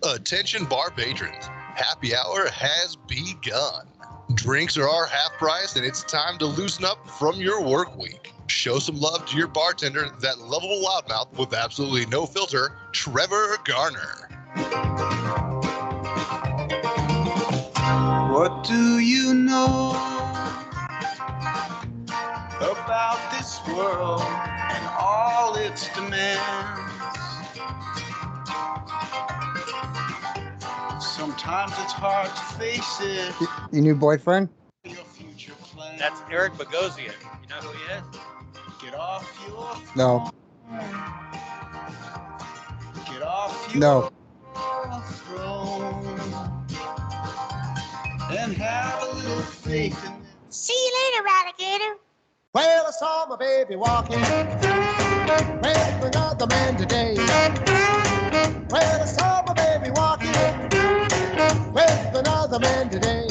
Attention bar patrons, happy hour has begun. Drinks are our half price and it's time to loosen up from your work week. Show some love to your bartender, that lovable loudmouth with absolutely no filter, Trevor Garner. What do you know about this world and all its demands? Sometimes it's hard to face it. Your new boyfriend? Your future plans. That's Eric Bogosian. You know who he is? Get off your No. Get off your No. throne and have a little faith in this. See you later, alligator. Well, I saw my baby walking with another man today. Well, I saw my baby walking with another man today.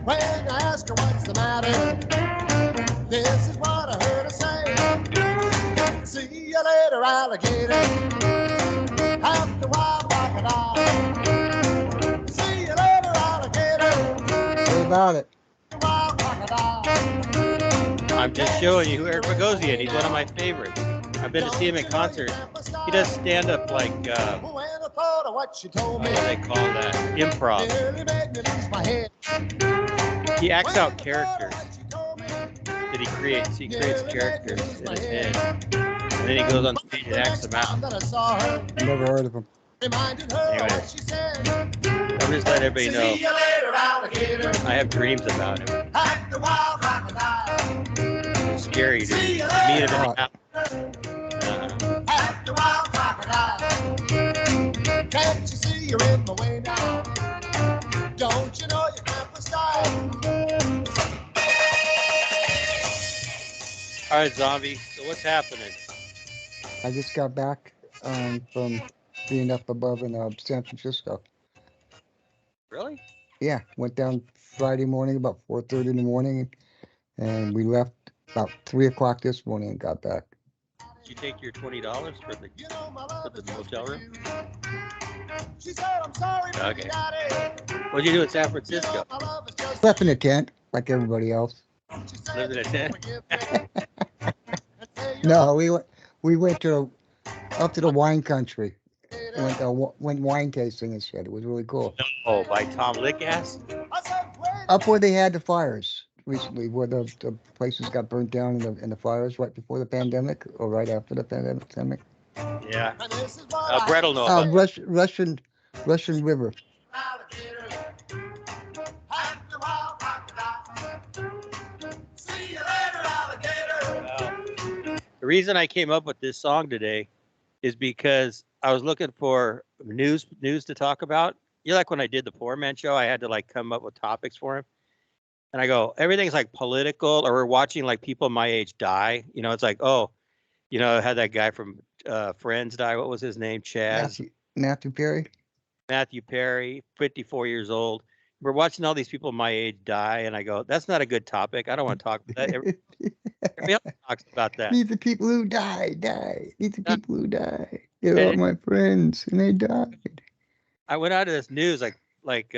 When I asked her what's the matter, this is what I heard her say. See you later, alligator. After a while, crocodile. See you later, alligator. What about it? Wild crocodile. I'm just showing you who Eric Bogosian. He's one of my favorites. I've been to see him in concert. He does stand up like When I thought of what she told me, what do they call that? Improv. nearly made me lose my head. He acts out characters that he creates. He creates characters in his head, and then he goes on stage and acts them out. That I saw her, Never heard of him. reminded her Anyway. what she said. I'm just letting everybody See know you later, alligator. I have dreams about him. Act the wild crocodile. It's scary to meet him in the house. Act the wild crocodile. Can't you see you're in the way now? Don't you know you can't style? All right, Zomby. So what's happening? I just got back from being up above in San Francisco. Really? Yeah, went down Friday morning about 4:30 in the morning, and we left about 3 o'clock this morning and got back. Did you take your $20 for the motel room? She said, I'm sorry, Okay. Daddy. What'd you do in San Francisco? My love is just Left in a tent like everybody else. she said, Lived in a tent? forgive me. No, we went to up to the wine country. Went wine tasting and shit. It was really cool. Oh, by Tom Lickass? I said, wait. Up where they had the fires recently, where the places got burnt down in the fires right before the pandemic or right after the pandemic. Yeah. And this is what Brett will know about it. Russian River. alligator. Act the wild crocodile. See you later, alligator. The reason I came up with this song today is because I was looking for news to talk about. You're like when I did the Poor Man Show, I had to like come up with topics for him. And I go, everything's like political, or we're watching like people my age die. You know, it's like, oh, you know, I had that guy from Friends die. What was his name? Chaz. Matthew Perry. Matthew Perry, 54 years old. We're watching all these people my age die, and I go, that's not a good topic. I don't want to talk about that. Everybody else talks about that. These are people who die. These are people who die. They're all my friends, and they died. I went out of this news, like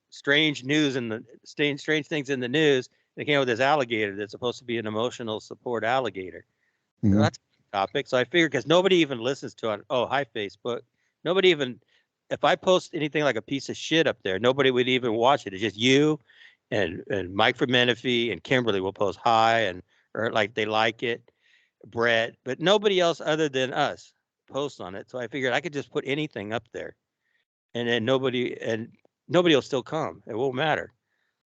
strange news and the strange things in the news. They came up with this alligator that's supposed to be an emotional support alligator. Mhm. So that's a topic. So I figured, because nobody even listens to it. Oh, hi, Facebook. Nobody even, if I post anything like a piece of shit up there, nobody would even watch it. It's just you and Mike from Menifee and Kimberly will post hi or like they like it, Brett, but nobody else other than us posts on it. So I figured I could just put anything up there, and then nobody will still come. It won't matter.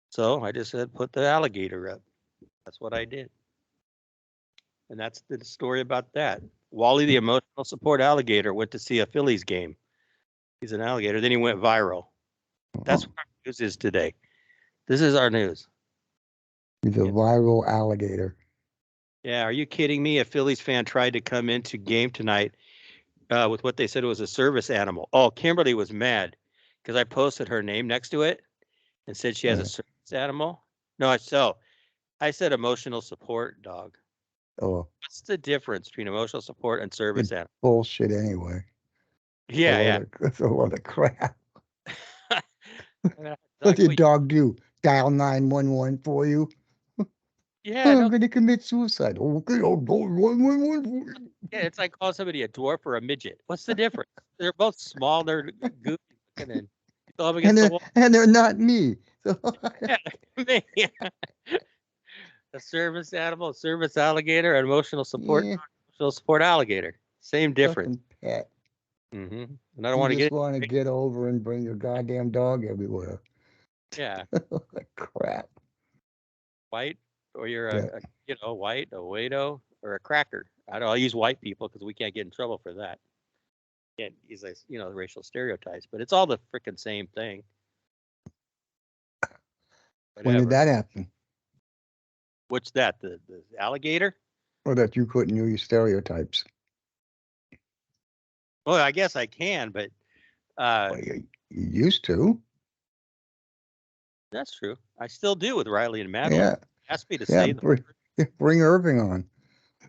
So I just said, put the alligator up. That's what I did. And that's the story about that. Wally, the emotional support alligator, went to see a Phillies game. He's an alligator. Then he went viral. That's what our news is today. This is our news. He's a viral alligator. Yeah, are you kidding me? A Phillies fan tried to come into game tonight with what they said was a service animal. Oh, Kimberly was mad because I posted her name next to it and said she has a service animal. No, I said emotional support dog. Oh, What's the difference between emotional support and service animal? bullshit anyway. Yeah, That's a lot of crap. yeah. What did Exactly. dog do? Dial 911 for you? Yeah, I'm no, going to commit suicide. Okay, I'll dial 911 for you. yeah, it's like calling somebody a dwarf or a midget. What's the difference? They're both small, they're goofy looking, and you throw them against the wall. And they're not me. So, Yeah, me. A service animal, a service alligator, an emotional support, yeah, emotional support alligager. Same difference. fucking pet. And I don't You want to just get want to get over and bring your goddamn dog everywhere. yeah, Crap. white, or you're Yeah. white, a Wado, or a cracker. I don't. I'll use white people because we can't get in trouble for that. Can't use the racial stereotypes, but it's all the freaking same thing. When did Whatever. that happen? What's that? The alligator? Or that you couldn't use stereotypes? Well, I guess I can, but Well, you used to. that's true. I still do with Riley and Madeline. Yeah. Ask me to Yeah. say them. Bring Irving on.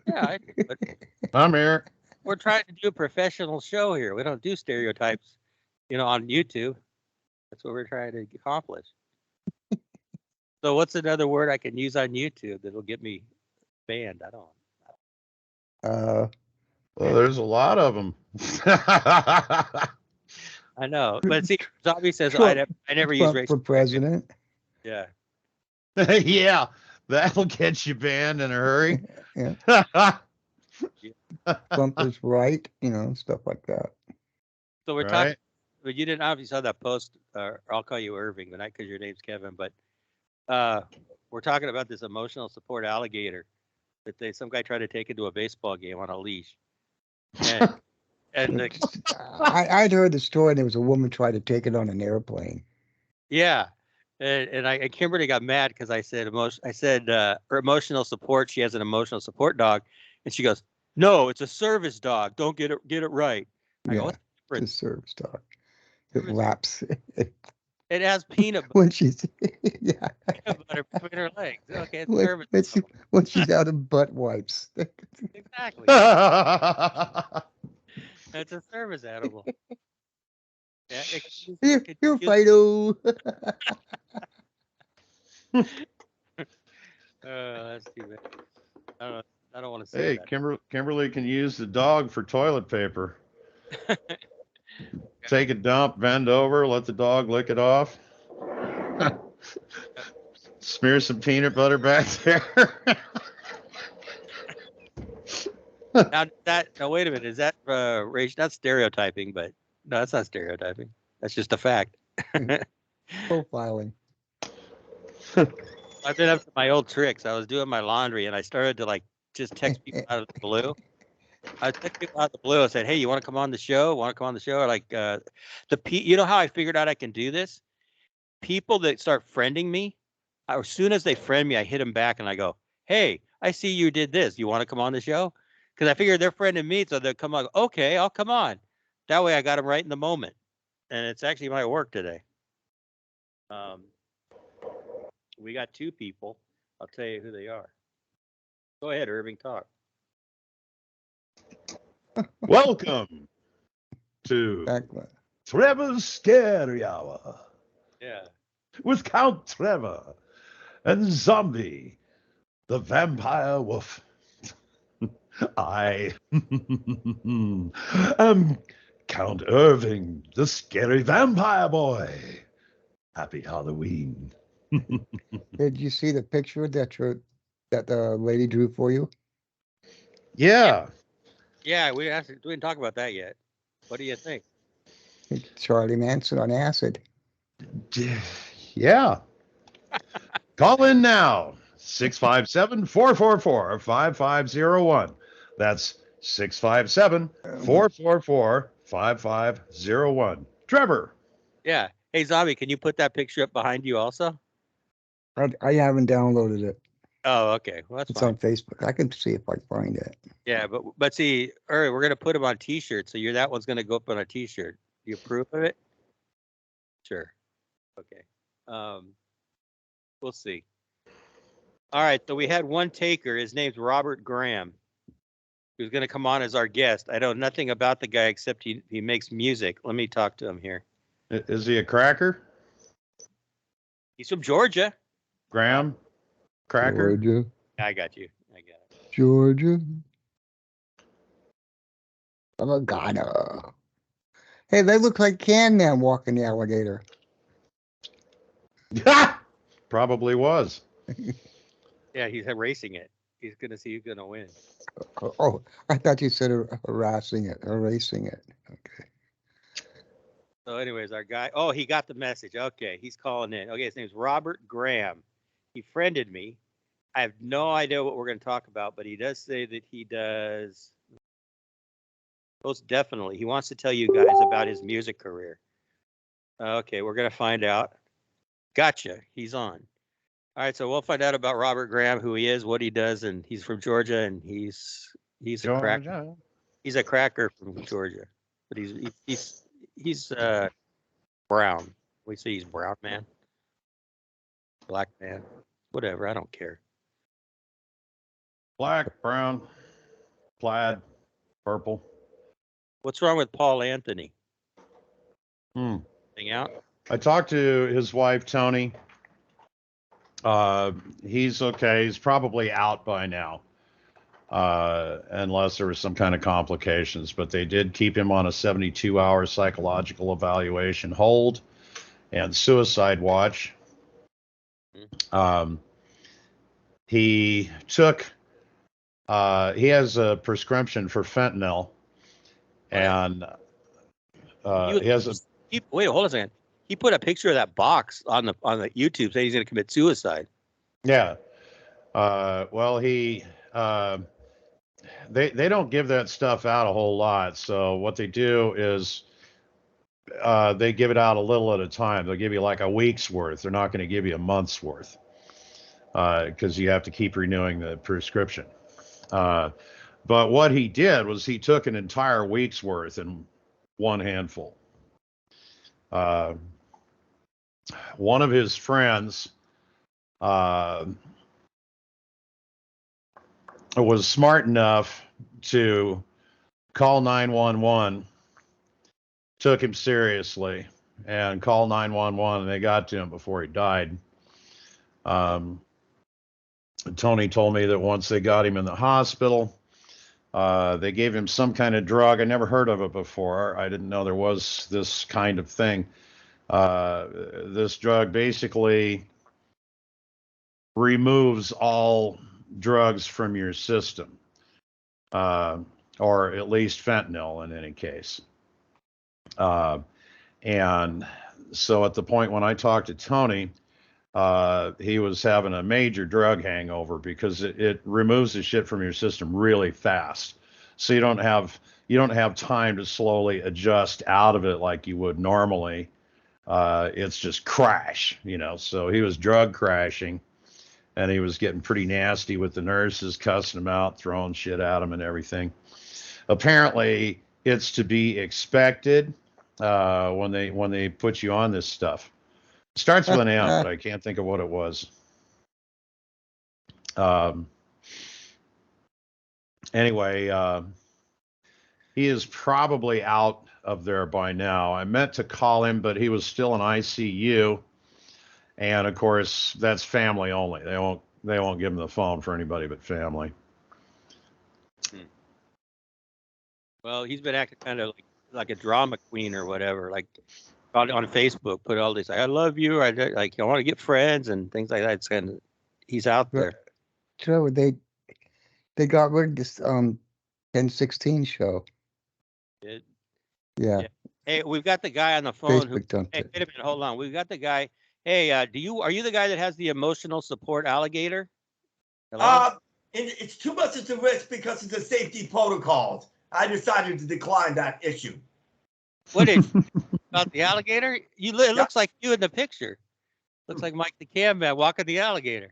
Yeah, but I'm here. we're trying to do a professional show here. We don't do stereotypes, on YouTube. That's what we're trying to accomplish. So what's another word I can use on YouTube that'll get me banned? I don't. Well, there's a lot of them. I know, but see, Zomby says Trump- I never use Trump racial. for president. Yeah. Yeah, that'll get you banned in a hurry. Yeah. Trump is right. Stuff like that. So we're Right. talking, but you didn't obviously saw that post. I'll call you Irving, but not because your name's Kevin. But we're talking about this emotional support alligator that some guy tried to take into a baseball game on a leash. And I'd heard the story. There was a woman tried to take it on an airplane. yeah, and Kimberly got mad because I said her emotional support. She has an emotional support dog, and she goes, "No, it's a service dog. Don't get it right." I go, "What's the It's a difference? service dog. It Service- laps It has peanut when she's yeah. butter between her legs. Okay, it's When, service when, dog. when she's out of butt wipes. Exactly. Right. That's a service animal. Yeah, You're Fido. That's too bad. I don't want to say Hey, that. Kimberly can use the dog for toilet paper. Take a dump, bend over, let the dog lick it off. Smear some peanut butter back there. Now wait a minute. Is that race? That's stereotyping, but no, that's not stereotyping. That's just a fact. Profiling. I've been up to my old tricks. I was doing my laundry and I started to just text people out of the blue. I texted people out of the blue. I said, "Hey, you want to come on the show? Want to come on the show?" Or you know how I figured out I can do this? People that start friending me, as soon as they friend me, I hit them back and I go, "Hey, I see you did this. You want to come on the show?" Because I figured they're friending me, so they'll come on. Okay, I'll come on. That way, I got them right in the moment, and it's actually my work today. We got 2 people. I'll tell you who they are. Go ahead, Irving, talk. Welcome to Background. Trevor's Scary Hour Yeah. with Count Trevor and Zomby, the vampire wolf. I am Count Irving, the scary vampire boy. Happy Halloween. Did you see the picture that the lady drew for you? Yeah. Yeah, we didn't talk about that yet. What do you think? It's Charlie Manson on acid. Yeah. Call in now. 657-444-5501. That's 657-444-5501. Trevor. Yeah. Hey, Zombie, can you put that picture up behind you also? I haven't downloaded it. Oh, okay. Well, that's It's fine. on Facebook. I can see if I find it. Yeah, but see, we're gonna put them on T-shirts, so that one's gonna go up on a T-shirt. You approve of it? Sure. Okay. We'll see. All right. So we had one taker. His name's Robert Graham. who's going to come on as our guest. I know nothing about the guy except he makes music. Let me talk to him here. Is he a cracker? He's from Georgia. Graham? Cracker? Georgia. I got you. I got it. Georgia. Avocado. Hey, they look like Can Man walking the alligator. Probably was. Yeah, he's erasing it. He's going to see who's going to win. Oh, I thought you said erasing it. Okay. So anyways, our guy, oh, he got the message. Okay, he's calling in. Okay, his name's Robert Graham. He friended me. I have no idea what we're going to talk about, but he does say that he does. Most definitely. He wants to tell you guys about his music career. Okay, we're going to find out. Gotcha. He's on. All right, so we'll find out about Robert Graham, who he is, what he does, and he's from Georgia, and he's a cracker. He's a cracker from Georgia, but he's brown. We say he's brown man, black man, whatever. I don't care. Black, brown, plaid, purple. What's wrong with Paul Anthony? Hang out? I talked to his wife, Tony. He's okay. He's probably out by now, unless there was some kind of complications. But they did keep him on a 72-hour psychological evaluation hold and suicide watch. He took. He has a prescription for fentanyl, and he has a. Wait, hold on a second. He put a picture of that box on the YouTube saying he's going to commit suicide. Yeah. Well, they don't give that stuff out a whole lot. So what they do is they give it out a little at a time. They'll give you like a week's worth. They're not going to give you a month's worth because you have to keep renewing the prescription. But what he did was he took an entire week's worth in one handful. One of his friends was smart enough to call 911, took him seriously, and called 911, and they got to him before he died. Tony told me that once they got him in the hospital, they gave him some kind of drug. I never heard of it before. I didn't know there was this kind of thing. This drug basically removes all drugs from your system, or at least fentanyl in any case. And so at the point when I talked to Tony, he was having a major drug hangover because it removes the shit from your system really fast. So you don't have time to slowly adjust out of it like you would normally. It's just crash, so he was drug crashing, and he was getting pretty nasty with the nurses, cussing him out, throwing shit at him and everything. Apparently it's to be expected when they put you on this stuff. It starts with an M, but I can't think of what it was. Anyway, he is probably out of there by now. I meant to call him, but he was still in ICU, and of course that's family only. They won't give him the phone for anybody but family. Well, he's been acting kind of like a drama queen or whatever, like on Facebook, put all this, I love you, I want to get friends and things like that. It's kind of, he's out there. Trevor, they got rid of this 1016 show. Yeah. Hey, we've got the guy on the phone. Facebook dumped Hey, it. wait a minute, hold on. We've got the guy. Hey, are you the guy that has the emotional support alligator? Hello? It's too much of a risk because of the safety protocols. I decided to decline that issue. What is about the alligator? It looks like you in the picture. Looks like Mike the Cam Man walking the alligator.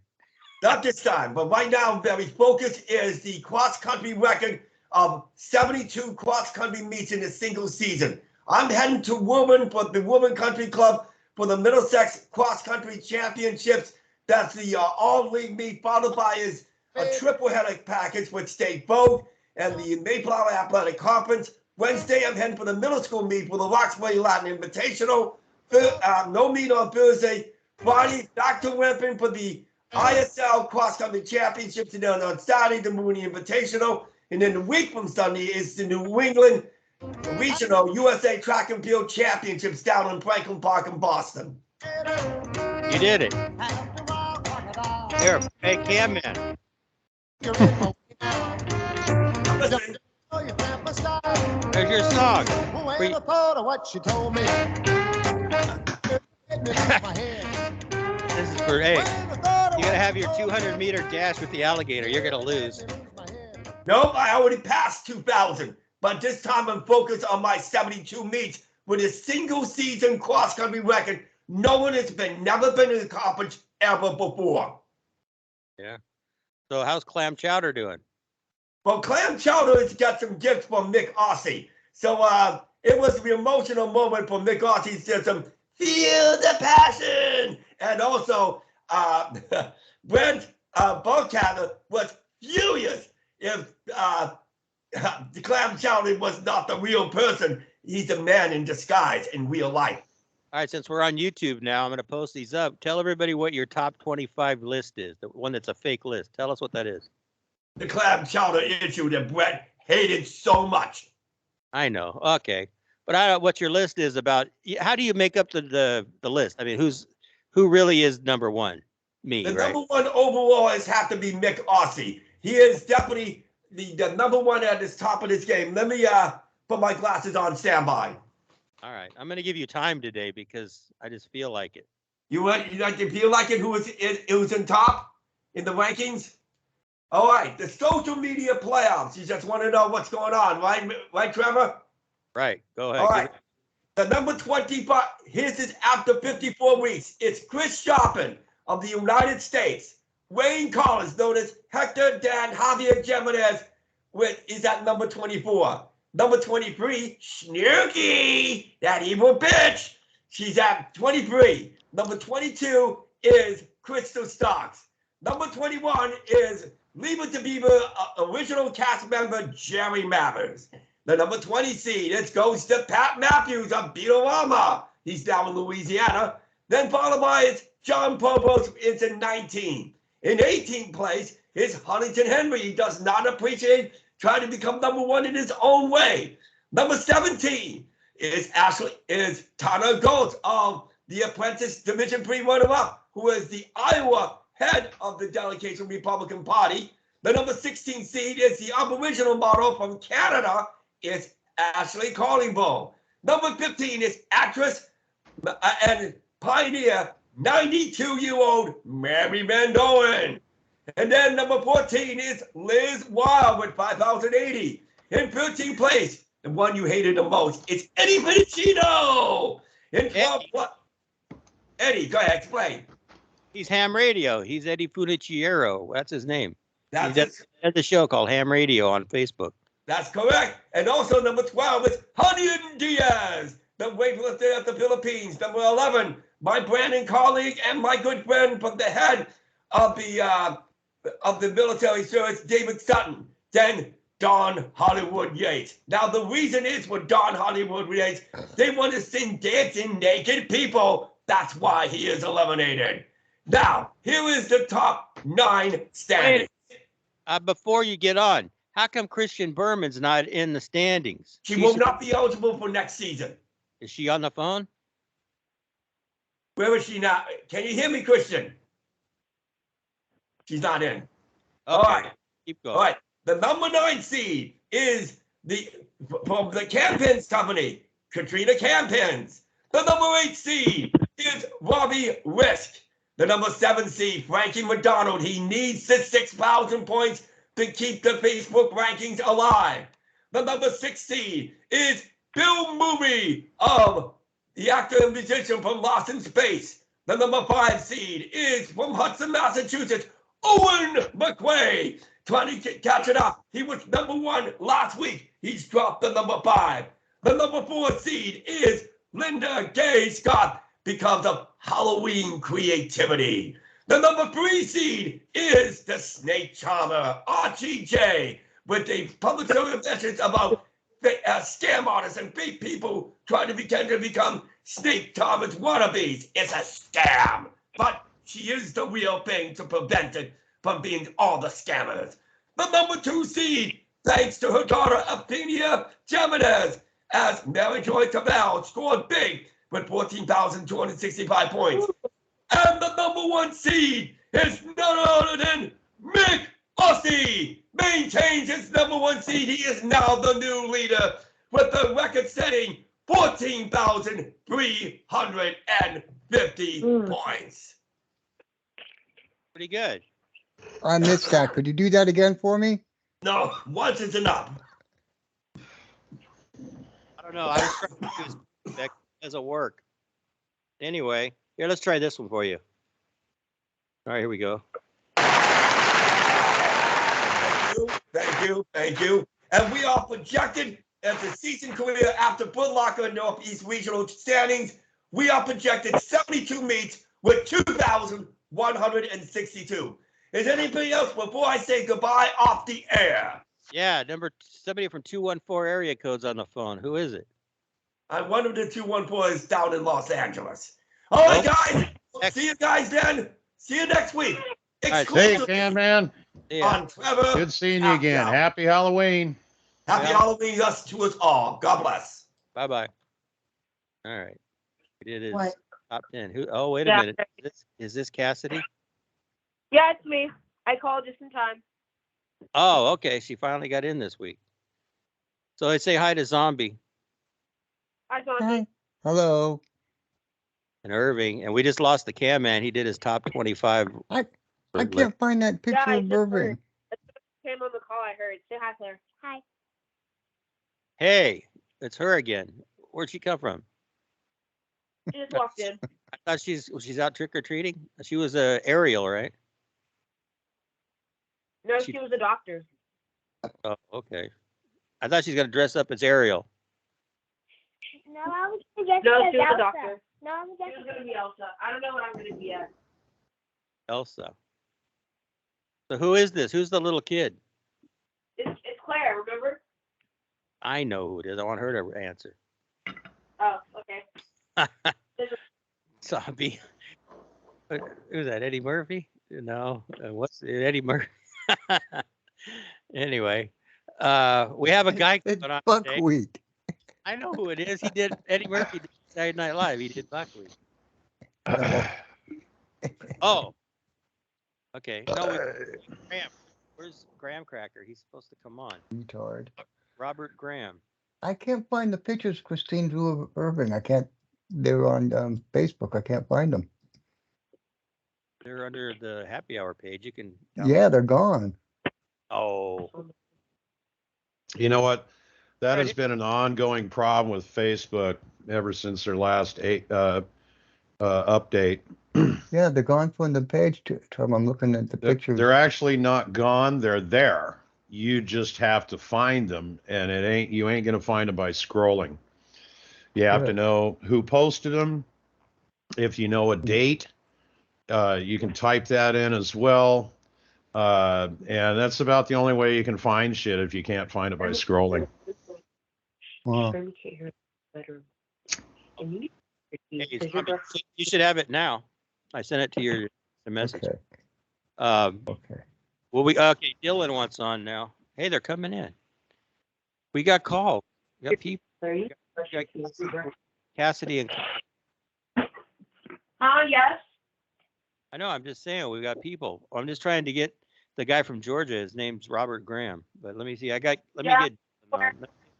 Not this time, but right now I'm very focused. Is the cross-country record of 72 cross-country meets in a single season. I'm heading to Woburn for the Woburn Country Club for the Middlesex Cross-Country Championships. That's the all-league meet, followed by a triple header package with State Vogue. and the Mayflower Athletic Conference. Wednesday, I'm heading for the middle school meet for the Roxbury Latin Invitational. No meet on Thursday. Friday, back to Wimpin for the ISL Cross Country Championships, and then on Saturday, the Mooney Invitational. And then the week from Sunday is the New England Regional USA Track and Field Championships down in Franklin Park in Boston. You did it. Here, hey, Cam Man. Listen, There's your song. Who ain't thought of what she told me? This is for, hey, you gotta have your 200-meter dash with the alligator. You're gonna lose. nope, I already passed 2,000, but this time I'm focused on my 72 meets with a single season cross country record. No one has never been accomplished ever before. Yeah. So how's Clam Chowder doing? Well, Clam Chowder has got some gifts from Nick Aussie. So it was an emotional moment for Nick Aussie. He said some feel the passion. And also, Brent Buckhatter was furious if the Clam Chowder was not the real person. He's a man in disguise in real life. All right, since we're on YouTube now, I'm going to post these up. Tell everybody what your top 25 list is, the one that's a fake list. Tell us what that is. The Clam Chowder issue that Brett hated so much. I know. Okay. But I don't know what your list is about. How do you make up the list? I mean, who really is number one? Me, The right? number one overall has have to be Mick Aussie. He is definitely the number one at the top of this game. Let me put my glasses on standby. All right. I'm going to give you time today because I just feel like it. You like to feel like it? Who was in top in the rankings? All right, the social media playoffs. You just want to know what's going on, right, Trevor? Right. Go ahead. All right. The number 25. His is after 54 weeks. It's Chris Shoppin of the United States. Wayne Collins, known as Hector Dan Javier Jimenez, is at number 24. Number 23, Snooki, that evil bitch. She's at 23. Number 22 is Crystal Stocks. Number 21 is Leave It to Beaver original cast member Jerry Mathers. The number 20 seed, it goes to Pat Matthews of Beatorama. He's down in Louisiana. Then followed by John Popos, it's in 19. In 18th place is Huntington Henry. He does not appreciate trying to become number one in his own way. Number 17 is Tanner Goltz of the Apprentice Division 3 runner-up, who is the Iowa head of the delegation Republican Party. The number 16 seed is the Aboriginal model from Canada. It's Ashley Collingbow. Number 15 is actress and pioneer 92-year-old Mary Van Doren. And then number 14 is Liz Wild with 5,080. In 13th place, the one you hated the most, it's Eddie Pedicino. In 12th, Eddie, go ahead, explain. He's Ham Radio. He's Eddie Funichiero. That's his name. He That's has a show called Ham Radio on Facebook. That's correct. And also number 12 is Julian Diaz, the weightlifter of the Philippines. Number 11, my Brandon colleague and my good friend from the head of the military service, David Sutton. Then Don Hollywood Yates. Now the reason is with Don Hollywood Yates, they want to sing Dancing Naked People. That's why he is eliminated. Now, here is the top 9 standings. Before you get on, how come Christian Berman's not in the standings? She will not be eligible for next season. Is she on the phone? Where is she now? Can you hear me, Christian? She's not in. Okay. All right. Keep going. All right. The number 9 seed is from the Campins Company, Katrina Campins. The number 8 seed is Robbie Risk. The number 7 seed, Frankie McDonald. He needs the 6,000 points to keep the Facebook rankings alive. The number 6 seed is Bill Movie of the actor and musician from Lost in Space. The number 5 seed is from Hudson, Massachusetts, Owen McQuay. Trying to catch it up. He was number 1 last week. He's dropped the number 5. The number 4 seed is Linda Gay Scott because of Halloween creativity. The number 3 seed is the Snake Charmer, Archie J. with the public service message about scam artists and fake people trying to pretend to become Snake Thomas wannabes. It's a scam. But she is the real thing to prevent it from being all the scammers. The number 2 seed, thanks to her daughter Athenia Gemines, as Mary Joy Cabell scored big with 14,265 points. And the number 1 seed is none other than Mick Aussie. Maintains his number 1 seed. He is now the new leader with the record-setting 14,350 points. Pretty good. I missed that. Could you do that again for me? No, once is enough. I don't know. I was trying to use that doesn't work. Anyway, here, let's try this one for you. All right, here we go. Thank you. And we are projected as the season career after Foot Locker Northeast Regional standings. We are projected 72 meets with 2,162. Is anybody else before I say goodbye off the air? Yeah, somebody from 214 area code's on the phone. Who is it? I wonder if the 214 is down in Los Angeles. All right, guys. See you guys then. See you next week. right, Hey, man. On Trevor. Good seeing you again. Happy Halloween. Happy Halloween to us all. God bless. Bye-bye. All right. We did his What? top 10. Who? Oh, wait a minute. Is this Cassidy? Yeah, it's me. I called just in time. Oh, okay. She finally got in this week. So I say hi to Zomby I saw Hi. Hello. and Irving, and we just lost the cam man. He did his top 25. I can't find that picture I of just Irving. heard. Came on the call. I heard. Say hi, Claire. Hi. Hey, it's her again. Where'd she come from? She just walked in. I thought she's out trick or treating. She was Ariel, right? No, she was a doctor. Oh, okay. I thought she's gonna dress up as Ariel. No, I was gonna No, guess she was a Elsa. doctor. No, I'm She was guessing. gonna be Elsa. I don't know what I'm gonna be yet. Elsa. So who is this? Who's the little kid? It's Claire. Remember? I know who it is. I want her to answer. Oh, okay. Zombie. Who's that? Eddie Murphy? No. What's Eddie Murphy? Anyway, we have a guy It's coming on today. buckwheat. I know who it is. He did Eddie Murphy did Saturday Night Live. He did buckwheat. Oh. Okay. No, Graham. Where's Graham Cracker? He's supposed to come on. Retard. Robert Graham. I can't find the pictures Christine drew of Irving. I can't. They're on Facebook. I can't find them. They're under the happy hour page. You can. Yeah, they're gone. Oh. You know what? That has been an ongoing problem with Facebook ever since their last update. Yeah, they're gone from the page. Tom, I'm looking at the pictures. They're actually not gone. They're there. You just have to find them, and you ain't gonna find them by scrolling. You have to know who posted them. If you know a date, you can type that in as well. And that's about the only way you can find shit if you can't find it by scrolling. Wow. Hey, you should have it now. I sent it to your message. Okay. Okay. Well, okay. Dylan wants on now. Hey, they're coming in. We got calls. We got people. We got Cassidy and. Yes. I know. I'm just saying we got people. I'm just trying to get the guy from Georgia. His name's Robert Graham. But let me see. Let me get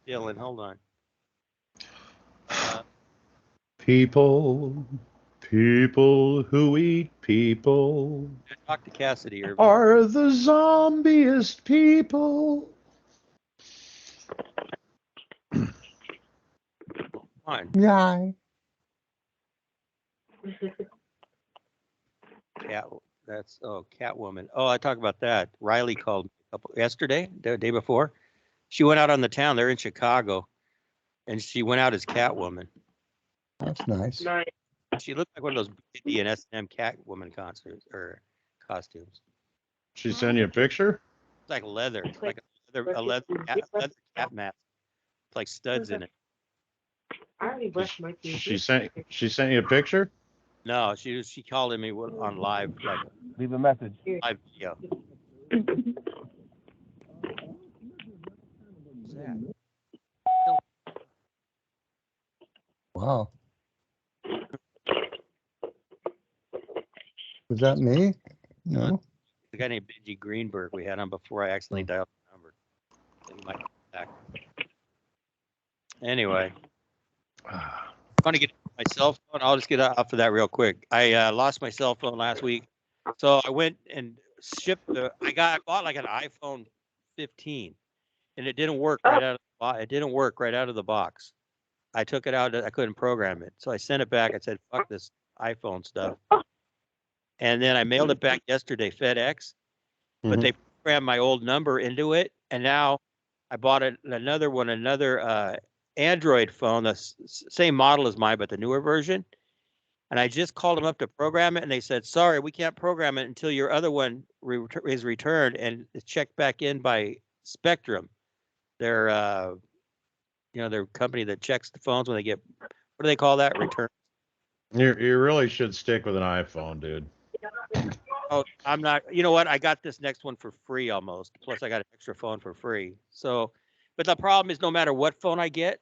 Dylan. Hold on. People who eat people Talk to Cassidy are the zombiest people. Come on. Yeah. Catwoman. Oh, I talked about that. Riley called me yesterday, the day before. She went out on the town. They're in Chicago, and she went out as Catwoman. That's nice. Nice. She looked like one of those Indian S&M Catwoman concerts or costumes. She send you a picture? It's like leather, like a leather cap mask. It's like studs in it. I already brushed my teeth. She sent you a picture? No, she called me on live, like Leave a message. live video. Wow. Was that me? No. The guy named Benji Greenberg we had on before I accidentally dialed the number. So he might come back. Anyway, I'm going to get my cell phone. I'll just get off of that real quick. I lost my cell phone last week. So I went and shipped I bought like an iPhone 15 and it didn't work right out of the box. It didn't work right out of the box. I took it out. I couldn't program it. So I sent it back. I said, fuck this iPhone stuff. And then I mailed it back yesterday, FedEx, but they programmed my old number into it. And now I bought another Android phone, the same model as mine, but the newer version. And I just called them up to program it. And they said, sorry, we can't program it until your other one is returned and it's checked back in by Spectrum. Their company that checks the phones when they get, what do they call that? Return. You really should stick with an iPhone, dude. Oh, I'm not. You know what? I got this next one for free almost. Plus, I got an extra phone for free. So, but the problem is, no matter what phone I get,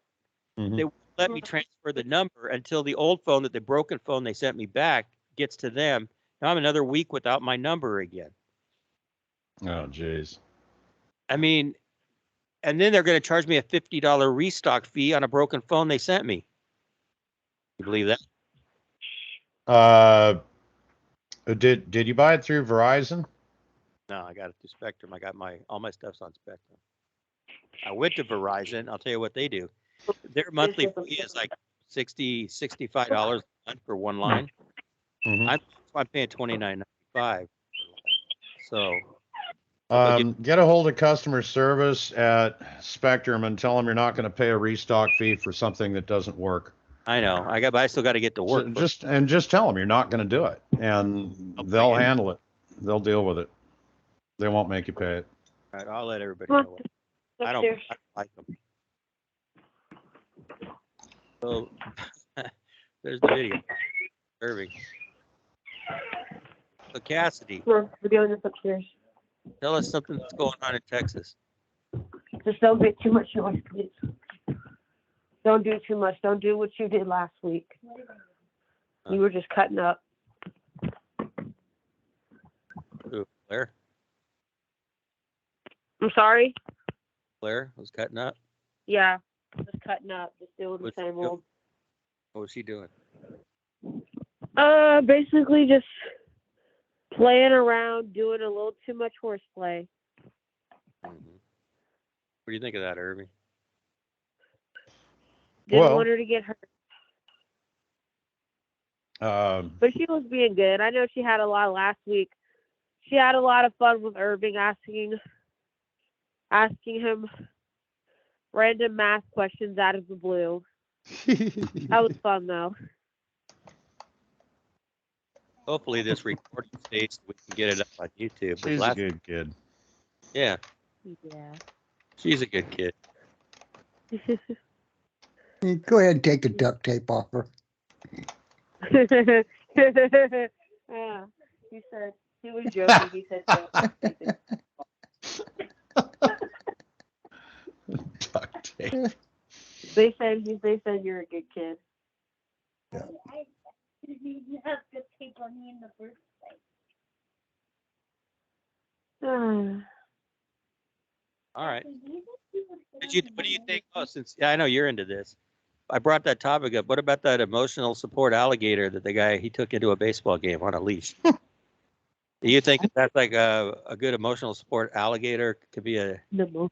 they won't let me transfer the number until the old phone, the broken phone they sent me back, gets to them. Now I'm another week without my number again. Oh, jeez. I mean, and then they're going to charge me a $50 restock fee on a broken phone they sent me. You believe that? Did you buy it through Verizon? No, I got it through Spectrum. I got all my stuff's on Spectrum. I went to Verizon. I'll tell you what they do. Their monthly fee is like $65 a month for one line. I'm paying $29.95. So get a hold of customer service at Spectrum and tell them you're not going to pay a restock fee for something that doesn't work. I know. But I still got to get to work. So just tell them you're not going to do it, and they'll handle it. They'll deal with it. They won't make you pay it. All right, I'll let everybody know. I don't like them. So there's the video. Irving. So Cassidy. We're doing this upstairs. Tell us something that's going on in Texas. Just don't make too much noise, please. Don't do too much. Don't do what you did last week. You were just cutting up. Ooh, Claire? I'm sorry? Claire was cutting up? Yeah, just cutting up. Just doing the same old. What was she doing? Basically just playing around, doing a little too much horseplay. What do you think of that, Irving? Didn't want her to get hurt. But she was being good. I know she had a lot last week. She had a lot of fun with Irving, asking him random math questions out of the blue. That was fun, though. Hopefully this recording stays so we can get it up on YouTube. She's a good kid. Yeah. Yeah. She's a good kid. Go ahead and take the duct tape off her. Yeah. He said he was joking. He said Duct tape. They said you're a good kid. Yeah. You have to tape on me in the first All right. What do you think? Oh, since I know you're into this, I brought that topic up. What about that emotional support alligator that the guy he took into a baseball game on a leash? Do you think that's like a good emotional support alligator could be I don't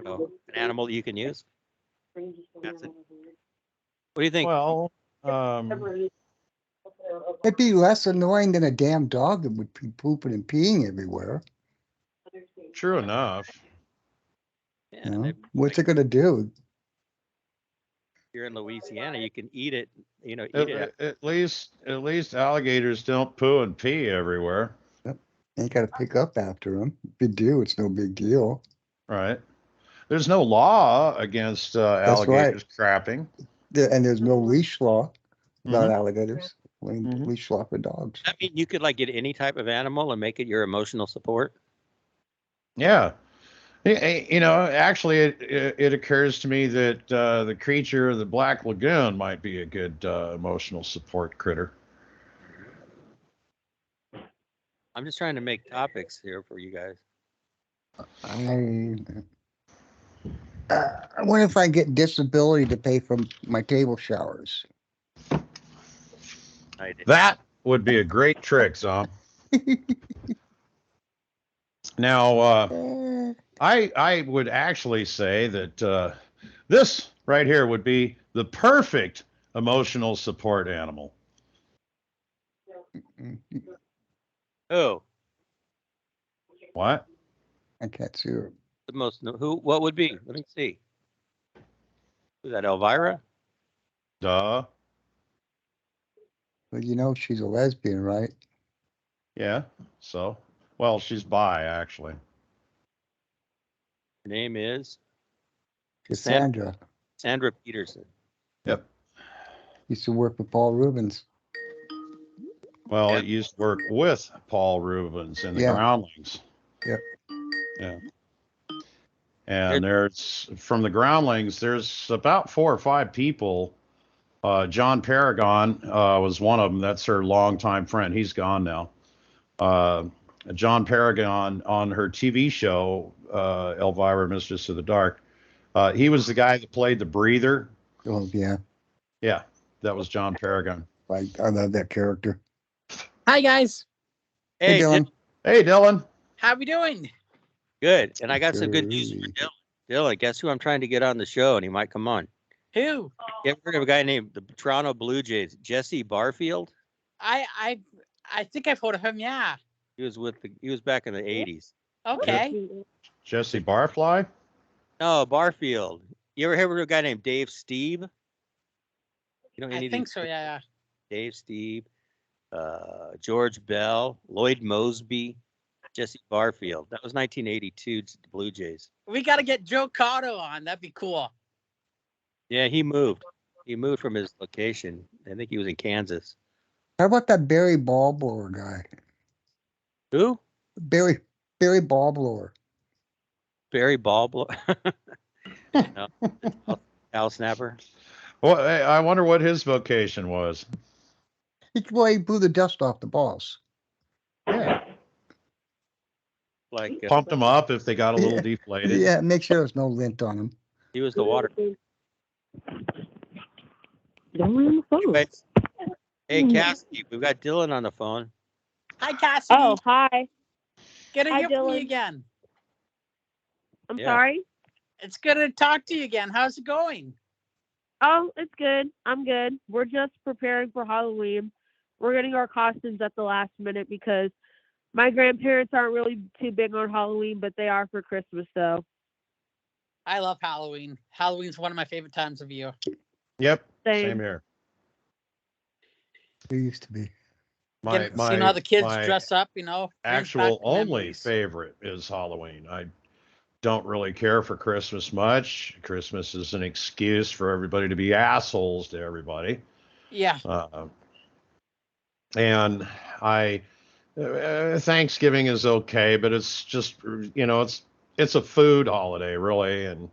know, an animal that you can use? What do you think? Well, It'd be less annoying than a damn dog that would be pooping and peeing everywhere. true enough. Yeah, You know? What's it gonna do? you're in Louisiana, you can eat it. You know, eat it. At least alligators don't poo and pee everywhere. You gotta pick up after them. If you do, it's no big deal. Right. There's no law against alligators trapping. And there's no leash law about Mhm. alligators. Mhm. Leash law for dogs. I mean, you could like get any type of animal and make it your emotional support. Yeah. Actually, it occurs to me that the creature of the Black Lagoon might be a good emotional support critter. I'm just trying to make topics here for you guys. I wonder if I get disability to pay for my table showers. That would be a great trick, Zom. Now, I would actually say that this right here would be the perfect emotional support animal. Oh, What? I can't see her. the most who? What would be? Let me see. Is that Elvira? Duh. But you know she's a lesbian, right? Yeah. So, well, she's bi actually. Her name is Cassandra. Sandra Peterson. Yep. Used to work with Paul Rubens. Well, it used to work with Paul Rubens in the Groundlings. Yep. Yeah. And there's from the Groundlings, there's about 4 or 5 people. John Paragon was one of them. That's her longtime friend. He's gone now. John Paragon on her TV show, Elvira, Mistress of the Dark. He was the guy that played the breather. Oh, yeah. Yeah, that was John Paragon. I love that character. Hi, guys. Hey, Dylan. Hey, Dylan. How we doing? Good. And I got some good news for Dylan. Dylan, guess who I'm trying to get on the show, and he might come on. Who? You ever heard of a guy named the Toronto Blue Jays, Jesse Barfield? I think I've heard of him. Yeah. He was back in the 80s. Okay. Jesse Barfly? No, Barfield. You ever heard of a guy named Dave Steve? You know, I think so. Yeah. Dave Steve, George Bell, Lloyd Mosby, Jesse Barfield. That was 1982 Blue Jays. We got to get Joe Cotto on. That'd be cool. Yeah, he moved. He moved from his location. I think he was in Kansas. How about that Barry Ballblower guy? Who? Barry Ballblower. Barry Ballblower. No. Al Snapper. Well, I wonder what his vocation was. He blew the dust off the balls. Yeah. Like Pumped them up if they got a little deflated. Yeah, make sure there's no lint on them. He was the water. Anyways, Hey, Cassidy, we've got Dylan on the phone. Hi, Cassidy. Oh, hi. Good to Hi, hear from Dylan. you again. I'm Yeah. sorry. It's good to talk to you again. How's it going? Oh, it's good. I'm good. We're just preparing for Halloween. We're getting our costumes at the last minute because my grandparents aren't really too big on Halloween, but they are for Christmas, though. I love Halloween. Halloween's one of my favorite times of year. Yep. Same. Same here. It used to be. Seeing how the kids dress up, brings back actual only memories. favorite is Halloween. I don't really care for Christmas much. Christmas is an excuse for everybody to be assholes to everybody. Yeah. And Thanksgiving is okay, but it's just, it's a food holiday really. And,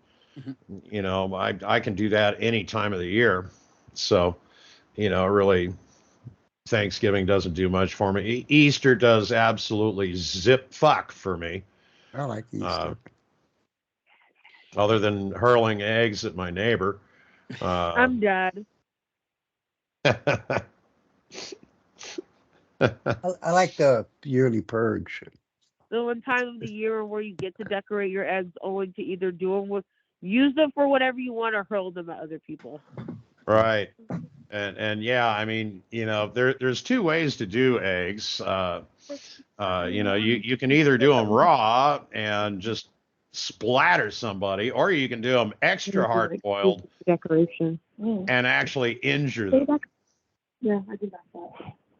I can do that any time of the year. So, really Thanksgiving doesn't do much for me. Easter does absolutely zip fuck for me. I like Easter. Other than hurling eggs at my neighbor. I'm dead. I like the yearly purge. The one time of the year where you get to decorate your eggs only to either use them for whatever you want or hurl them at other people. Right. And yeah, I mean, there's 2 ways to do eggs. You can either do them raw and just splatter somebody, or you can do them extra hard boiled decoration and actually injure them. Yeah, I did that.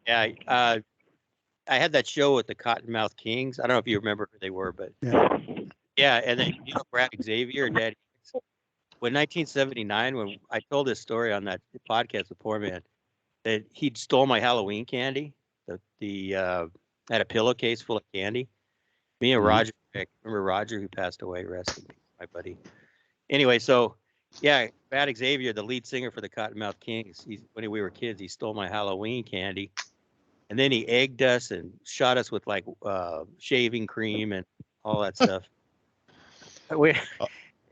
Yeah, I had that show with the Cottonmouth Kings. I don't know if you remember who they were, but Yeah, and then Brad Xavier, Daddy. When 1979, when I told this story on that podcast with Poor Man, that he stole my Halloween candy. Had a pillowcase full of candy. Me and Roger, I remember Roger who passed away, rest in peace, my buddy. Anyway, so yeah, Brad Xavier, the lead singer for the Cottonmouth Kings, when we were kids, he stole my Halloween candy, and then he egged us and shot us with like shaving cream and all that stuff.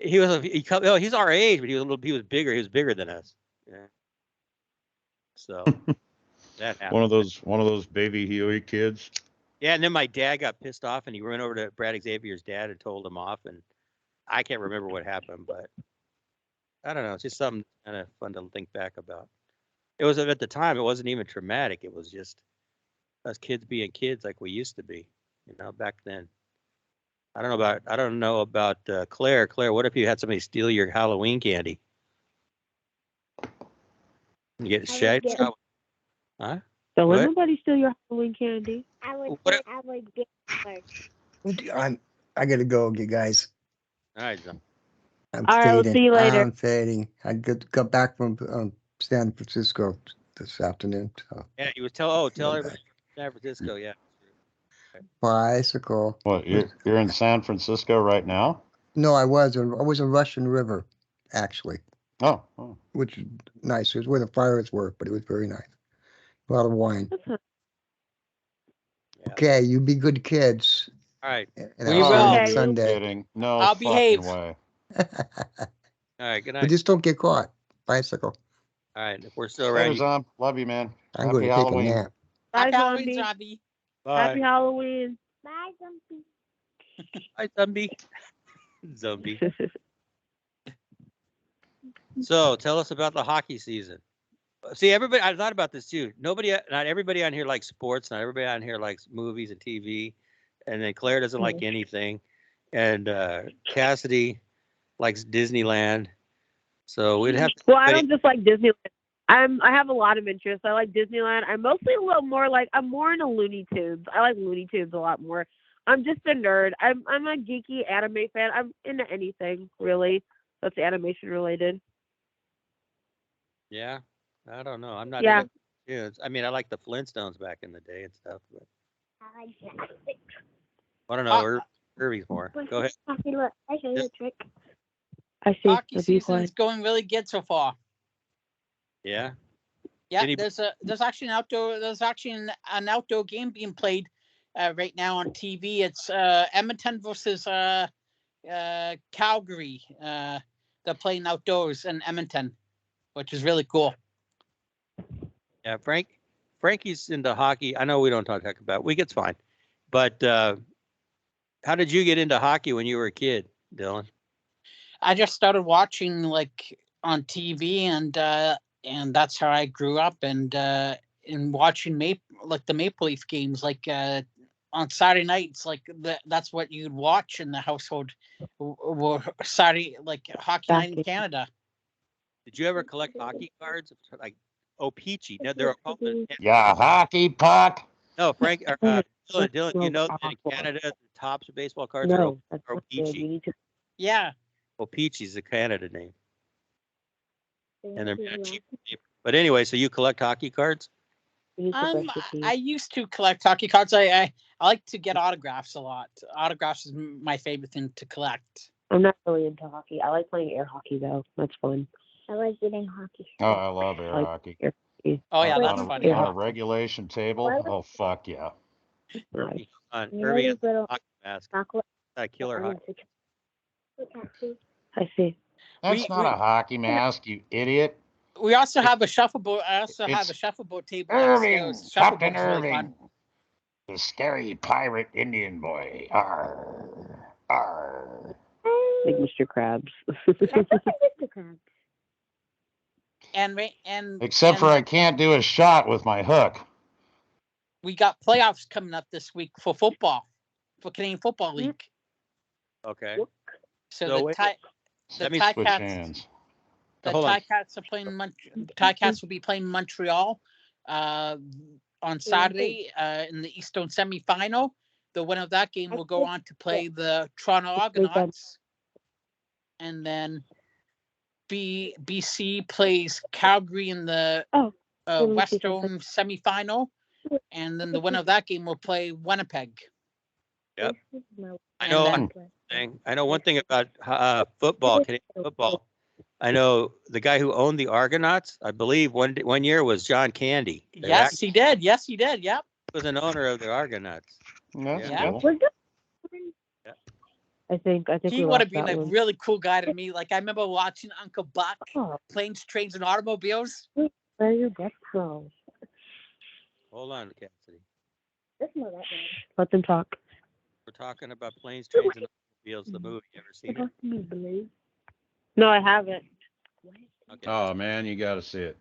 He's our age, but he was bigger. He was bigger than us. Yeah. So that happened. One of those baby Huey kids. Yeah, and then my dad got pissed off, and he went over to Brad Xavier's dad and told him off, and I can't remember what happened, but I don't know. It's just something kind of fun to think back about. It was at the time. It wasn't even traumatic. It was just us kids being kids like we used to be, back then. I don't know about Claire. Claire, what if you had somebody steal your Halloween candy? You get shot? Huh? Don't let nobody steal your Halloween candy. I would get first. I gotta go, you guys. All right, John. I'm All right, fading. we'll see you later. I'm fading. I got back from San Francisco this afternoon. So. Yeah, you was tell everybody San Francisco. Yeah. Bicycle. What, you're in San Francisco right now? No, I was in Russian River, actually. Oh. Which is nice. It was where the fires were, but it was very nice. A lot of wine. Yeah. Okay, you be good kids. All right. And We I'll will. see you Okay. next Sunday. Kidding. No I'll fucking behave. way. All right. Good But night. just don't get caught. Bicycle. All right. If we're still Later, ready. Zom. Love you, man. I'm Happy going to Halloween. take a nap. Bye, Happy Halloween, Zombie. Zombie. Happy Bye. Halloween. Bye, Zombie. Bye, Zomby. Zombie. So tell us about the hockey season. See, everybody, I thought about this too. Not everybody on here likes sports. Not everybody on here likes movies and TV. And then Claire doesn't like anything. And Cassidy likes Disneyland. So we'd have to. Well, I don't just like Disneyland. I have a lot of interests. I like Disneyland. I'm mostly a little more I'm more into Looney Tunes. I like Looney Tunes a lot more. I'm just a nerd. I'm a geeky anime fan. I'm into anything really that's animation related. Yeah. I don't know. I'm not. Yeah. I mean, I like the Flintstones back in the day and stuff. But I like that. I don't know. Irving's more. Go ahead. Coffee, look, I show you a trick. I see. Hockey season is going really good so far. Yeah. Yeah, Any- there's actually an outdoor game being played right now on TV. It's Edmonton versus Calgary. They're playing outdoors in Edmonton, which is really cool. Yeah, Frankie's into hockey. I know we don't talk about it. It's fine. But how did you get into hockey when you were a kid, Dylan? I just started watching on TV, and that's how I grew up. And watching the Maple Leaf games, on Saturday nights, that's what you'd watch in the household. Saturday, hockey night in Canada. Did you ever collect hockey cards? Peachy. No, they're called. Yeah, hockey puck. No, Frank. Dylan, you know that in Canada, the Topps baseball cards are Peachy. Yeah. Peachy's the Canada name. And they're cheap. But anyway, so you collect hockey cards? I used to collect hockey cards. I like to get autographs a lot. Autographs is my favorite thing to collect. I'm not really into hockey. I like playing air hockey though. That's fun. I like getting hockey. Oh, I love air hockey. Oh yeah, that's on funny. On a regulation table. Oh fuck yeah. You know Irving these has a little hockey mask. chocolate Killer hockey. I see. That's not a hockey mask, you idiot. We also have a shuffleboard. I also have a shuffleboard table. Irving, upstairs. Captain Shuffleboard's really Irving. fun. The scary pirate Indian boy. Arr. Arr. Like Mr. Krabs. That's okay, Mr. Krabs. Except for I can't do a shot with my hook. We got playoffs coming up this week for football, for Canadian Football League. Okay. So the Ticats. The Ticats are playing. Ticats will be playing Montreal on Saturday in the Eastern semifinal. the winner of that game will go on to play the Toronto Argonauts, and then BC plays Calgary in the Western semifinal, and then the winner of that game will play Winnipeg. Yep. I know one thing about football, Canadian football. I know the guy who owned the Argonauts, I believe one year was John Candy. Yes, he did. Yes, he did. Yep. He was an owner of the Argonauts. Yeah. Cool. I think He would have been a really cool guy to me. Like I remember watching Uncle Buck, Planes, Trains, and Automobiles. Where your desk go? Hold on, Cassidy. Let them talk. We're talking about Planes, Trains, and Automobiles, the movie. You ever seen it? No, I haven't. Okay. Oh man, you got to see it.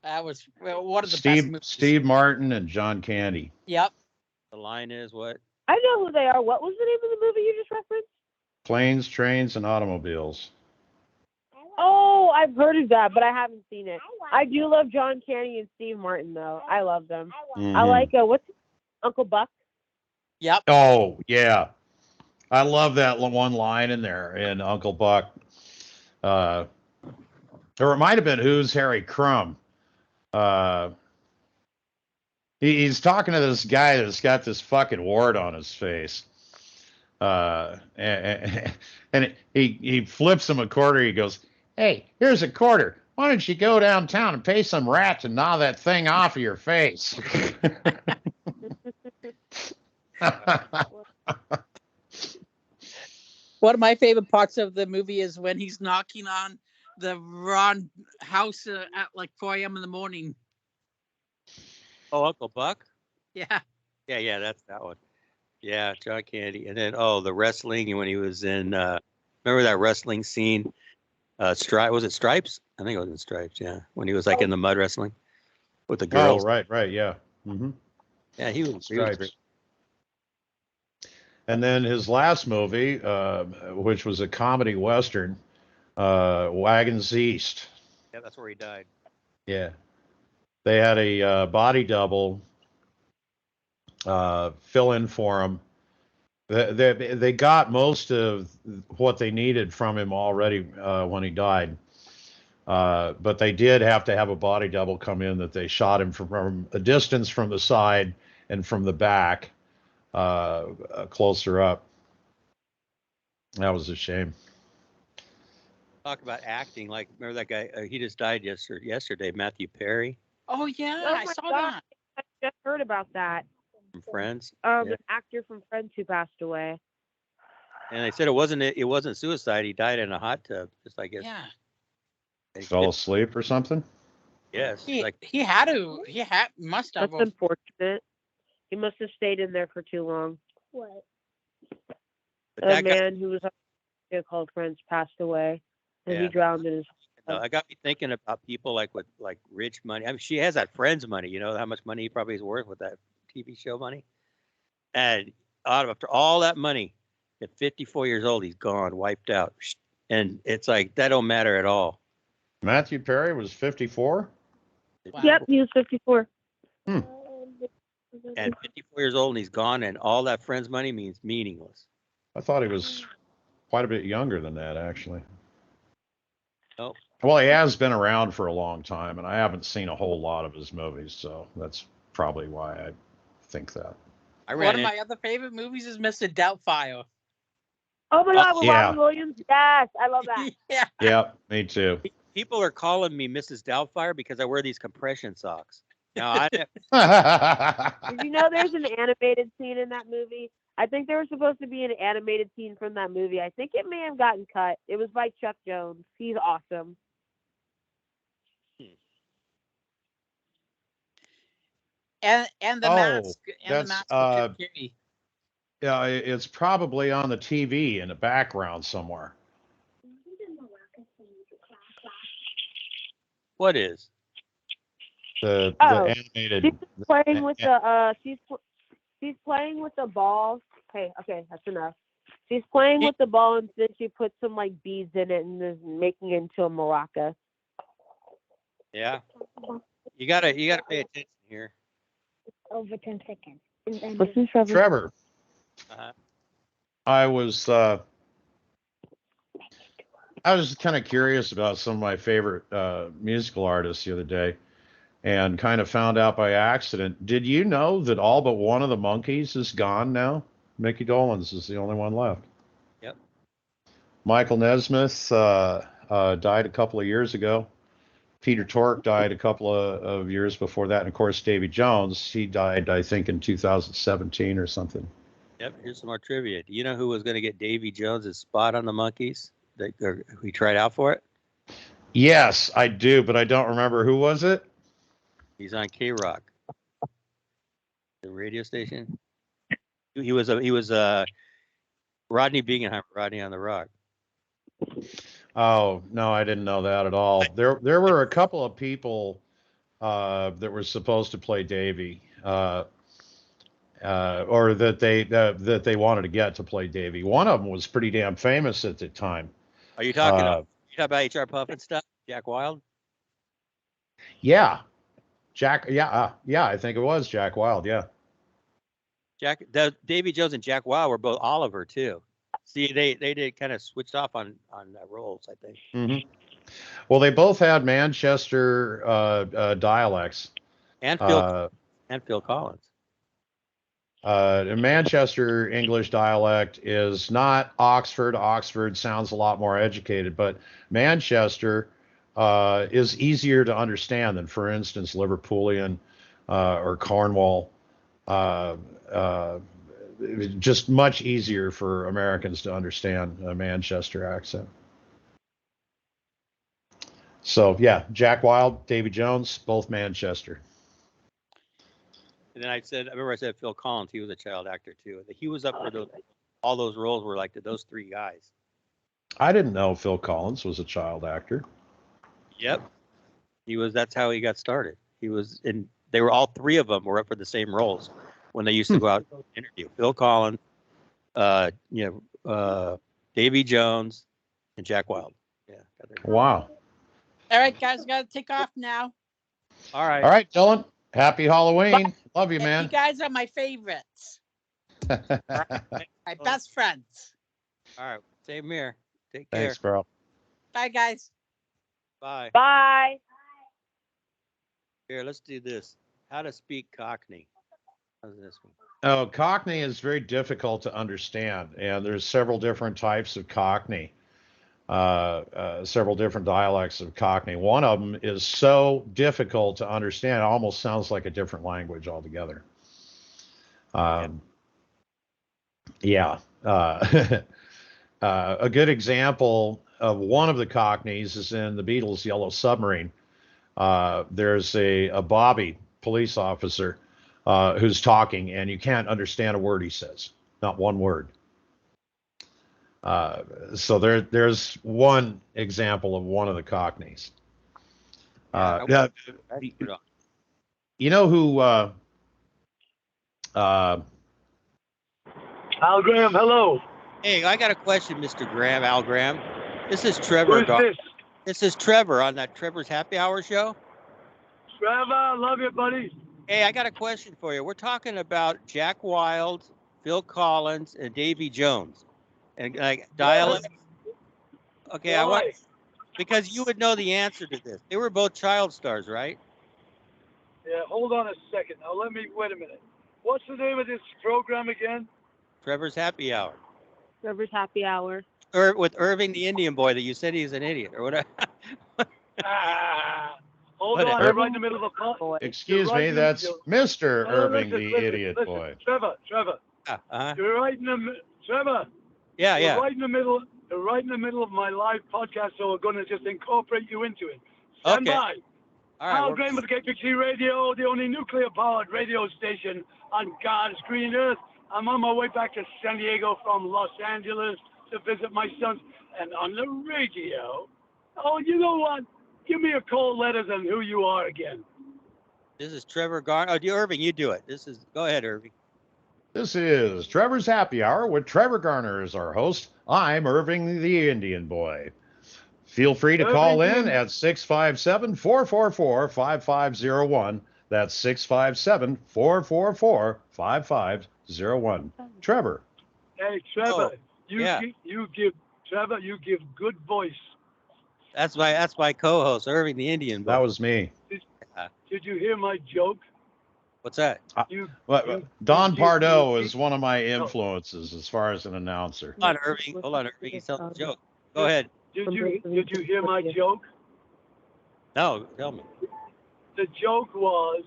That was one of the best movies. Steve Martin and John Candy. Yep. The line is what? I know who they are. What was the name of the movie you just referenced? Planes, Trains, and Automobiles. Oh, I've heard of that, but I haven't seen it. I do love John Candy and Steve Martin, though. I love them. Mm-hmm. I like what's Uncle Buck? Yep. Oh yeah, I love that one line in there in Uncle Buck. Or it might have been Who's Harry Crumb. He's talking to this guy that's got this fucking wart on his face. And he flips him a quarter. He goes, "Hey, here's a quarter. Why don't you go downtown and pay some rat to gnaw that thing off of your face?" One of my favorite parts of the movie is when he's knocking on the Ron house at like 4 a.m. in the morning. Oh, Uncle Buck? Yeah. Yeah, that's that one. Yeah, John Candy. And then, the wrestling when he was in, remember that wrestling scene? Was it Stripes? I think it was in Stripes, yeah. When he was like in the mud wrestling with the girls. Oh, right, yeah. Mm-hmm. Yeah, he was Stripes. great. And then his last movie, which was a comedy western, Wagons East. Yeah, that's where he died. Yeah. They had a body double fill in for him. They got most of what they needed from him already when he died. But they did have to have a body double come in that they shot him from a distance from the side and from the back, closer up. That was a shame. Talk about acting. Like, remember that guy? He just died yesterday, Matthew Perry. Oh, yeah, Oh I my saw God. that. I just heard about that. From Friends. An actor from Friends who passed away. And they said it wasn't suicide. He died in a hot tub, just I guess. Yeah. Fell asleep or something? Yes. He must have. That's unfortunate. He must have stayed in there for too long. What? A man who was on a show called Friends passed away, and he drowned in his. I got me thinking about people with rich money. I mean, she has that Friends money. You know how much money he probably is worth with that TV show money. And after all that money, at 54 years old, he's gone, wiped out. And it's like that don't matter at all. Matthew Perry was 54? Wow. Yep, he was 54. And 54 years old and he's gone, and all that Friends money means meaningless. I thought he was quite a bit younger than that, actually. Oh. Well, he has been around for a long time, and I haven't seen a whole lot of his movies, so that's probably why I think that. One of my other favorite movies is Mr. Doubtfire. Oh my God, with Robin Williams. Yes, I love that. Yeah. Yeah, me too. People are calling me Mrs. Doubtfire because I wear these compression socks. Now, Did you know there's an animated scene in that movie? I think there was supposed to be an animated scene from that movie. I think it may have gotten cut. It was by Chuck Jones. He's awesome. And the mask. And the mask of Jim Carrey. Yeah, it's probably on the TV in the background somewhere. What is? The animated. She's playing with the she's playing with the ball. Okay, that's enough. She's playing with the ball, and then she puts some beads in it and is making it into a maraca. Yeah. You gotta pay attention here. Over 10 seconds. Listen, Trevor, Uh-huh. I was kind of curious about some of my favorite musical artists the other day, and kind of found out by accident. Did you know that all but one of the Monkees is gone now? Mickey Dolenz is the only one left. Yep. Michael Nesmith died a couple of years ago. Peter Tork died a couple of years before that. And of course, Davy Jones, he died, I think, in 2017 or something. Yep. Here's some more trivia. Do you know who was going to get Davy Jones's spot on the Monkees? He tried out for it? Yes, I do, but I don't remember. Who was it? He's on K-Rock, the radio station. He was Rodney Bingenheimer, Rodney on the Rock. Oh, no, I didn't know that at all. There were a couple of people that were supposed to play Davy, or that they wanted to get to play Davy. One of them was pretty damn famous at the time. Are you talking about HR Puff and stuff? Jack Wild? Yeah. Jack, yeah, I think it was Jack Wild, yeah. Davy Jones and Jack Wild were both Oliver too. See, they did kind of switched off on roles, I think. Mm-hmm. Well, they both had Manchester dialects. And Phil Collins. Manchester English dialect is not Oxford. Oxford sounds a lot more educated, but Manchester is easier to understand than, for instance, Liverpoolian or Cornwall. Just much easier for Americans to understand a Manchester accent. So, yeah, Jack Wild, Davy Jones, both Manchester. And then I remember I said Phil Collins, he was a child actor too. He was up for all those roles were like those three guys. I didn't know Phil Collins was a child actor. Yep. That's how he got started. They were all three of them were up for the same roles when they used to go out and interview. Phil Collins, Davy Jones, and Jack Wild. Yeah. Wow. All right, guys, got to take off now. All right. All right, Dylan. Happy Halloween. Bye. Love you, man. You guys are my favorites. My best friends. All right. Same here. Take care. Thanks, bro. Bye, guys. Bye. Bye. Here, let's do this. How to speak Cockney. How's this one? Oh, Cockney is very difficult to understand, and there's several different types of Cockney. Several different dialects of Cockney. One of them is so difficult to understand, it almost sounds like a different language altogether. Yeah. A good example of one of the Cockneys is in the Beatles' Yellow Submarine. There's a Bobby police officer who's talking, and you can't understand a word he says, not one word. So there's one example of one of the Cockneys. You know who? Al Graham, hello. Hey, I got a question, Mr. Graham, Al Graham. This is Trevor. Who's this? This is Trevor on that Trevor's Happy Hour show. Trevor, love you, buddy. Hey, I got a question for you. We're talking about Jack Wild, Phil Collins, and Davy Jones. And like dialect. Okay, I want because you would know the answer to this. They were both child stars, right? Yeah, hold on a second. Now wait a minute. What's the name of this program again? Trevor's Happy Hour. Trevor's Happy Hour. Or with Irving the Indian Boy that you said he's an idiot or whatever. Hold on, I'm right in the middle of a call. Excuse me, that's Mr. Irving the Idiot Boy. Trevor. You're right in the Trevor. Yeah. You're right in the middle of my live podcast, so we're going to just incorporate you into it. Stand by. All right. Al Graham with KPC Radio, the only nuclear-powered radio station on God's green earth. I'm on my way back to San Diego from Los Angeles to visit my sons. And on the radio, oh, you know what? Give me a call, letters, and who you are again. This is Trevor Garner. Oh, Irving, you do it. Go ahead, Irving. This is Trevor's Happy Hour with Trevor Garner as our host. I'm Irving the Indian Boy. Feel free to call in at 657-444-5501. That's 657-444-5501. Trevor. Hey, Trevor, yeah. you give good voice. That's my co-host, Irving the Indian Boy. That was me. Did you hear my joke? What's that? Don Pardo is one of my influences as far as an announcer. Hold on, Irving. He's telling a joke. Go ahead. Did you hear my joke? No, tell me. The joke was,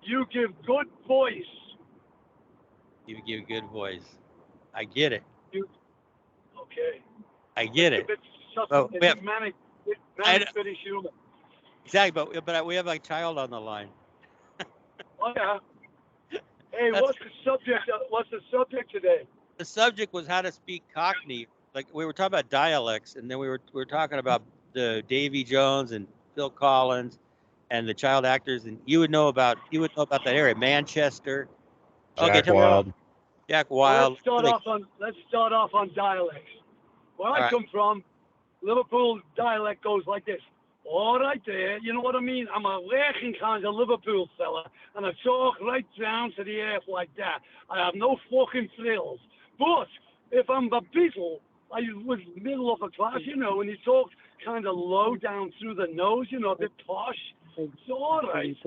you give good voice. You give good voice. I get it. Okay. I get it. It's manic British humor. Exactly, but we have a child on the line. Oh yeah. Hey, what's the subject today? The subject was how to speak Cockney. Like we were talking about dialects, and then we were talking about the Davy Jones and Phil Collins and the child actors, and you would know about that area, Manchester. Jack Wilde. Jack Wilde. Let's start off on dialects. Where I come from, Liverpool dialect goes like this. All right there, you know what I mean? I'm a working kind of Liverpool fella, and I talk right down to the earth like that. I have no fucking frills. But if I'm the Beatle, I was middle of a class, you know, and he talked kind of low down through the nose, you know, a bit posh. So all right,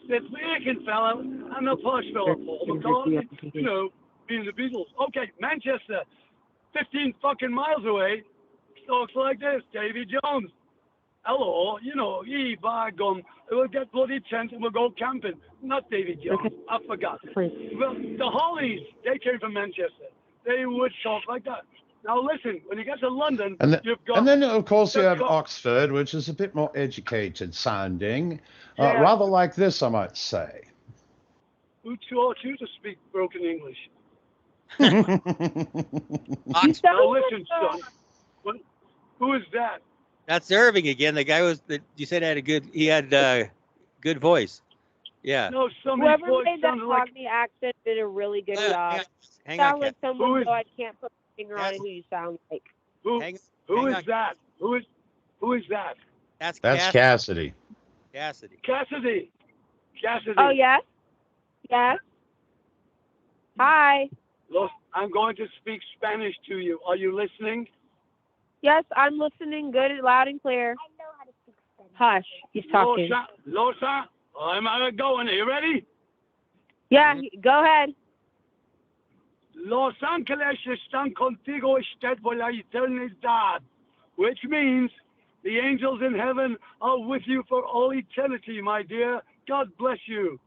this working fella and the posh fella, Paul McCartney, you know, being the Beatles. Okay, Manchester, 15 fucking miles away, talks like this, Davy Jones. Hello, you know, by gum, we'll get bloody tent and we'll go camping. Not Davy Jones, okay. I forgot. Well, the Hollies, they came from Manchester. They would talk like that. Now listen, when you get to London, you've got... And then, of course, you have Oxford, which is a bit more educated sounding. Rather like this, I might say. Who taught you to speak broken English? Now listen, son. Who is that? That's Irving again. The guy you said he had good voice. Yeah. No, whoever made that Cockney accent did a really good job. Hang sound on, like someone I can't put my finger on who you sound like. Who is that? Who is that? That's Cassidy. Cassidy. Oh yes. Yes. Hi. Look, I'm going to speak Spanish to you. Are you listening? Yes, I'm listening good, loud and clear. I know how to speak Spanish. Hush, he's talking. Losa, I'm going. Are you ready? Yeah, go ahead. Los Angeles están contigo usted por la eternidad, which means the angels in heaven are with you for all eternity, my dear. God bless you.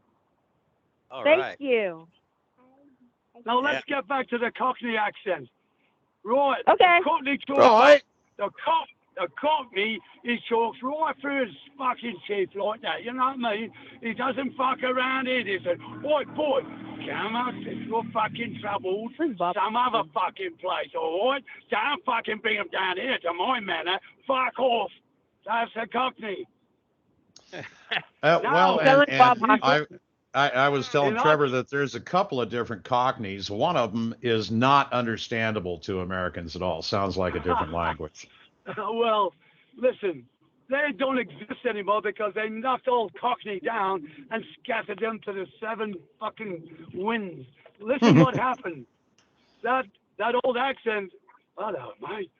Thank you. Now let's get back to the Cockney accent. Right. Okay. The Cockney, he talks right through his fucking teeth like that. You know what I mean? He doesn't fuck around here. He said, boy, come out if you're fucking troubled some other fucking place, all right? Don't fucking bring him down here to my manor. Fuck off. That's the Cockney. I was telling Trevor that there's a couple of different Cockneys. One of them is not understandable to Americans at all. Sounds like a different language. Well, listen, they don't exist anymore because they knocked old Cockney down and scattered them to the seven fucking winds. Listen what happened. That old accent, hello, mate.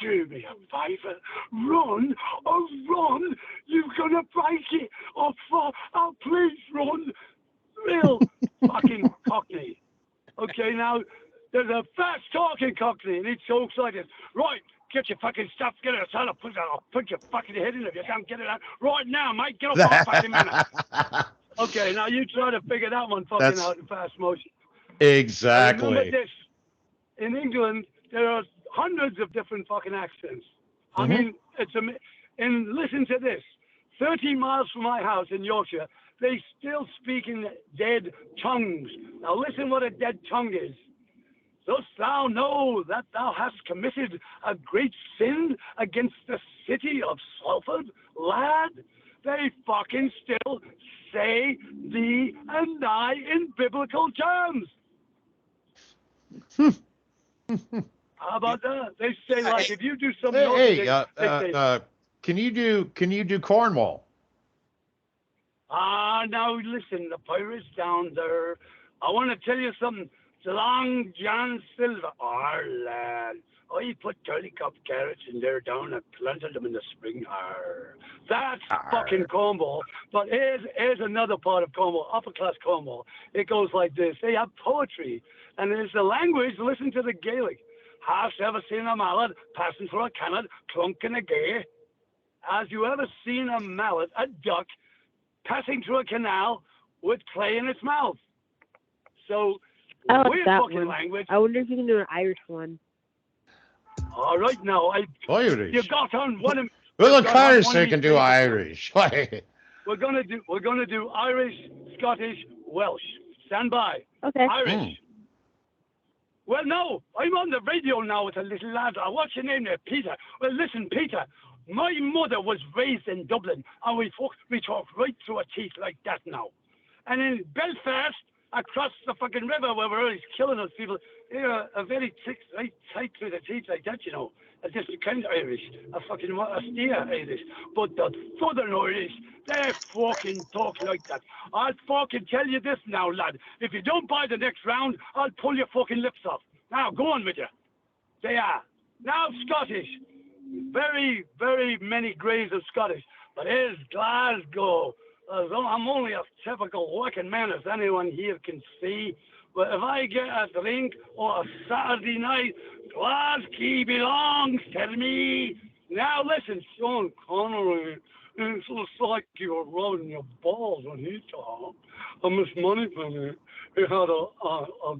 Do me a favor. Run. Oh, run. You're going to break it. Oh, please run. Real fucking Cockney. Okay, now, there's a fast-talking Cockney, and he talks like this. Right, get your fucking stuff, get it out. I'll put your fucking head in if you don't get it out. Right now, mate, get off my fucking minute. Okay, now you try to figure that one fucking out in fast motion. Exactly. Remember this. In England, there are hundreds of different fucking accents. I mean, and listen to this. 13 miles from my house in Yorkshire, they still speak in dead tongues. Now listen what a dead tongue is. Dost thou know that thou hast committed a great sin against the city of Salford, lad? They fucking still say thee and I in biblical terms. How about that? They say like if you do something. Can you do Cornwall? Now listen, the pirates down there. I want to tell you something. Long John Silver. Oh, lad. I put 30 cup carrots in there down and planted them in the spring. Arr. That's fucking Cornwall. But here's another part of Cornwall, upper class Cornwall. It goes like this. They have poetry. And there's the language. Listen to the Gaelic. Hast ever seen a mallet passing through a cannon, clunking a gay? Has you ever seen a mallet, a duck, passing through a canal with clay in its mouth? So, I like weird that fucking one. language. I wonder if you can do an Irish one. All right, now Irish. you got on one of. Well, you of got on course one they of can these do things. Irish. We're gonna do Irish, Scottish, Welsh. Stand by. Okay. Irish. Well, no, I'm on the radio now with a little lad. What's your name there, Peter? Well, listen, Peter. My mother was raised in Dublin, and we talk right through her teeth like that now. And in Belfast, across the fucking river where we're always killing those people, they're a very right tight through the teeth like that, you know. A different kind of Irish, a steer Irish. But the southern Irish, they fucking talk like that. I'll fucking tell you this now, lad. If you don't buy the next round, I'll pull your fucking lips off. Now, go on with you. They are. Now, Scottish. Very, very many grades of Scottish. But here's Glasgow. I'm only a typical working man, as anyone here can see. But if I get a drink or a Saturday night, Glasgow belongs to me. Now listen, Sean Connery, it's just like you were rubbing your balls when he talked. Miss Moneypenny, he had a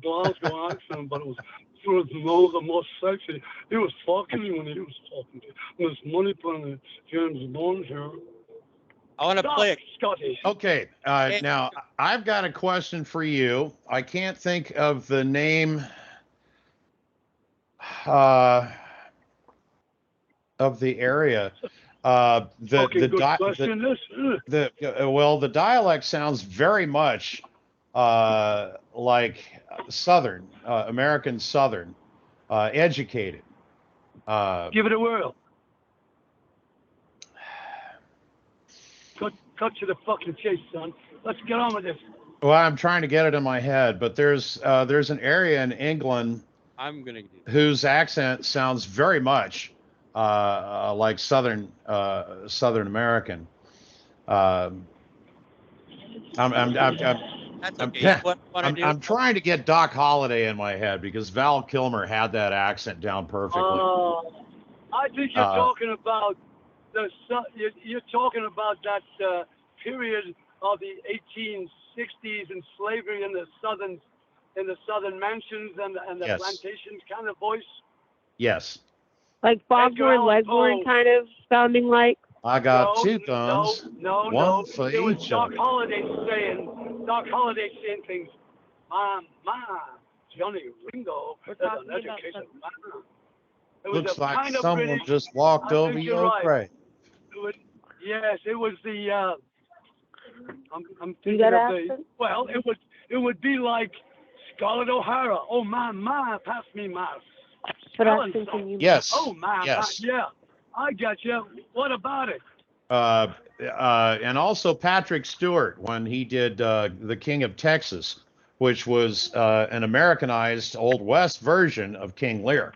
Glasgow accent, but it was through his nose and more sexy. He was fucking me when he was talking to you. Miss Moneypenny, James Bond here. I want to play it. Scottish. Okay. Now, I've got a question for you. I can't think of the name of the area. The dialect sounds very much like Southern, American Southern, educated. Give it a whirl. Cut to the fucking chase, son. Let's get on with this. Well, I'm trying to get it in my head, but there's an area in England whose accent sounds very much like Southern American. I'm trying to get Doc Holliday in my head because Val Kilmer had that accent down perfectly. I think you're talking about you're talking about that period of the 1860s and slavery in the southern mansions and the Yes. plantations kind of voice. Yes. Like Foghorn Leghorn kind of sounding like. I got two guns. One for it was each Doc other. Holliday saying things. Ma, Johnny Ringo is an educated man. It was Looks a like kind of someone British, just walked I over think your you're right. grave. Yes, it was the. I'm You thinking got of the. accent? Well, it would be like Scarlett O'Hara. Oh my, pass me my. But I spelling think song. you. Yes. Oh my, Yes. yeah. I got you. What about it? And also Patrick Stewart when he did The King of Texas, which was an Americanized Old West version of King Lear.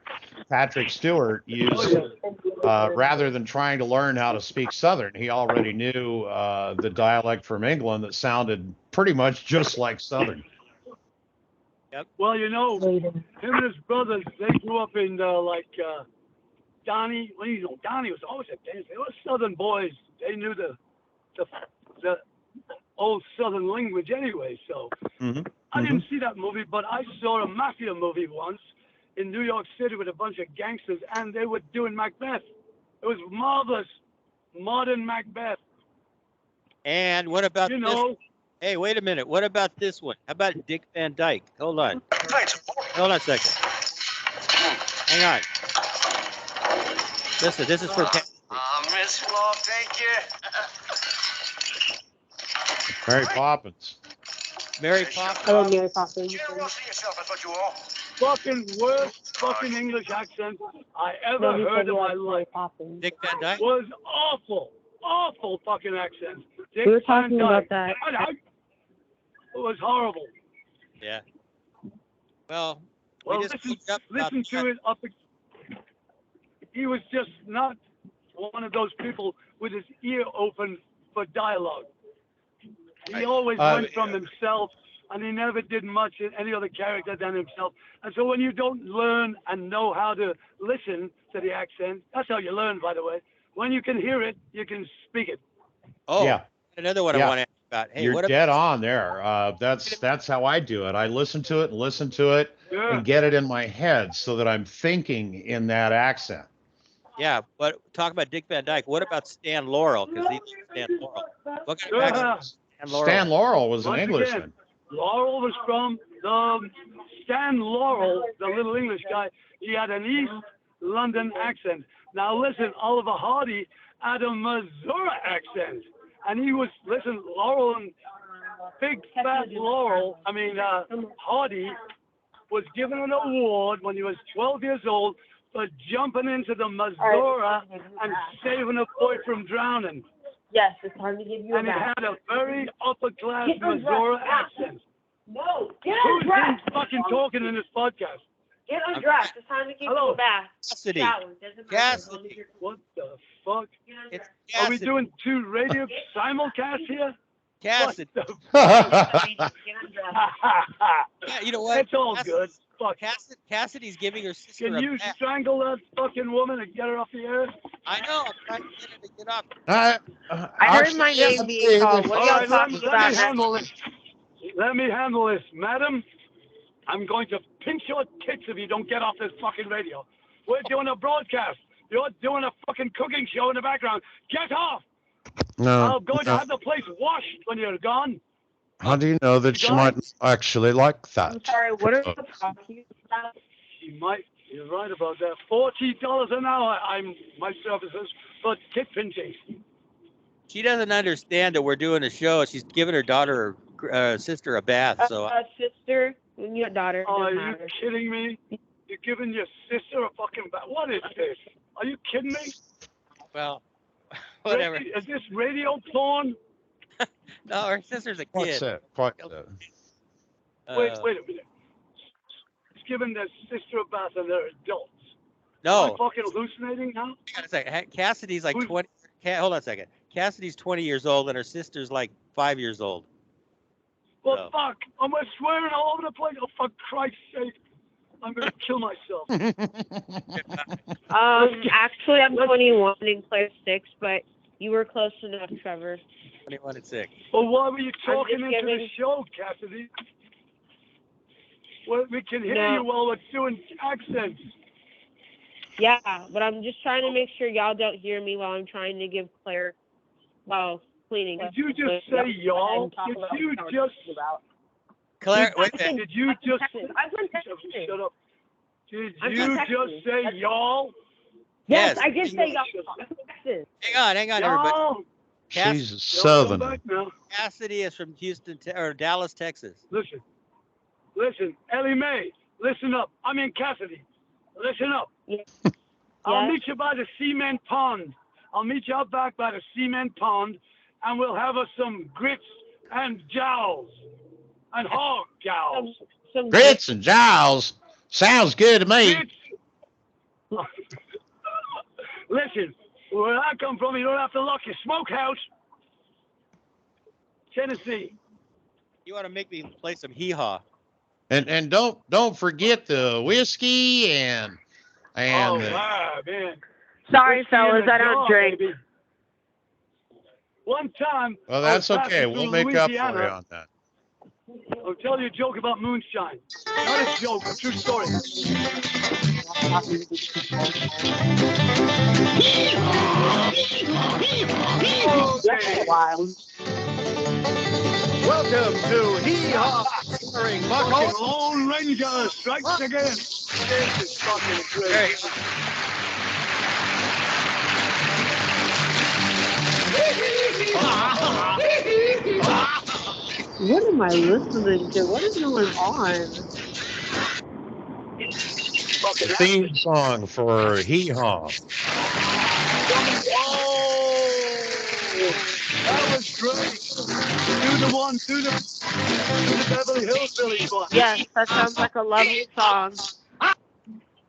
Patrick Stewart used, rather than trying to learn how to speak Southern, he already knew the dialect from England that sounded pretty much just like Southern. Yep. Well, you know, him and his brothers, they grew up in Donnie. Well, you know, Donnie was always a dancer. They were Southern boys. They knew the old Southern language anyway. So I didn't see that movie, but I saw a mafia movie once in New York City with a bunch of gangsters, and they were doing Macbeth. It was marvelous, modern Macbeth. And what about You this? know, Hey, wait a minute. What about this one? How about Dick Van Dyke? Hold on. Hold on a second. Hang on. Listen, this is for Cassidy. Miss Law, thank you. Mary Poppins. Mary Poppins. Oh, Mary Poppins. Generosity yourself, I thought you all. fucking worst fucking English accent I ever heard in my life. Dick Van Dyke? Was awful fucking accent. Dick We were talking Van about Dyke. that. It was horrible. Yeah. Well, Well, we just listen, looked up about listen to it up. He was just not one of those people with his ear open for dialogue. He always went from himself, and he never did much in any other character than himself. And so when you don't learn and know how to listen to the accent, that's how you learn, by the way. When you can hear it, you can speak it. Oh, Yeah. another one I Yeah. want to ask about. Hey, You're what dead on there. That's how I do it. I listen to it and listen to it Yeah. and get it in my head so that I'm thinking in that accent. Yeah, but talk about Dick Van Dyke. What about Stan Laurel? Because he's Stan Laurel. What kind of accent? Stan Laurel was an Once Englishman. again, Laurel was from the Stan Laurel, the little English guy. He had an East London accent. Now listen, Oliver Hardy had a Missouri accent, and he was Laurel and big fat Laurel. Hardy was given an award when he was 12 years old for jumping into the Missouri and saving a boy from drowning. Yes, it's time to give you And he had a very upper class Missouri accent. No, get Who's undressed. fucking talking in this podcast? Get undressed. It's time to give you a bath. Cassidy. Shower. Doesn't matter as long as you're- What the fuck? It's Are we Cassidy. doing two radio simulcasts here? Cassidy. What the Get undressed. Yeah, you know what? It's all good. Fuck. Cassidy's giving her sister Can a you bath. strangle that fucking woman and get her off the air? I know. I'm trying to get her to get up. I heard my name being called. What are y'all talking let about? me handle this. Let me handle this, madam. I'm going to pinch your tits if you don't get off this fucking radio. We're doing a broadcast. You're doing a fucking cooking show in the background. Get off! No. I'm going to have the place washed when you're gone. How do you know that she might actually like that? I'm sorry, what are you talking about? You might. You're right about that. $40 an hour. My services for tit pinching. She doesn't understand that we're doing a show. She's giving her daughter or sister a bath. So Sister, your daughter. Oh, are doesn't you matter. kidding me? You're giving your sister a fucking bath. What is this? Are you kidding me? well, whatever. Is this radio porn? No, her sister's a What's kid. that? What the? Wait a minute. She's giving their sister a bath and they're adults. Am No. I fucking hallucinating now? Hang on a second. Cassidy's like Who's- 20. Hold on a second. Cassidy's 20 years old and her sister's like 5 years old. Well, No. fuck. I'm swearing all over the place. Oh, for Christ's sake. I'm going to kill myself. Actually, I'm 21 and Claire 6, but you were close enough, Trevor. 21 and 6. Well, why were you I'm talking just into the giving- show, Cassidy? Well, we can hear No. you while we're doing accents. Yeah, but I'm just trying to make sure y'all don't hear me while I'm trying to give Claire while cleaning. Did you just say y'all? Did you just... Claire, wait a minute. Did you just... I've been texting. Shut up. Did I'm you texting. just say y'all? Yes, Yes. I did say y'all. Shut I'm texting. Hang on, everybody. Y'all. She's Y'all southern. come back now. Cassidy is from Houston or Dallas, Texas. Listen, Ellie Mae, listen up. I mean Cassidy, listen up. Yeah. I'll Yeah. meet you by the cement pond. I'll meet you out back by the cement pond, and we'll have us some grits and jowls and hog jowls. Some Grits and jowls. Sounds good to me. Grits. Listen, where I come from, you don't have to lock your smokehouse. Tennessee. You want to make me play some hee-haw. And don't forget the whiskey and Oh, the- wow, man. Sorry, Whiskey in fellas, the I don't jar, drink. baby. One time, well, I that's was passing okay. through We'll make up for you Louisiana. on that. I'll tell you a joke about moonshine. Not a joke, a true story. Okay. Welcome to Hee Haw, starring Fucking Buckle. Lone Ranger strikes again. This is fucking great. What am I listening to? What is going on? The theme song for Hee Haw. Oh, that was great. Do the one, do the. The Beverly Hills Phillies won. Yes, that sounds like a lovely song.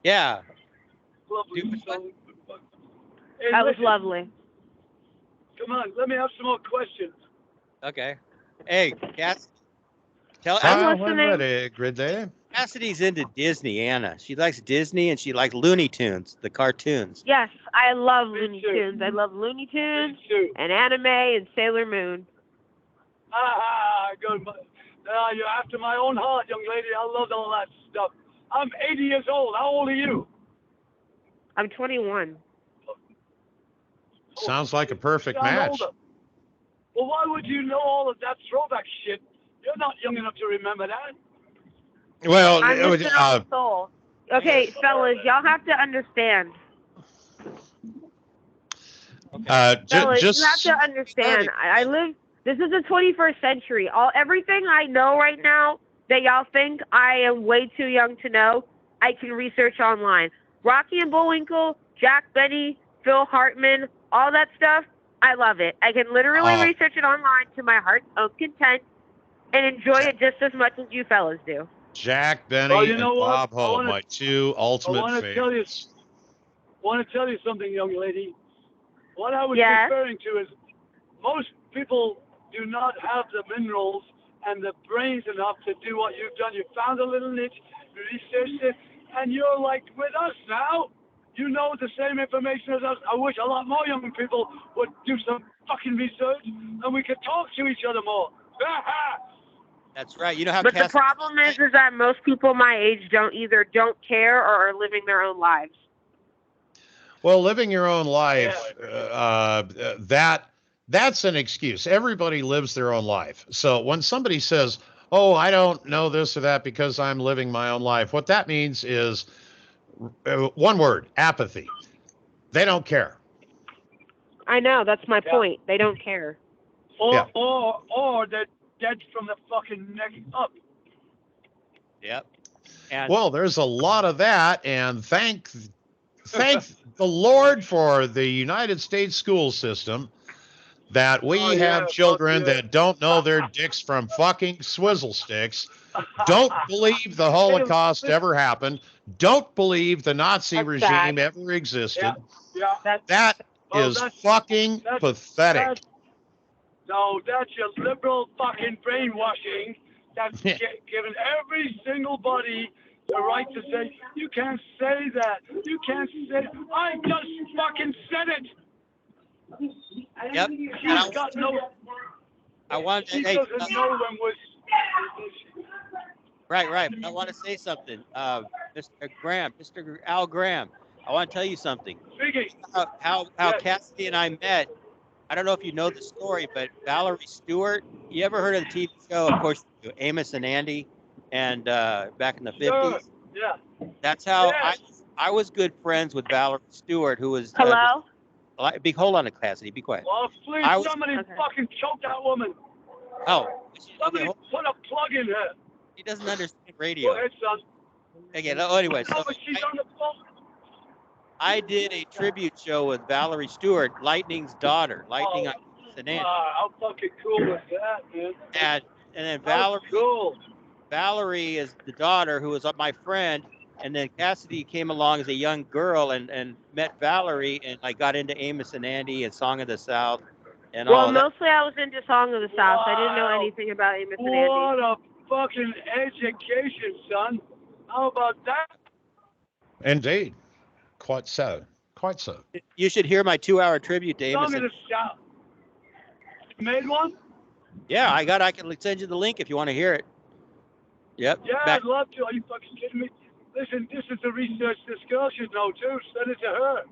Yeah. Lovely song. Hey, That was listen, lovely. Come on, let me have some more questions. Okay. Hey, Cass. Tell I'm When listening. ready, Gridley. Cassidy's into Disney, Anna. She likes Disney and she likes Looney Tunes, the cartoons. Yes, I love Me Looney too. Tunes. I love Looney Tunes Me too. and anime and Sailor Moon. Good. You're after my own heart, young lady. I love all that stuff. I'm 80 years old. How old are you? I'm 21. Sounds like a perfect Sound match. older. Well, why would you know all of that throwback shit? You're not young enough to remember that. Well, I'm missing on the soul. Okay, fellas, y'all have to understand. Fellas, just you have to understand. I live. This is the 21st century. Everything I know right now that y'all think I am way too young to know, I can research online. Rocky and Bullwinkle, Jack Benny, Phil Hartman, all that stuff. I love it. I can literally research it online to my heart's own content and enjoy it just as much as you fellas do. Jack Benny Well, you and know what? Bob Hope, my two ultimate want to tell you, favorites. want to tell you something, young lady. What I was Yes? referring to is most people do not have the minerals and the brains enough to do what you've done. You found a little niche, you researched it, and you're like with us now. You know the same information as us. I wish a lot more young people would do some fucking research and we could talk to each other more. That's right. You know how But the problem is that most people my age don't care or are living their own lives. Well, living your own life, that's an excuse. Everybody lives their own life. So when somebody says, "Oh, I don't know this or that because I'm living my own life," what that means is one word: apathy. They don't care. I know, that's my point. They don't care. Or they're dead from the fucking neck up. Yep. And Well, there's a lot of that, and thank the Lord for the United States school system that we have children that don't know their dicks from fucking swizzle sticks, don't believe the Holocaust ever happened, don't believe the Nazi regime ever existed. That is fucking pathetic. No, that's your liberal fucking brainwashing that's giving every single body the right to say, you can't say that. You can't say, I just fucking said it. Yep. She's got no, she doesn't know when we're... Right. I want to say something. Mr. Al Graham, I want to tell you something. Speaking. How Cassidy and I met. I don't know if you know the story, but Valerie Stewart, you ever heard of the TV show, of course, Amos and Andy, and back in the 50s? Yeah. That's how I was good friends with Valerie Stewart, who was... Hello? Hold on, Cassidy, be quiet. Oh, please, somebody fucking choke that woman. Oh. Somebody put a plug in her. He doesn't understand radio. Go ahead, son. Okay, anyway, so but she's on the phone. I did a tribute show with Valerie Stewart, Lightning's daughter, Lightning on Andy. Wow, how fucking cool was that, man? And then Valerie is the daughter who was my friend, and then Cassidy came along as a young girl and met Valerie, and I got into Amos and Andy and Song of the South and all that. Well, mostly I was into Song of the South. I didn't know anything about Amos and Andy. What a fucking education, son. How about that? Indeed. Quite so. You should hear my 2-hour tribute to Amos. Song of the South. You made one? Yeah, I can send you the link if you want to hear it. Yep. Yeah, I'd love to. Are you fucking kidding me? Listen, this is the research this girl should know, too. Send it to her.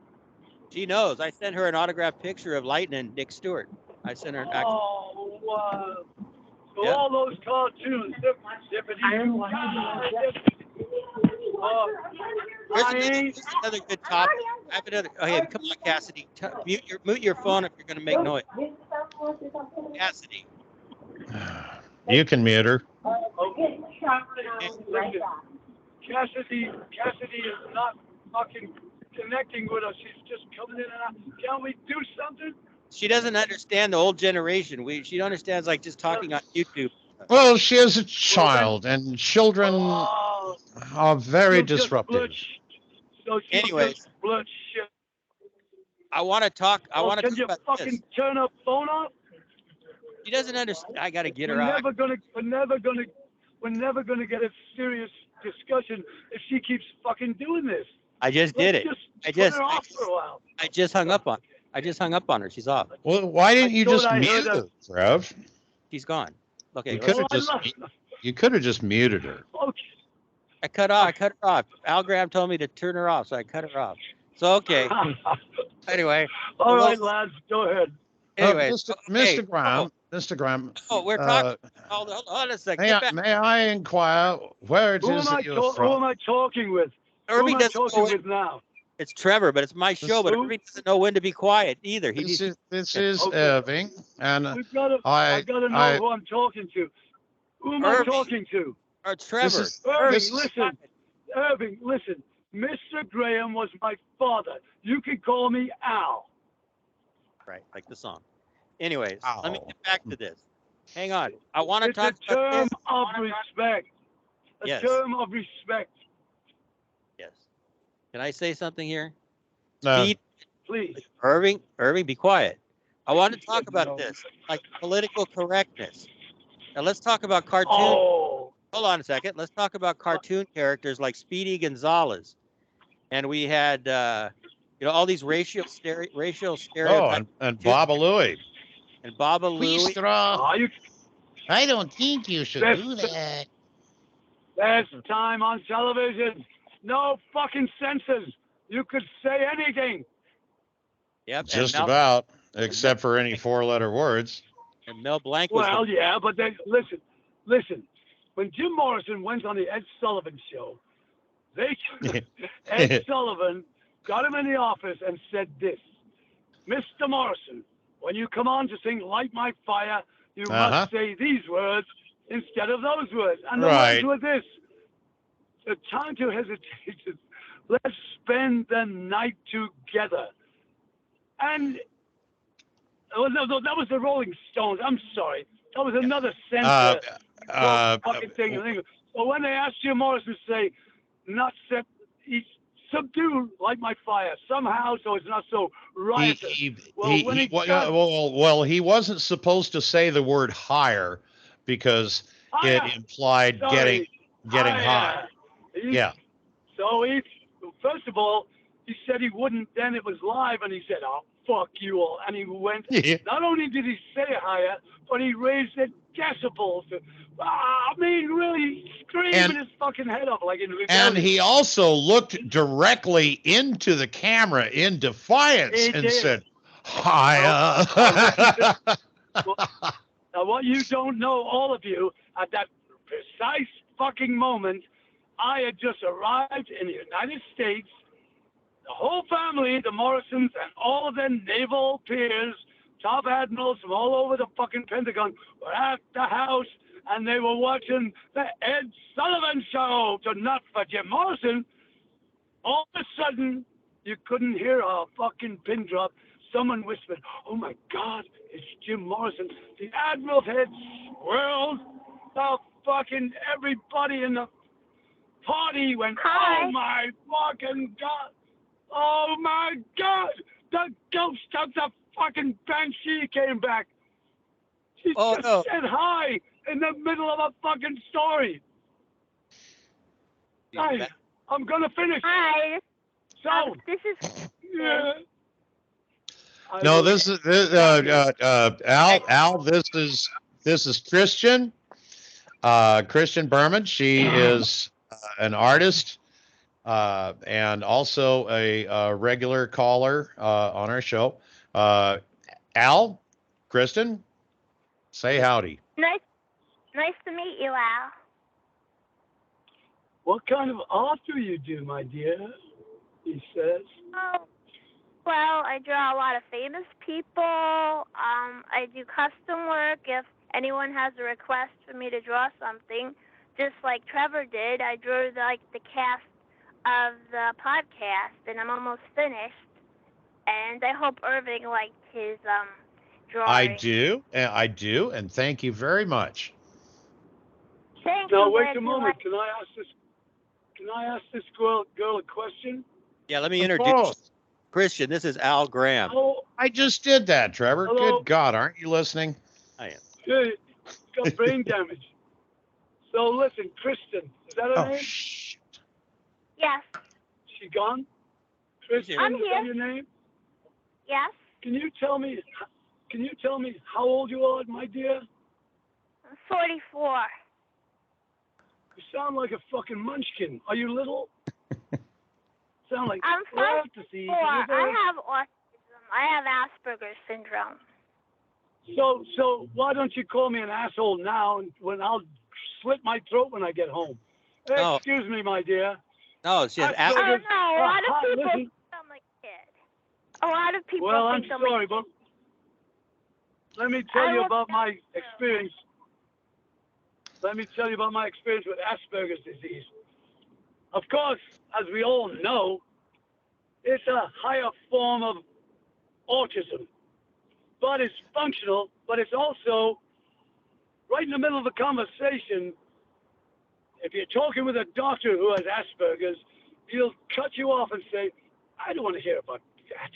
She knows. I sent her an autographed picture of Lightning and Nick Stewart. I sent her an Oh, wow. So all those cartoons, Here's another good topic. I have another. Oh, hey, come on, Cassidy. Mute your phone if you're going to make noise. Cassidy. You can mute her. Okay. Cassidy is not fucking connecting with us. She's just coming in and out. Can't we do something? She doesn't understand the old generation. She understands like just talking on YouTube. Well, she is a child, and children Oh, are very she'll just disruptive. blurt so she'll Anyways. just blurt shit. I want to talk. I Oh, want to can talk you about fucking this. turn her phone off? She doesn't understand. I got to get her We're out. never gonna get a serious discussion if she keeps fucking doing this. I just Let's did it. just I put just, her off for a while. I just hung up on. I just hung up on her. She's off. Well, why didn't you thought just I mute heard her, Trev? She's gone. Okay, You could have Well, I just you could have just muted her. Okay. I cut her off. Al Graham told me to turn her off, so I cut her off. So okay. Anyway. All well, right, lads, go ahead. Anyway, Mr. Graham, Mr. Graham. Oh, we're talking. Hold on a second. May I inquire where it Who is am I that you're who from? am I talking with? Irving Who am I doesn't talking know with now? It's Trevor, but it's my show. But Irving doesn't know when to be quiet either. This is Okay. Irving, and I gotta know who I'm talking to. Who am I talking to? Or Trevor. Irving, listen. Mr. Graham was my father. You can call me Al. Right, like the song. Anyways, let me Ow. get back to this. Hang on. I want to It's talk a term about of this. respect. A Yes. term of respect. Yes. Can I say something here? No. Please. Irving, be quiet. I want to talk about this, like political correctness. Now let's talk about cartoon. Oh. Hold on a second. Let's talk about cartoon characters like Speedy Gonzales, and we had, all these racial stereotypes. Oh, and Baba Louie. And Baba Louie. I don't think you should do that. Best time on television. No fucking censors. You could say anything. Yep. Just about, except for any four-letter words. And Mel Blanc was. Well, yeah, but then listen. When Jim Morrison went on the Ed Sullivan show, Ed Sullivan got him in the office and said this: Mr. Morrison, when you come on to sing "Light My Fire," you must say these words instead of those words. And the words were this: the time to hesitate. Let's spend the night together. And no, that was the Rolling Stones. I'm sorry. That was another censor fucking thing. But when they asked Jim Morrison to say, not set, subdue "Light My Fire" somehow, so it's not so riotous. He wasn't supposed to say the word higher because it implied getting high. So first of all, he said he wouldn't. Then it was live, and he said, "Oh, fuck you all," and he went. Not only did he say higher, but he raised it decibels. I mean, really screaming his fucking head off like in rebellion. And he also looked directly into the camera in defiance and said, "Higher." Now, what you don't know, all of you, at that precise fucking moment, I had just arrived in the United States. The whole family, the Morrisons, and all of their naval peers, top admirals from all over the fucking Pentagon, were at the house, and they were watching the Ed Sullivan show. So not for Jim Morrison. All of a sudden, you couldn't hear a fucking pin drop. Someone whispered, "Oh my God, it's Jim Morrison." The admiral's head swirled. The fucking everybody in the party went, "Oh my fucking God. Oh my God, the ghost of the fucking Banshee came back." She just said hi in the middle of a fucking story. I'm gonna finish. Hi. So this is. Yeah. No, this is Al. This is Christian. Christian Berman. She is an artist. And also a regular caller on our show. Al, Kristen, say howdy. Nice to meet you, Al. What kind of art do you do, my dear? He says. Oh, well, I draw a lot of famous people. I do custom work. If anyone has a request for me to draw something, just like Trevor did, I drew the cast of the podcast, and I'm almost finished. And I hope Irving liked his drawing. I do, and thank you very much. Thank Now you, wait a Wendy. moment. Can I ask this girl a question? Yeah, let me Of introduce course. Christian. This is Al Graham. Oh, I just did that, Trevor. Hello? Good God, aren't you listening? I am. hey, got brain damage. So listen, Kristen, is that her Oh, name? shit. Yes. She gone? Kristen, I'm is here. that your name? Yes. Can you tell me how old you are, my dear? I'm 44. You sound like a fucking munchkin. Are you little? Sound like I'm fantasy. 4. I have autism. I have Asperger's syndrome. So why don't you call me an asshole now, and when I'll slit my throat when I get home? No. Excuse me, my dear. No, she has Oh, Asperger's. no. A lot of people Listen. think I'm a kid. A lot of people Well, I'm think I'm sorry, a but kid. let me tell you will about tell my you. experience. Let me tell you about my experience with Asperger's disease. Of course, as we all know, it's a higher form of autism, but it's functional, but it's also right in the middle of a conversation. If you're talking with a doctor who has Asperger's, he'll cut you off and say, I don't want to hear about that.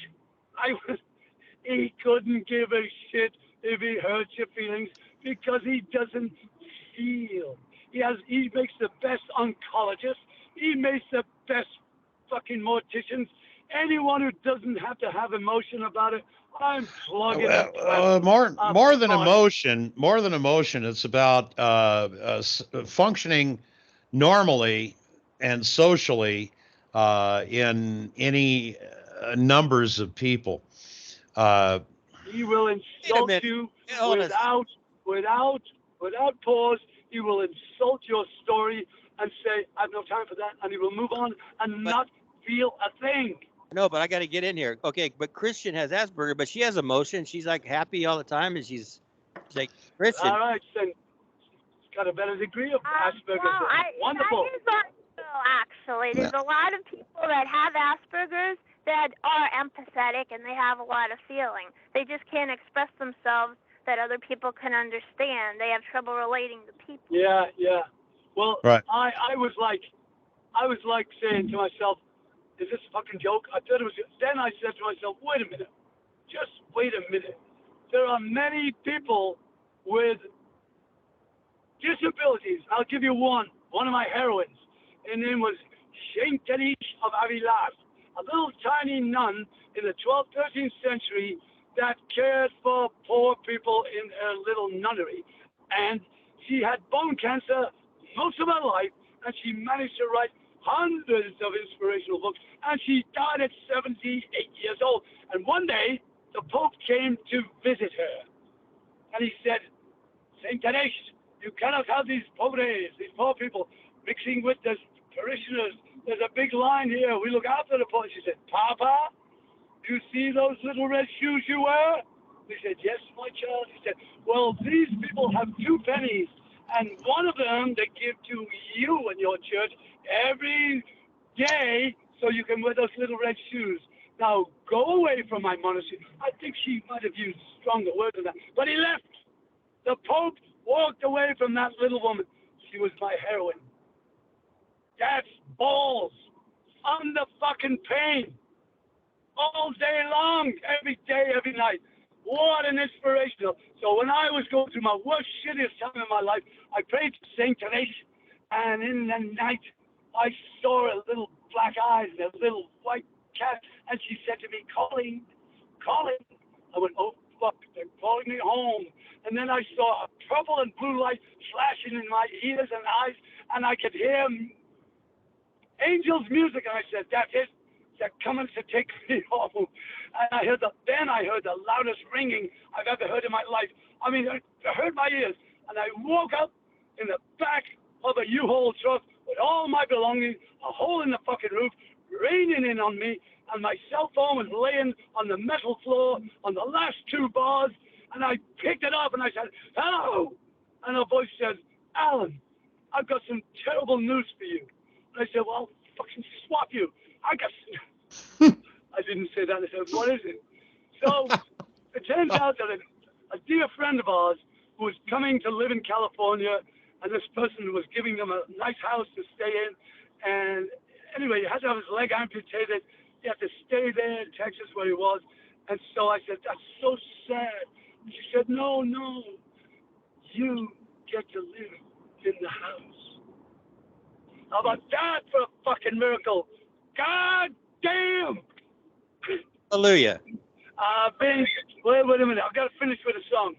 He couldn't give a shit if he hurts your feelings because he doesn't feel. He makes the best oncologists. He makes the best fucking morticians. Anyone who doesn't have to have emotion about it, I'm plugging and More than emotion, it's about functioning normally and socially in any numbers of people. He will insult you without pause. He will insult your story and say, I have no time for that. And he will move on and not feel a thing. No, but I got to get in here. Okay, but Christian has Asperger, but she has emotion. She's like happy all the time, and she's like, Christian. All right, then. She's got a better degree of Asperger's. Well, Wonderful. That is not true, actually. There's a lot of people that have Asperger's that are empathetic and they have a lot of feeling. They just can't express themselves that other people can understand. They have trouble relating to people. Yeah. Well, right. I was like saying to myself, is this a fucking joke? I thought it was. Then I said to myself, wait a minute. Just wait a minute. There are many people with disabilities. I'll give you one of my heroines. Her name was Saint Teresa of Avila, a little tiny nun in the 12th, 13th century that cared for poor people in her little nunnery. And she had bone cancer most of her life, and she managed to write hundreds of inspirational books, and she died at 78 years old. And one day, the Pope came to visit her, and he said, Saint Teresa, you cannot have these pobres, these poor people, mixing with the parishioners. There's a big line here. We look after the poor. She said, Papa, do you see those little red shoes you wear? He said, yes, my child. He said, well, these people have 2 pennies, and one of them they give to you in your church every day so you can wear those little red shoes. Now, go away from my monastery. I think she might have used stronger words than that. But he left. The Pope walked away from that little woman. She was my heroine. That's balls. Under fucking pain. All day long. Every day, every night. What an inspirational. So when I was going through my worst, shittiest time in my life, I prayed to Saint Teresa. And in the night, I saw her little black eyes and a little white cat. And she said to me, calling. I went, oh, fuck, they're calling me home. And then I saw a purple and blue light flashing in my ears and eyes. And I could hear angels' music. And I said, that's it. They're coming to take me home. And I heard the loudest ringing I've ever heard in my life. I mean, it hurt my ears. And I woke up in the back of a U-Haul truck with all my belongings, a hole in the fucking roof, raining in on me, and my cell phone was laying on the metal floor on the last 2 bars. And I picked it up and I said, hello. And a voice said, Alan, I've got some terrible news for you. And I said, well, I'll fucking swap you. I didn't say that. I said, what is it? So it turns out that a dear friend of ours who was coming to live in California and this person was giving them a nice house to stay in. And anyway, he had to have his leg amputated. He had to stay there in Texas where he was. And so I said, that's so sad. She said, no, you get to live in the house. How about that for a fucking miracle? God damn! Hallelujah. Wait a minute, I've got to finish with a song.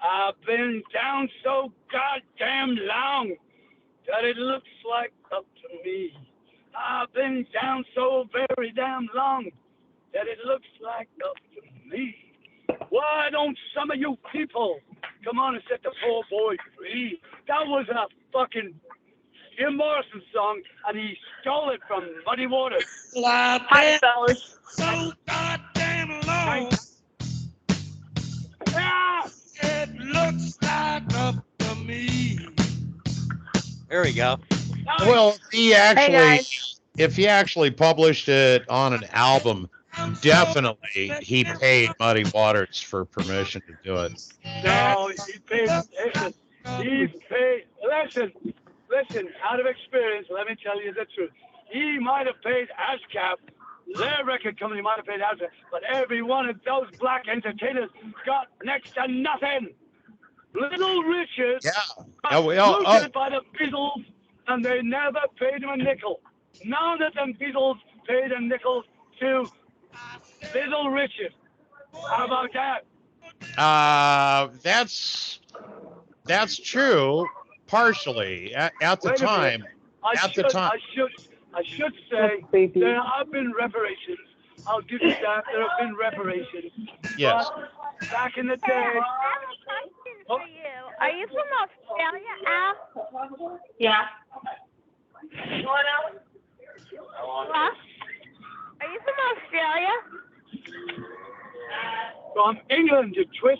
I've been down so goddamn long that it looks like up to me. I've been down so very damn long that it looks like up to me. Why don't some of you people come on and set the poor boy free? That was a fucking Jim Morrison song, and he stole it from Muddy Waters. Hi, fellas. So goddamn long. Ah! It looks like up to me. There we go. Well, Hey, if he actually published it on an album, definitely he paid Muddy Waters for permission to do it. No, he paid. Listen, out of experience, let me tell you the truth. He might have paid ASCAP, their record company might have paid ASCAP, but every one of those black entertainers got next to nothing. Little Richard got looted by the Beatles, and they never paid him a nickel. None of them Beatles paid a nickel to Little Richard. How about that? That's true, partially. At the time. I should say there have been reparations. I'll give you that. There have been reparations. Yes. But back in the day. I have a question for you. Are you from Australia, Al? Yeah. What? Are you from Australia? From England, you twit.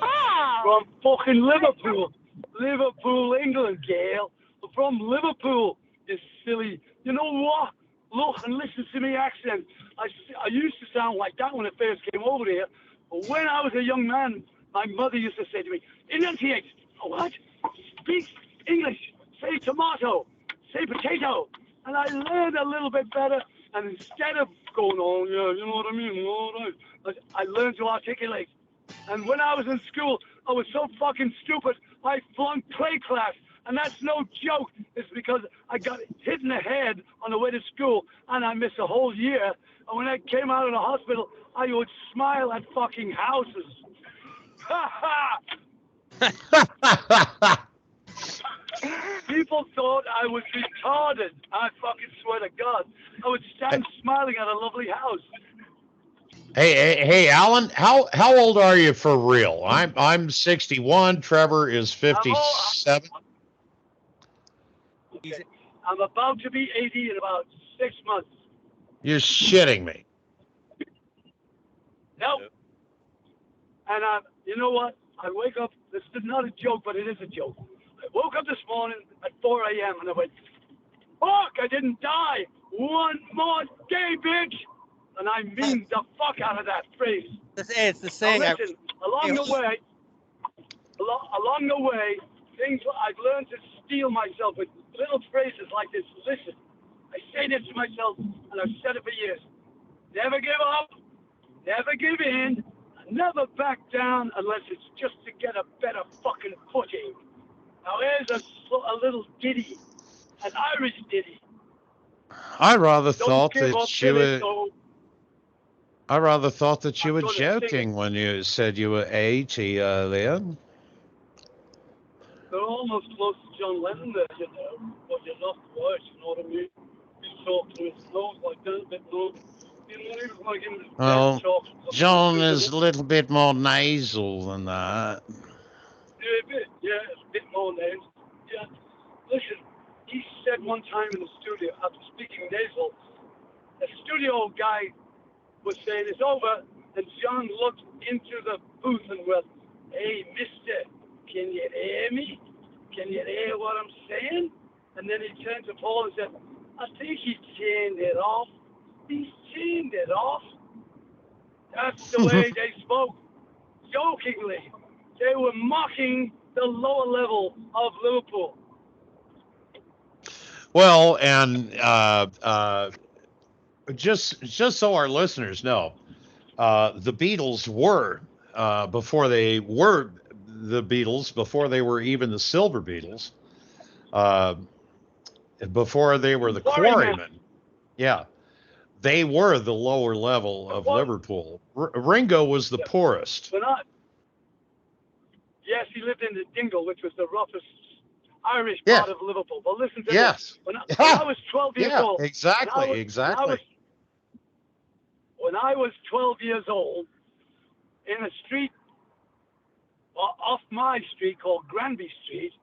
Oh. From fucking Liverpool. Liverpool, England, Gail. From Liverpool, you silly. You know what? Look and listen to me accent. I used to sound like that when I first came over here. But when I was a young man, my mother used to say to me, enunciate. What? Speak English. Say tomato. Say potato. And I learned a little bit better. And instead of going, oh, yeah, you know what I mean? All right, I learned to articulate. And when I was in school, I was so fucking stupid, I flunked play class. And that's no joke. It's because I got hit in the head on the way to school, and I missed a whole year. And when I came out of the hospital, I would smile at fucking houses. Ha ha! People thought I was retarded. I fucking swear to God. I would stand smiling at a lovely house. Hey, Alan, how old are you for real? I'm 61. Trevor is 57. Okay. I'm about to be 80 in about 6 months. You're shitting me. Nope. And you know what? I wake up. This is not a joke, but it is a joke. I woke up this morning at 4 a.m. and I went, fuck, I didn't die. One more day, bitch. And I mean the fuck out of that phrase. It's the saying. Now listen, along the way, things I've learned to steel myself with little phrases like this. Listen, I say this to myself, and I've said it for years. Never give up, never give in, and never back down unless it's just to get a better fucking footing. Now here's a little ditty, an Irish ditty. I rather thought Don't give up, that you Billy, were. so I rather thought that you I'm were gonna sing joking when you said you were 80 earlier. they're almost close to John Lennon there, you know, but you're not quite, you know what I mean? He's talking to his nose like that, a bit more. You know, he was like in his Well, talk. John is a little bit more nasal than that. Yeah, it's a bit more names. Yeah. Listen, he said one time in the studio, after speaking nasal, the studio guy was saying it's over, and John looked into the booth and went, hey, mister, can you hear me? Can you hear what I'm saying? And then he turned to Paul and said, I think he turned it off. He turned it off. That's the way they spoke. Jokingly. They were mocking the lower level of Liverpool. Well, and just so our listeners know, the Beatles were before they were the Beatles, before they were even the Silver Beatles, before they were the Quarrymen. Yeah, they were the lower level of Liverpool. Ringo was the poorest. Yes, he lived in the Dingle, which was the roughest Irish part of Liverpool. But listen to this. When I was 12 years old. Exactly. When I was 12 years old, in a street off my street called Granby Street,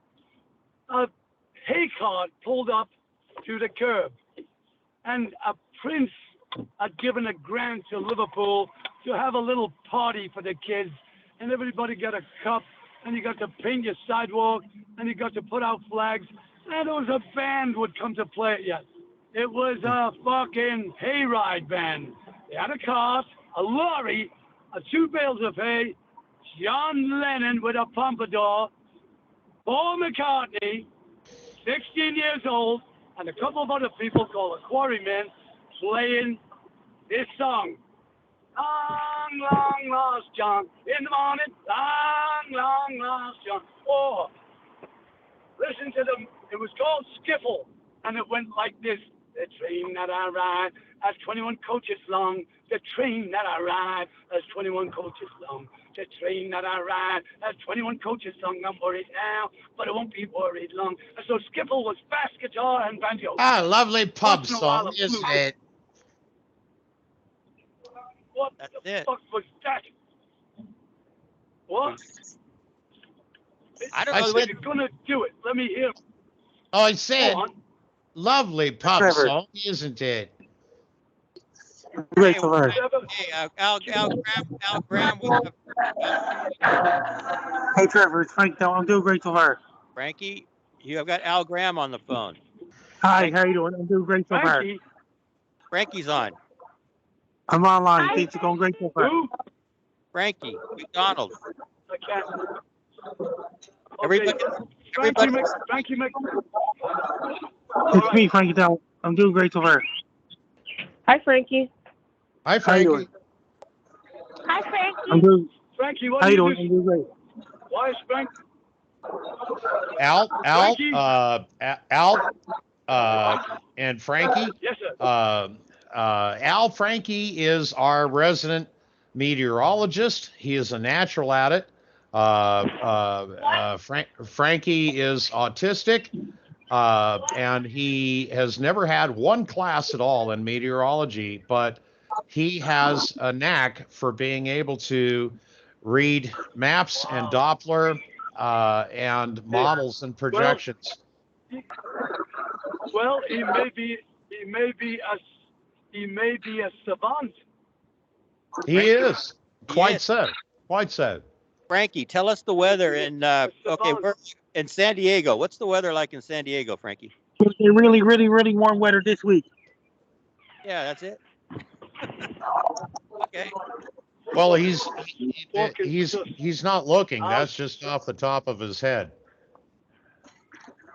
a hay cart pulled up to the curb, and a prince had given a grant to Liverpool to have a little party for the kids, and everybody got a cup, and you got to paint your sidewalk, and you got to put out flags, and there was a band would come to play it yet. It was a fucking hayride band. They had a cart, a lorry, 2 bales of hay, John Lennon with a pompadour, Paul McCartney, 16 years old, and a couple of other people called the Quarrymen playing this song. Long, long lost John, in the morning, long, long lost John. Oh, listen to them. It was called Skiffle, and it went like this. The train that I ride has 21 coaches long. The train that I ride has 21 coaches long. The train that I ride has 21 coaches long. I'm worried now, but I won't be worried long. And so Skiffle was bass guitar and banjo. Ah, lovely pub song, isn't it? What the fuck was that? What? I don't know. You're gonna do it. Let me hear. Oh, I said, lovely pub song, isn't it? Great to learn. Hey, Al Graham. Hey, Trevor, it's Frank. I'm doing great to learn. Frankie, you have got Al Graham on the phone. Hi, how you doing? I'm doing great so far. Frankie's on. I'm online. Things are going great so far. Frankie McDonald. I can't. Everybody. Frankie It's me, Frankie Dell. I'm doing great so far. Hi, Frankie. Hi, Frankie. How you doing? Hi, Frankie. I'm doing. Frankie, what How are you you doing? I'm doing great. Why is Frank? Al, and Frankie. Yes, sir. Al Frankie is our resident meteorologist. He is a natural at it. Frankie is autistic, and he has never had one class at all in meteorology, but he has a knack for being able to read maps and Doppler and models and projections. Well, he may be a savant. He is quite so. Frankie, tell us the weather in we're in San Diego. What's the weather like in San Diego, Frankie? Really, really, really warm weather this week. Yeah, that's it. Okay. Well, he's not looking. That's just off the top of his head.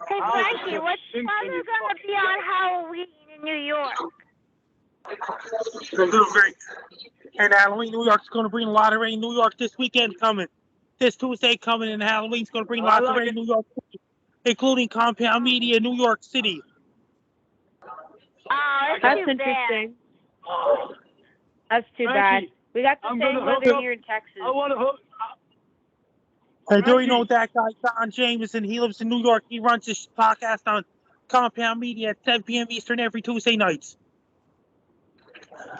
Hey, Frankie, what's the weather going to be on Halloween in New York? It's doing great. And Halloween, New York's going to bring a lot of rain. New York this weekend coming. This Tuesday coming, and Halloween's going to bring lots of rain in New York City, including Compound Media, New York City. That's interesting. That's too bad. We got the same weather here in Texas. I want to hook. Hey, do you know that guy, Don Jameson? He lives in New York. He runs his podcast on Compound Media at 7 p.m. Eastern every Tuesday nights.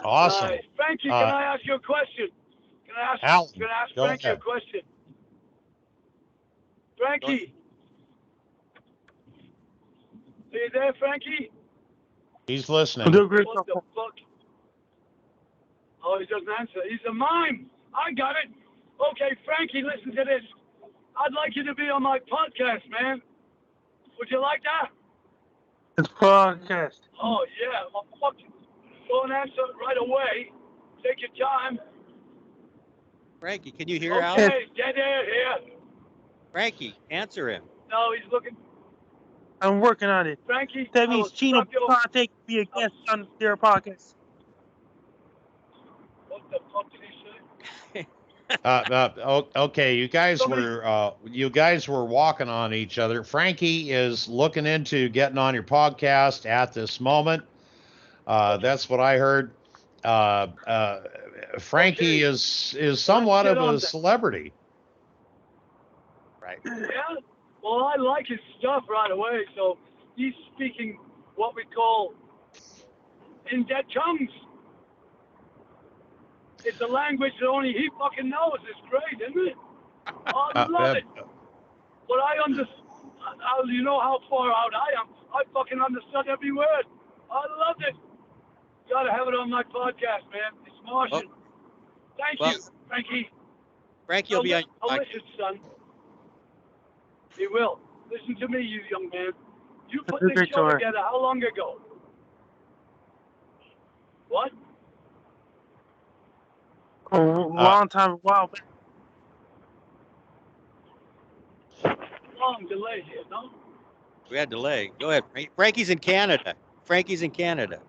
Awesome. Frankie, can I ask you a question? Can I ask Frankie a question? Frankie. Are you there, Frankie? He's listening. What the fuck? Oh, he doesn't answer. He's a mime. I got it. Okay, Frankie, listen to this. I'd like you to be on my podcast, man. Would you like that? It's podcast. Oh, yeah. Well, fuck. Don't answer right away. Take your time. Frankie, can you hear Al? Okay, dead air here. Frankie, answer him. No, he's looking. I'm working on it. Frankie, That I will means Chino suck your- can't take be a guest on their podcast. What the fuck did he say? Okay, you guys were walking on each other. Frankie is looking into getting on your podcast at this moment. That's what I heard. Frankie is somewhat of a celebrity. Right. Yeah. Well, I like his stuff right away. So he's speaking what we call in-debt tongues. It's a language that only he fucking knows. It's great, isn't it? I love it. But I understand. You know how far out I am. I fucking understood every word. I loved it. Gotta have it on my podcast, man. It's Martian. Thank you, Frankie. Frankie will be on I'll listen, son. He will. Listen to me, you young man. You put this show together how long ago? What? A long time, a while back. Long delay here, no? We had delay. Go ahead. Frankie's in Canada. Frankie's in Canada.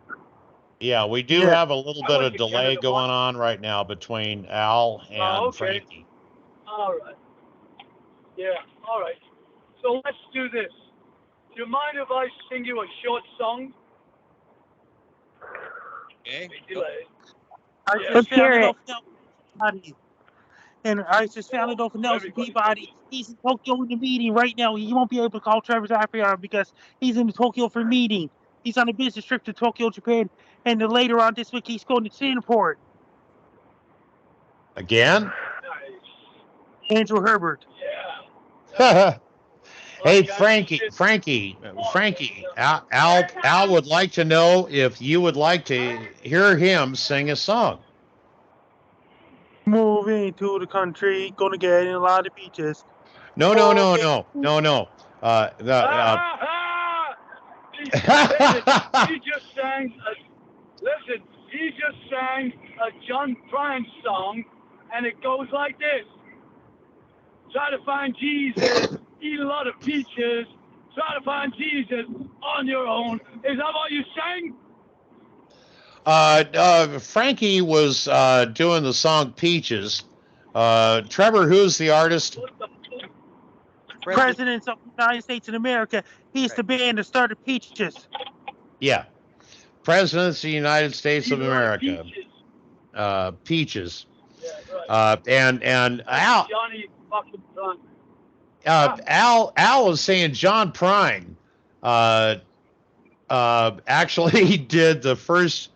Yeah, we do have a little bit of delay going on right now between Al and Frankie. All right. Yeah, all right. So let's do this. Do you mind if I sing you a short song? Okay. Delay. I just found it off Peabody. And I just found it off Nelson Peabody. He's in Tokyo in the meeting right now. He won't be able to call Trevor's Happy Hour because he's in Tokyo for a meeting. He's on a business trip to Tokyo, Japan. And then later on this week, he's going to Singapore. Again? Nice. Andrew Herbert. Yeah. Hey, Frankie, Al would like to know if you would like to hear him sing a song. Moving to the country, gonna get in a lot of beaches. No. He just sang a John Prine song, and it goes like this. Try to find Jesus, eat a lot of peaches, try to find Jesus on your own. Is that what you sang? Frankie was doing the song Peaches. Trevor, who's the artist? Presidents of the United States of America. He's the band that started Peaches. Yeah. Presidents of the United States of America. Peaches. Yeah, right. And Al. Johnny fucking Prine. Al is saying John Prine actually did the first,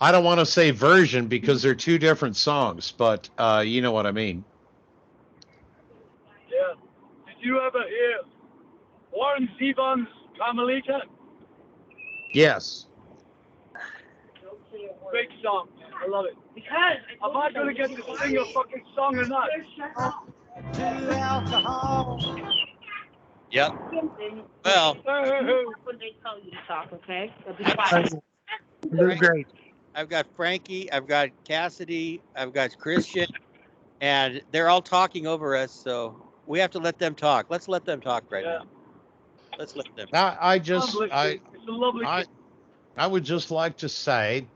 I don't want to say version because they're two different songs, but you know what I mean. Yeah. Did you ever hear Warren Zevon's Carmelita? Yes. Great song. I love it. Am I going to get to sing a fucking song or not? Yep. Well, When they tell you to talk, okay? They're great. I've got Frankie, I've got Cassidy, I've got Christian, and they're all talking over us, so we have to let them talk. Let's let them talk right now. Let's let them. I would just like to say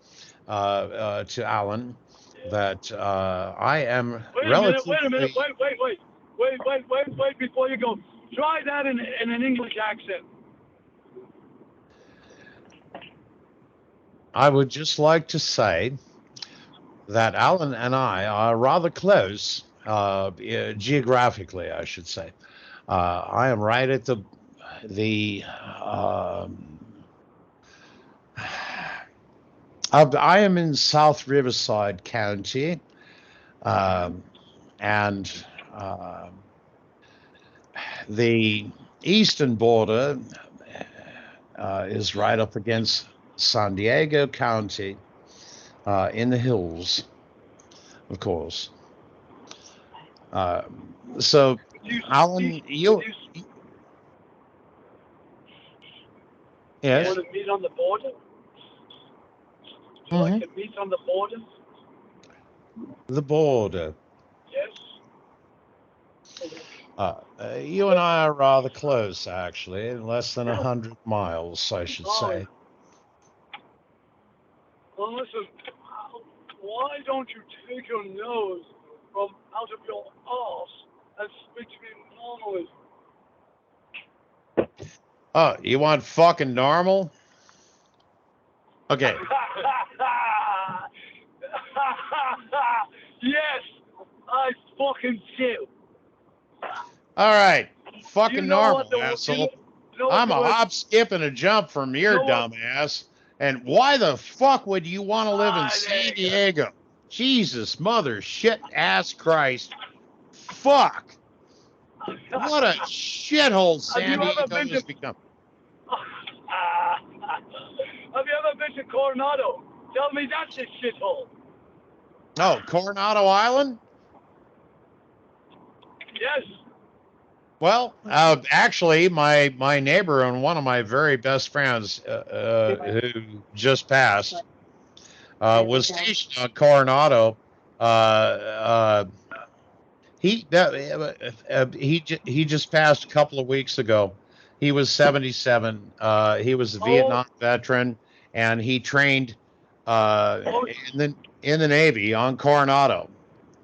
to Alan that I am relatively. Wait a minute. Wait before you go. Try that in an English accent. I would just like to say that Alan and I are rather close, geographically, I should say. I am right at I am in South Riverside County, and the eastern border is right up against San Diego County, in the hills, of course. So, Alan, you yes. You want to meet on the border? Would you like to meet on the border? The border. Yes. You and I are rather close, actually, less than 100 miles, I should say. Well, listen, why don't you take your nose from out of your arse and speak to me normally? Oh, you want fucking normal? Okay. Yes, I fucking do. All right. Fucking You know normal, what the- asshole. you know what I'm the a word- hop, skip, and a jump from your You know dumb ass. And why the fuck would you want to live in there San you go. Diego? Jesus, mother, shit, ass, Christ. Fuck. What a shithole San you ever Diego been has to- become. Have you ever been to Coronado? Tell me that's a shithole. Oh, Coronado Island? Yes. Well, actually, my neighbor and one of my very best friends who just passed was stationed on Coronado. He just passed a couple of weeks ago. He was 77. He was a Vietnam veteran, and he trained in the Navy on Coronado,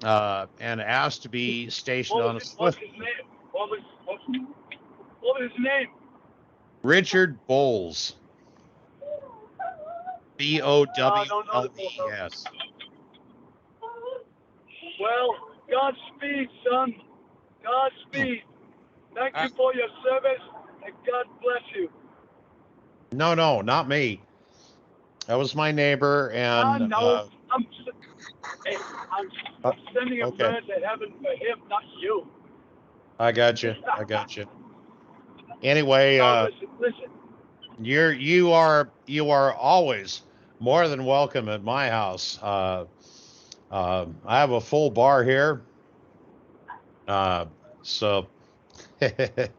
and asked to be stationed on a What's swift. his name? What was his name? Richard Bowles. Bowles. Well, Godspeed, son. Godspeed. Thank you for your service, and God bless you. No, not me. That was my neighbor, and I'm sending a okay. prayer to heaven for him, not you. I got you. Anyway, listen. you are always more than welcome at my house. I have a full bar here, so if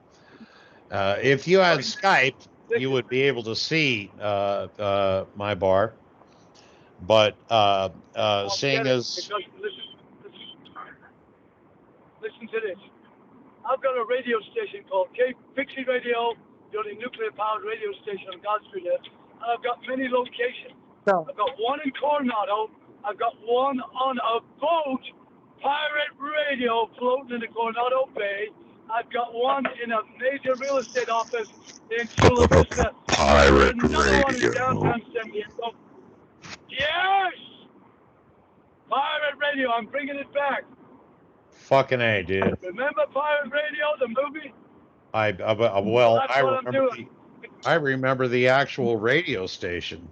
you had Skype, you would be able to see my bar. But seeing as Listen to this. I've got a radio station called Pixie Radio, the only nuclear-powered radio station on God's Street, and I've got many locations. So, I've got one in Coronado. I've got one on a boat, pirate radio, floating in the Coronado Bay. I've got one in a major real estate office in Chula Vista. Pirate Another one in radio. downtown San Diego. Yes! Pirate radio, I'm bringing it back. fucking A, dude. Remember Pirate Radio, the movie? Well, That's I what I'm remember doing. I remember the actual radio station.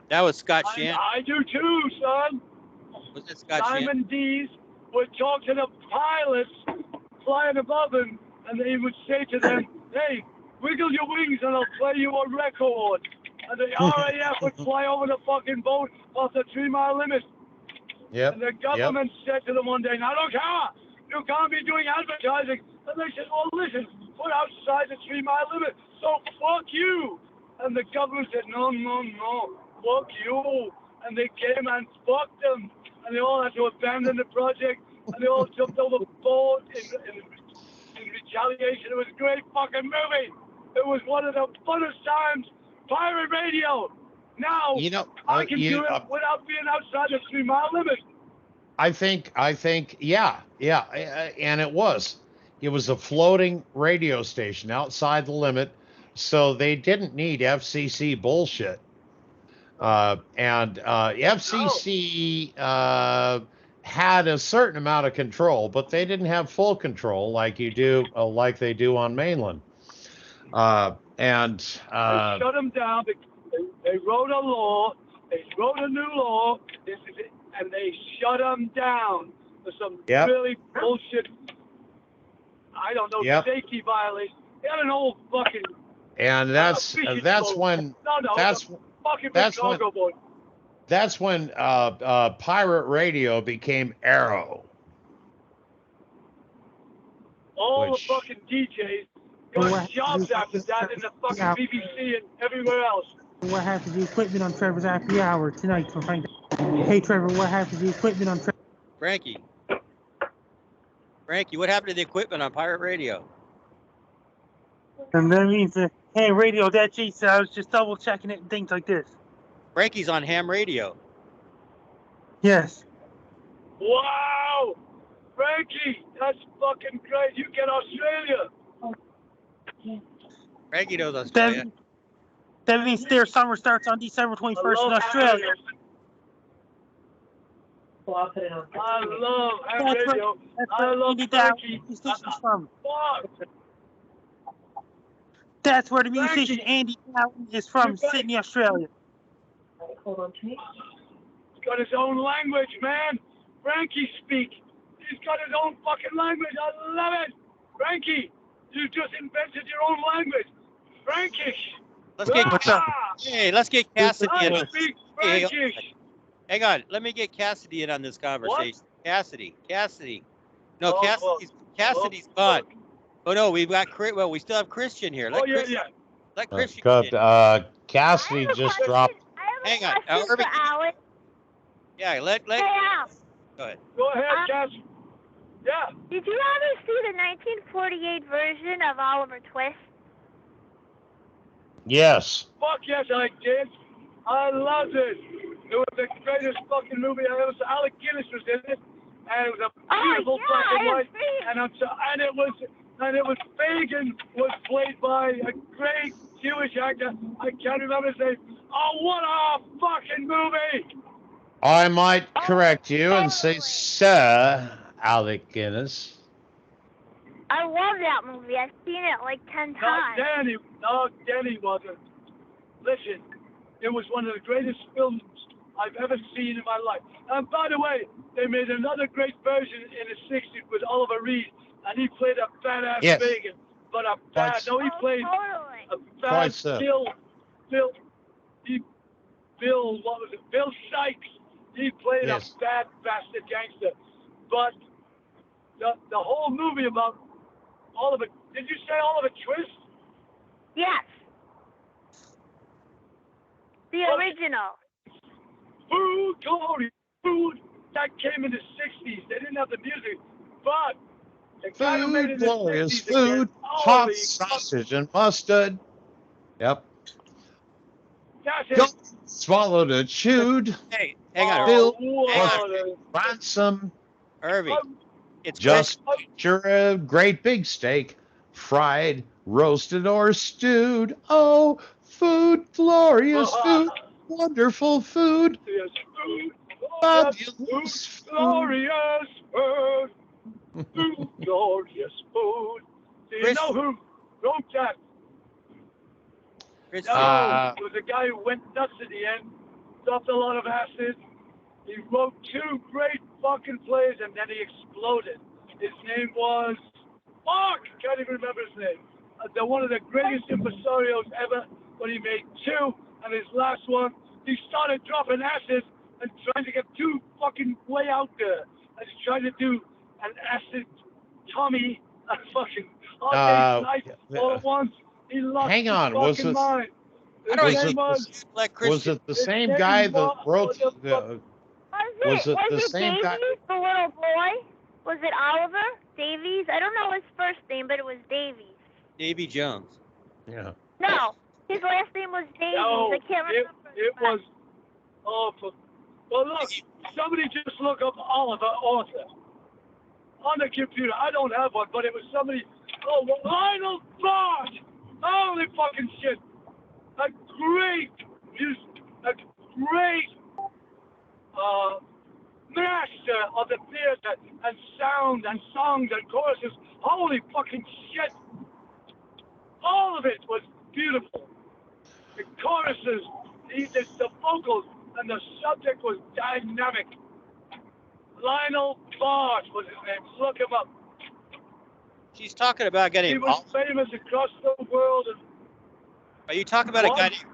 That was Scott Shannon. I do too, son. Was it Scott Shannon? Simon Dees would talk to the pilots flying above him, and he would say to them, hey, wiggle your wings and I'll play you a record. And the RAF would fly over the fucking boat off the 3 mile limit. Yep. And the government said to them one day, now look here, you can't be doing advertising. And they said, well, listen, we're outside the 3 mile limit, so fuck you. And the government said, no, fuck you. And they came and fucked them. And they all had to abandon the project. And they all jumped overboard in retaliation. It was a great fucking movie. It was one of the funnest times. Pirate radio. Now, I can do it without being outside the 3 mile limit. I think, yeah, and it was a floating radio station outside the limit, so they didn't need FCC bullshit. And FCC had a certain amount of control, but they didn't have full control like they do on mainland. They shut them down. They wrote a law. They wrote a new law. And they shut them down for some really bullshit. I don't know, safety violation. They had an old fucking. And that's when pirate radio became Arrow. All the fucking DJs got jobs after that in the fucking BBC and everywhere else. What happened to the equipment on Trevor's Happy Hour tonight? Hey, Trevor, what happened to the equipment on Trevor? Frankie. Frankie, what happened to the equipment on pirate radio? And that means that, hey, radio, that G, I was just double checking it and things like this. Frankie's on ham radio. Yes. Wow! Frankie, that's fucking great. You get Australia. Frankie knows Australia. That means their summer starts on December 21st in Australia. I love ham That's radio. That's I where love Andy Frankie. Dowd station's from. Fuck. That's where the musician Andy Dowd is from, Sydney, Australia. Hold on, He's got his own language, man. Frankie speak. He's got his own fucking language. I love it. Frankie, you just invented your own language. Frankish. Let's get let's get Cassidy in. I speak Frankish. Hang on, let me get Cassidy in on this conversation. Cassidy. No, Cassidy's gone. Oh no, we've got we still have Christian here. Let Christian get in. Cassidy just dropped. Hang on. Irving. Yeah, let. Hey, Al. Go ahead. Go ahead, Cass. Yeah. Did you ever see the 1948 version of Oliver Twist? Yes. Fuck yes, I did. I loved it. It was the greatest fucking movie I ever saw. Alec Guinness was in it, and it was a beautiful black and white. And it was Fagin was played by a great Jewish actor. I can't remember his name. Oh, what a fucking movie! I might correct you and say Sir Alec Guinness. I love that movie. I've seen it like 10 times. Danny wasn't. Listen, it was one of the greatest films I've ever seen in my life. And by the way, they made another great version in the 60s with Oliver Reed, and he played a badass Fagin. But a bad, he played a bad Bill Sykes. He played a bad bastard gangster. But the whole movie about Oliver, did you say Oliver Twist? Yes. The original. Food, glory, food. That came in the 60s. They didn't have the music, but they kind of made it in the 60s Glorious again. food, hot sausage and mustard. Yep. That's it. Don't swallowed or chewed. Hey, hang on. Bill, Irving. ransom. Irving. It's Just picture a great big steak, fried, roasted, or stewed. Oh, food, glorious food, wonderful food. Yes, food. Fabulous food. Glorious food. Food, glorious food. Do you know who wrote that? It was a guy who went nuts at the end, stuffed a lot of acid. He wrote 2 great fucking plays, and then he exploded. His name was, can't even remember his name. They're one of the greatest impresarios ever, but he made 2, and his last one, he started dropping acid and trying to get 2 fucking way out there. And he's trying to do an acid Tommy, fucking all day night, all at once. He lost Hang on, his fucking mind. Was it the same guy that wrote the? Was it the same guy? The little boy? Was it Oliver Davies? I don't know his first name, but it was Davies. Davy Jones. Yeah. No, his last name was Davies. No, I can't remember. It was awful. Well, look, somebody just look up Oliver Author on the computer. I don't have one, but it was somebody. Oh, Lionel Bart! Holy fucking shit! A great master of the theater and sound and songs and choruses. Holy fucking shit! All of it was beautiful. The choruses, the vocals, and the subject was dynamic. Lionel Bart was his name. Look him up. She's talking about getting. He was famous across the world. Are you talking about a guy named?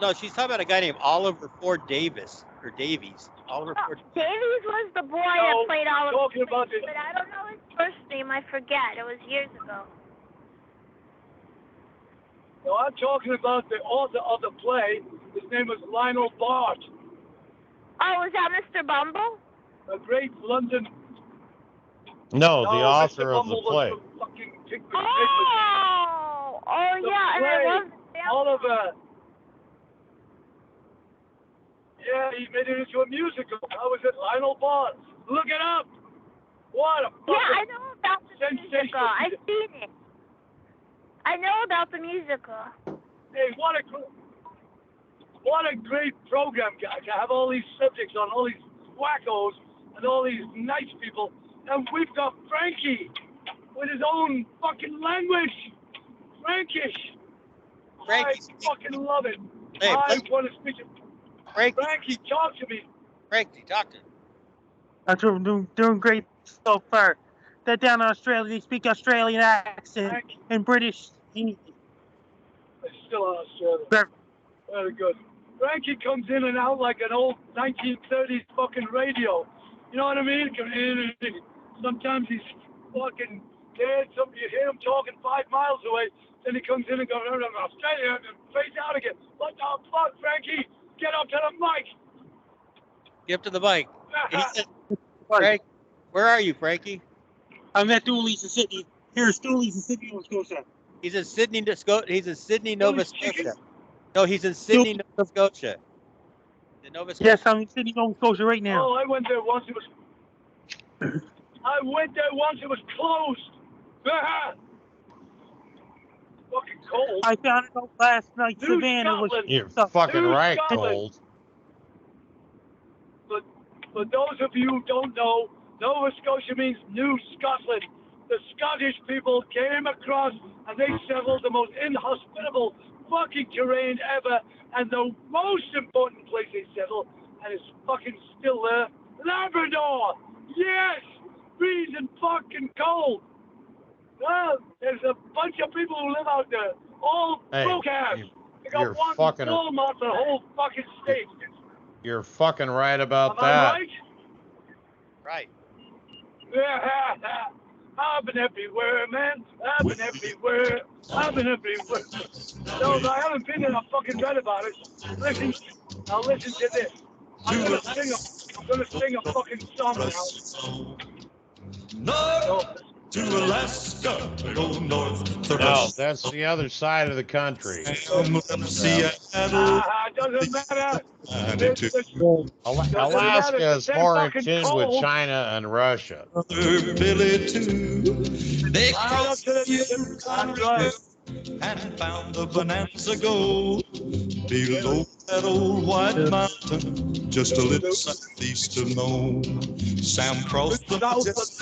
No, she's talking about a guy named Oliver Ford Davis or Davies. Oliver Ford. Davies was the boy that played Oliver. Talking about it. But I don't know his first name. I forget. It was years ago. No, I'm talking about the author of the play. His name was Lionel Bart. Oh, was that Mr. Bumble? A great London No, the No, author Mr. of the Bumble play. was the fucking pig. Oh, The yeah, and I play, love Oliver. Yeah, he made it into a musical. How was it? Lionel Barnes. Look it up. What a Yeah, I know about the musical. sensational. I've seen it. I know about the musical. Hey, what a great program, guys. I have all these subjects on all these wackos and all these nice people. And we've got Frankie with his own fucking language. Frankish. Frankie. I fucking love it. Hey, I want to speak to Frankie, talk to me. Frankie, talk to me. I'm doing great so far. They're down in Australia. They speak Australian accent and British English. It's still on Australia. Very good. Frankie comes in and out like an old 1930s fucking radio. You know what I mean? Sometimes he's fucking dead. You hear him talking 5 miles away. Then he comes in and goes, Australia, and fades out again. What the fuck, Frankie? Get up to the mic. Get up to the mic. Frank, where are you, Frankie? I'm at Dooley's in Sydney. Here's Dooley's in Sydney, Nova Scotia. He's in Sydney, Nova Scotia. No, he's in Sydney, Nova Scotia. Yes, I'm in Sydney, Nova Scotia right now. Oh, I went there once. It was closed. Fucking cold. I found it out last night. New Savannah was. Scotland. You're fucking right, Scotland. cold. But those of you who don't know, Nova Scotia means New Scotland. The Scottish people came across and they settled the most inhospitable fucking terrain ever. And the most important place they settled, and it's fucking still there, Labrador. Yes, freezing fucking cold. Well, there's a bunch of people who live out there, all broke ass. They got one Walmart for the whole fucking state. You're fucking right about Am that. I right? Right. Yeah, I've been everywhere, man. I've been everywhere. No, I haven't been there. I fucking read about it. Listen, now listen to this. I'm gonna sing a fucking song now. To Alaska, go north to No, that's the other side of the country. Doesn't matter. Alaska is more in tune with China and Russia. Billy too. They crossed the Yukon River and found the Bonanza Gold below that old white mountain, just a little southeast of Nome. Sam crossed the mountains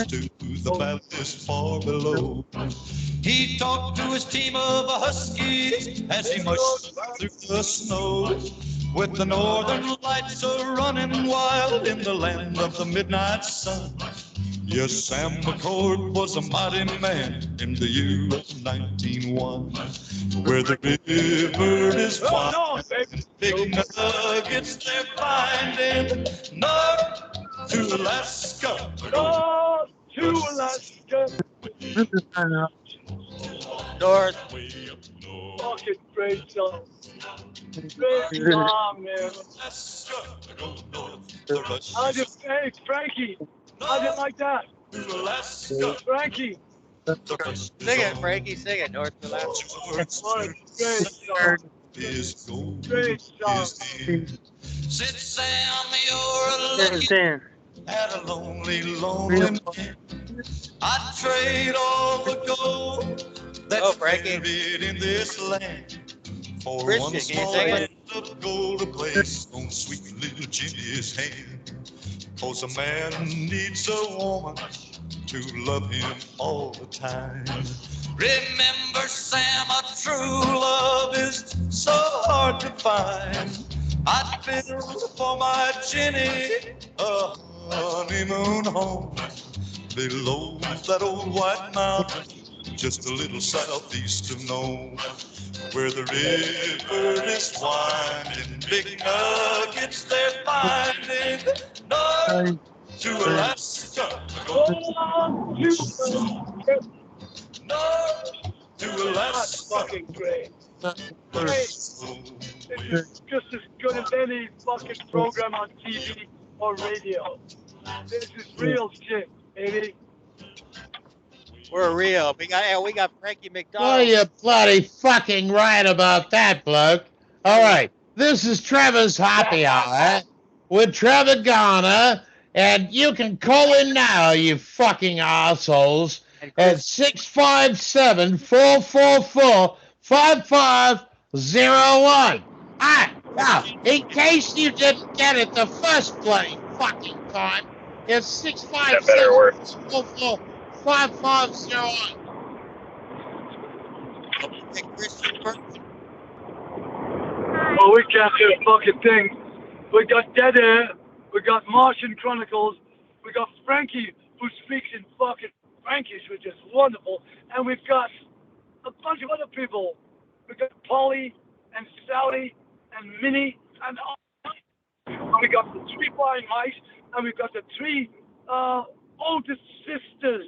to the valleys far below. He talked to his team of huskies as he mushed through the snow, with the northern lights a-running wild in the land of the midnight sun. Yes, Sam McCord was a mighty man in the year of 1901, where the river is wide and big nuggets they're finding. North to Alaska. North to Alaska. North. Fucking great song. Great song, man. Hey, Frankie. How'd you like that? Frankie. Sing it, Frankie. Sing it. North to Alaska. What a great song. Great song. Sit Sam, you're looking at a lonely, lonely man. I'd trade all the gold that's buried in this land for one small bit of gold, a place on sweet little Jimmy's hand. 'Cause a man needs a woman to love him all the time. Remember, Sam, a true love is so hard to find. I'd build for my Jenny a honeymoon home below that old white mountain, just a little southeast of Nome, where the river is winding, big nuggets they're finding. North to Alaska, north to Alaska. Fucking great. This is just as good as any fucking program on TV or radio. This is real shit. baby. We're real. We got Frankie Well, McDonald. you're bloody fucking right about that, bloke. All right. This is Trevor's Happy Hour with Trevor Garner, and you can call in now, you fucking assholes, at 657-444-5501. Now, in case you didn't get it the first bloody fucking time, it's 657-444-5501. Well, we can't do a fucking thing. We got Dead Air, we got Martian Chronicles, we got Frankie, who speaks in fucking Frankish, which is wonderful, and we've got a bunch of other people. We got Polly and Sally and Minnie and all. We got the 3 blind mice, and we've got the 3 oldest sisters,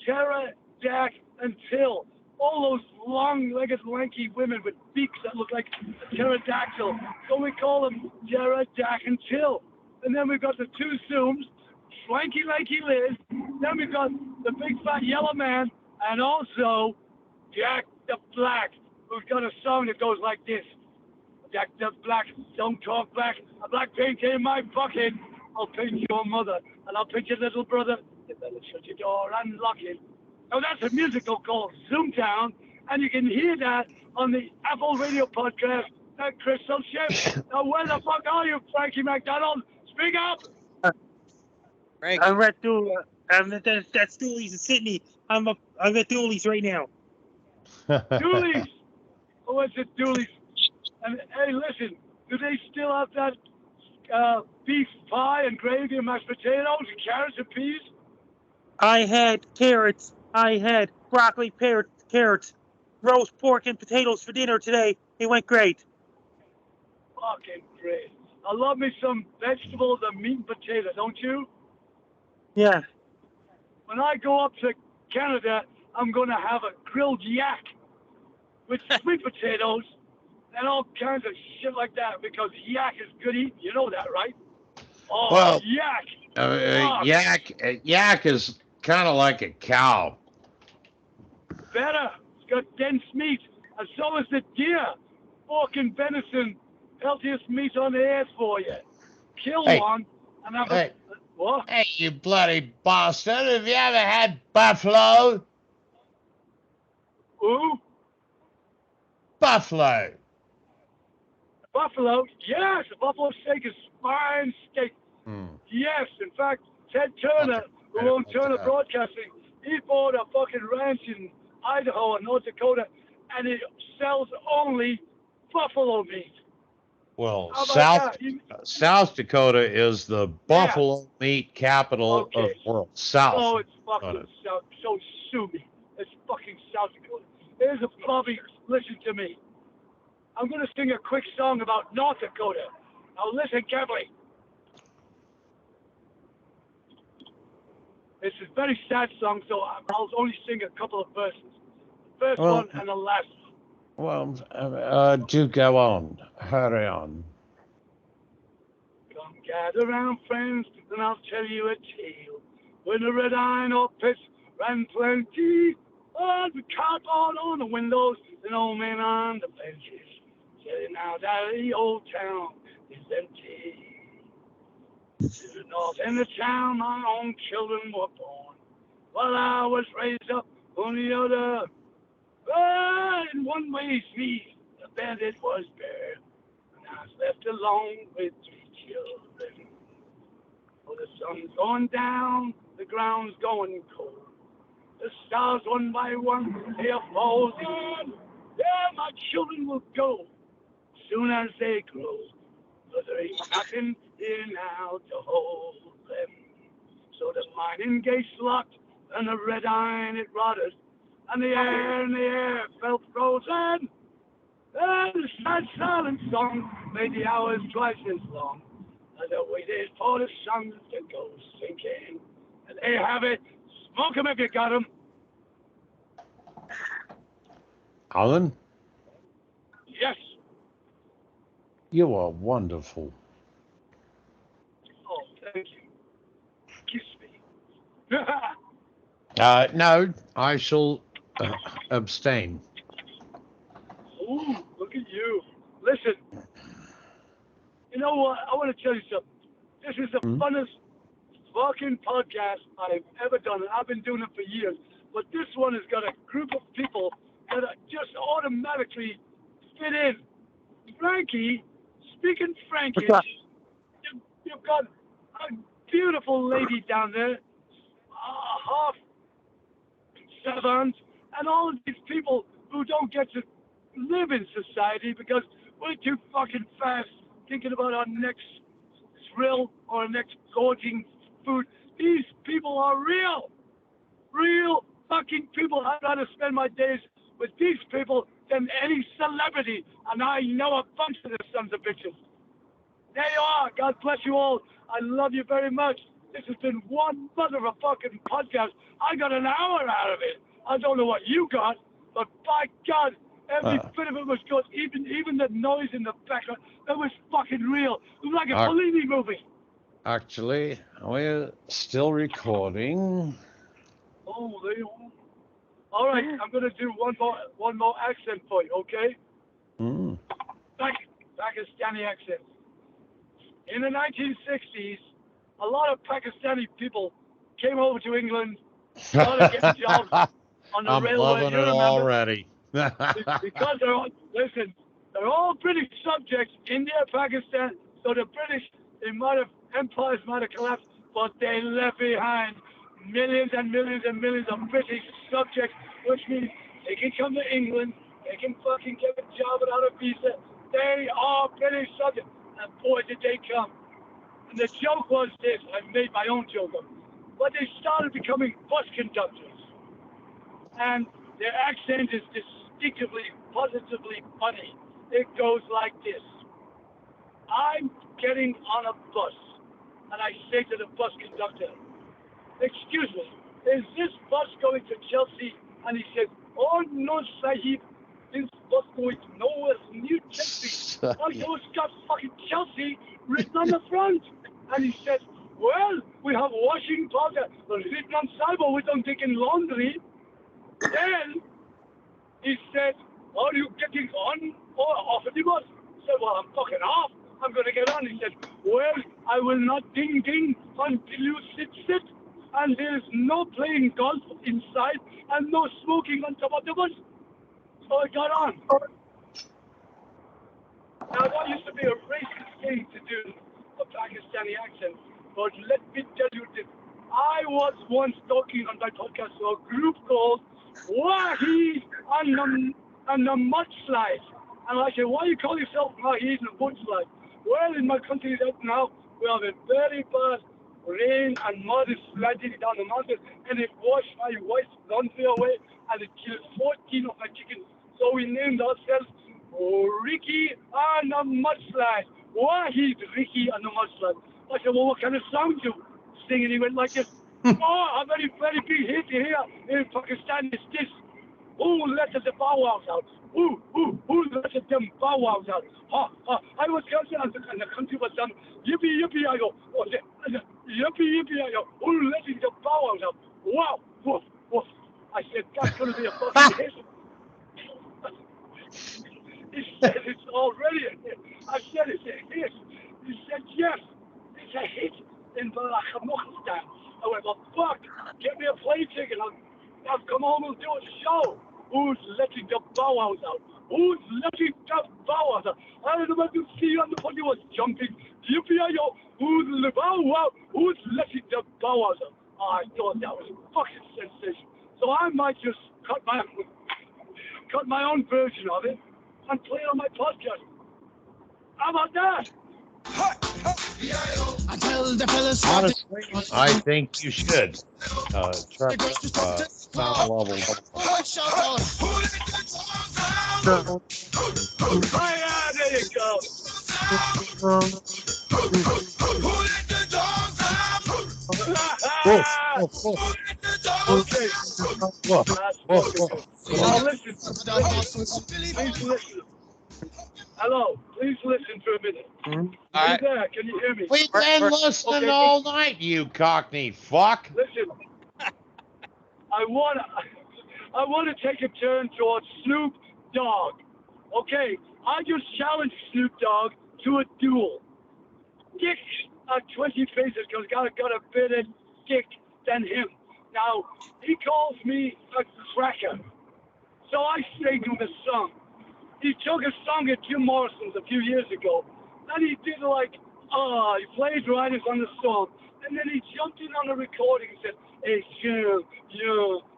Tara, Dak, and Till. All those long-legged, lanky women with beaks that look like a pterodactyl. So we call them Tara, Dak, and Till. And then we've got the 2 Zooms, Swanky, Lanky Liz. Then we've got the big fat yellow man, and also Jack the Black, who's got a song that goes like this. Jack the Black, don't talk black. A black paint in my bucket. I'll paint your mother, and I'll paint your little brother. You better shut your door and lock it. Now that's a musical called Zoomtown, and you can hear that on the Apple Radio podcast at Crystal Ship. Now where the fuck are you, Frankie McDonald? Speak up! I'm at that's Dooley's in Sydney. I'm at Dooley's right now. Dooley's! Oh, it's at Dooley's. And hey, listen, do they still have that beef pie and gravy and mashed potatoes and carrots and peas? I had carrots. I had broccoli, carrots, roast pork, and potatoes for dinner today. It went great. Fucking great. I love me some vegetables and meat and potato, don't you? Yeah. When I go up to Canada, I'm going to have a grilled yak with sweet potatoes and all kinds of shit like that because yak is good eating. You know that, right? Oh, Well, yak. Yak is kind of like a cow. Better. It's got dense meat. And so is the deer. Pork and venison. Healthiest meat on the earth for you. Kill one and have a... What? Hey, you bloody bastard. Have you ever had buffalo? Who? Buffalo. Buffalo? Yes. A buffalo steak is fine steak. Yes. In fact, Ted Turner, who owns Turner Broadcasting, he bought a fucking ranch in Idaho and North Dakota, and it sells only buffalo meat. Well, How about South Dakota is the buffalo meat capital of the world. South. Oh, it's fucking South. So sue me. It's fucking South Dakota. Here's a Bobby. Listen to me. I'm going to sing a quick song about North Dakota. Now listen carefully. It's a very sad song, so I'll only sing a couple of verses. The first one and the last one. Well, do go on. Hurry on. Come gather round, friends, and I'll tell you a tale. When the red iron or pits ran plenty, on the cardboard on the windows, and old men on the benches, saying now that the old town is empty. To the north in the town, my own children were born, while I was raised up on the other. In one way, see, the bandit was bare, and I was left alone with 3 children. Oh, the sun's going down, the ground's going cold. The stars one by one, they are falling. Yeah, my children will go soon as they grow, but there ain't nothing here now to hold them. So the mining gates locked, and the red iron it rotted, and the air felt frozen. And the sad silent song made the hours twice as long as I waited for the sun to go sinking. And there you have it. Smoke 'em if you got 'em. Alan, Yes. you are wonderful. Oh, thank you. Kiss me. No, I shall abstain. Ooh, look at you. Listen, you know what? I want to tell you something. This is the funnest fucking podcast I've ever done, and I've been doing it for years. But this one has got a group of people that are just automatically fit in. Frankie, speaking Frankish, you've got a beautiful lady down there, half savant, and all of these people who don't get to live in society because we're too fucking fast thinking about our next thrill or our next gorging food. These people are real fucking people. I'd rather spend my days with these people than any celebrity, and I know a bunch of the sons of bitches. There you are. God bless you all. I love you very much. This has been one mother of a fucking podcast. I got an hour out of it. I don't know what you got, but by God, every bit of it was good. Even the noise in the background, that was fucking real. It was like a Fellini movie. Actually, we're still recording. Oh, there you are. All right, I'm gonna do one more accent for you, okay? Pakistani accent. In the 1960s, a lot of Pakistani people came over to England, started getting jobs on the railway. I'm loving it already. Because they're all British subjects, India, Pakistan. So the British, empires might have collapsed, but they left behind millions and millions and millions of British subjects, which means they can come to England, they can fucking get a job without a visa. They are British subjects. And boy, did they come. And the joke was this, I made my own joke up. But they started becoming bus conductors. And their accent is distinctively, positively funny. It goes like this. I'm getting on a bus, and I say to the bus conductor, excuse me, is this bus going to Chelsea? And he says, oh no, Sahib, this bus going nowhere near Chelsea. I go, it's got fucking Chelsea written on the front. And he says, well, we have washing powder written on cyber, we don't take in laundry. Then he said, are you getting on or off of the bus? I said, well, I'm fucking off. I'm going to get on. He said, well, I will not ding ding until you sit. And there's no playing golf inside and no smoking on top of the bus. So I got on. Now, that used to be a racist thing to do, a Pakistani accent. But let me tell you this. I was once talking on my podcast to a group called Wahid and the Mudslide. And I said, why you call yourself Wahid and the Mudslide? Well, in my country right now, we have a very bad rain and mud is sliding down the mountain, and it washed my wife's laundry away, and it killed 14 of my chickens. So we named ourselves Ricky and the Mudslide. Wahid, Ricky and the Mudslide. I said, well, what kind of sound you sing? And he went like this. Oh, a very, very big hit here in Pakistan is this. Who let the bow wows out? Who let them bow wows out? I was counting and the country was done. Yippee, yippee, I go. Oh, yippee, yippee, I go. Who let the bow wows out? Wow, woof, woof. I said, that's going to be a fucking hit. He said, it's already a hit. I said, it's a hit. He said, yes, it's a hit in Balakhamukhistan. I went, well, fuck, get me a plane ticket. I'll come home and do a show. Who's letting the bow wows out? Who's letting the bow wows out? I don't know to see you on the body was jumping. Yippee-yo, who's the bow wow? Who's letting the bow wows out? I thought that was a fucking sensation. So I might just cut my own version of it and play it on my podcast. How about that? Honestly, I think you should. Trevor, sound level. There you go. Okay. Now listen. Please listen. Hello. Please listen for a minute. All right. There, can you hear me? We've been listening all night, you cockney fuck. Listen. I want to take a turn towards Snoop Dogg. Okay, I just challenged Snoop Dogg to a duel. Dick 20 faces because got a better dick than him. Now, he calls me a cracker. So I sang him a song. He took a song at Jim Morrison's a few years ago. And he did he plagiarized on the song. And then he jumped in on the recording and said, hey, Jim,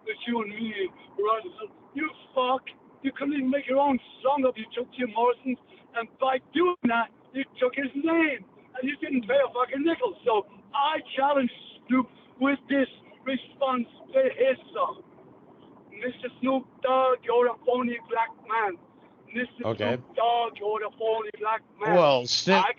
it's you and me, right? So, you fuck. You couldn't even make your own song up. You took Jim Morrison's. And by doing that, you took his name. And you didn't pay a fucking nickel. So I challenged Snoop with this response to his song. Mr. Snoop Dogg, you're a phony black man. Mr. Snoop Dogg, you're a phony black man. Well, Snoop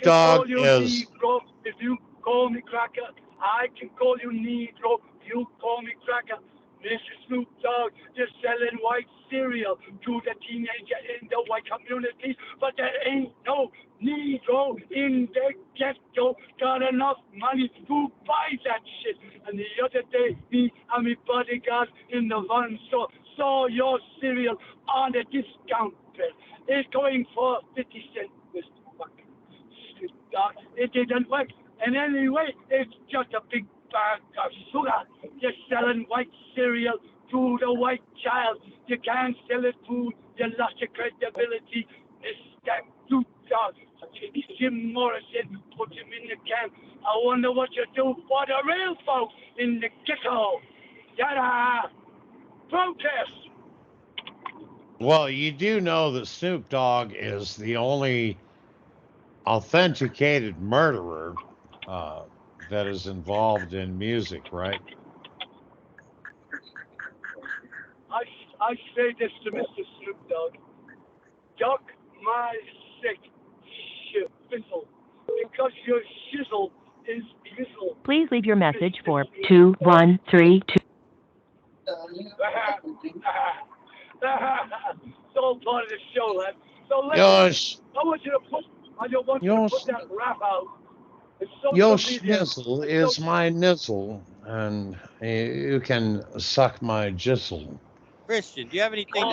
Dogg is... Negro. If you call me cracker, I can call you Negro. You call me cracker. Mr. Snoop Dogg, you're selling white cereal to the teenager in the white community, but there ain't no Negro in the ghetto got enough money to buy that shit. And the other day, me and my bodyguard in the van store saw your cereal on the discount bill. It's going for 50 cents, Mr. fucking Snoop Dogg. It didn't work. And anyway, it's just a big bag of sugar. You're selling white cereal to the white child. You can't sell it to, you lost your credibility. Mr. Snoop Dogg. Take Jim Morrison, put him in the can. I wonder what you do for the real folks in the ghetto. Yada! Protest! Well, you do know that Snoop Dogg is the only authenticated murderer that is involved in music, right? I say this to Mr. Snoop Dogg. Duck my sick shizzle, because your shizzle is bizzle. Please leave your message for 2132. It's all part of the show, lad. So I want you to put that rap out. Your schnizzle is my nizzle, and you can suck my jizzle. Christian, do you have anything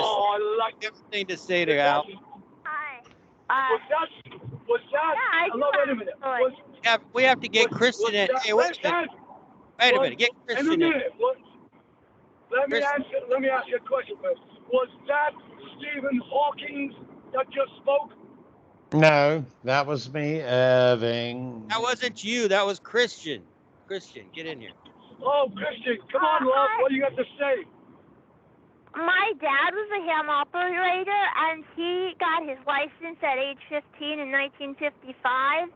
to say to Al? Hi. Was that? Wait a minute. We have to get Christian in. Hey, wait a minute. Get Christian in. Let me ask you a question first. Was that Stephen Hawking that just spoke? No, that was me, Irving. That wasn't you. That was Christian. Christian, get in here. Oh, Christian, come on, love. What do you got to say? My dad was a ham operator, and he got his license at age 15 in 1955.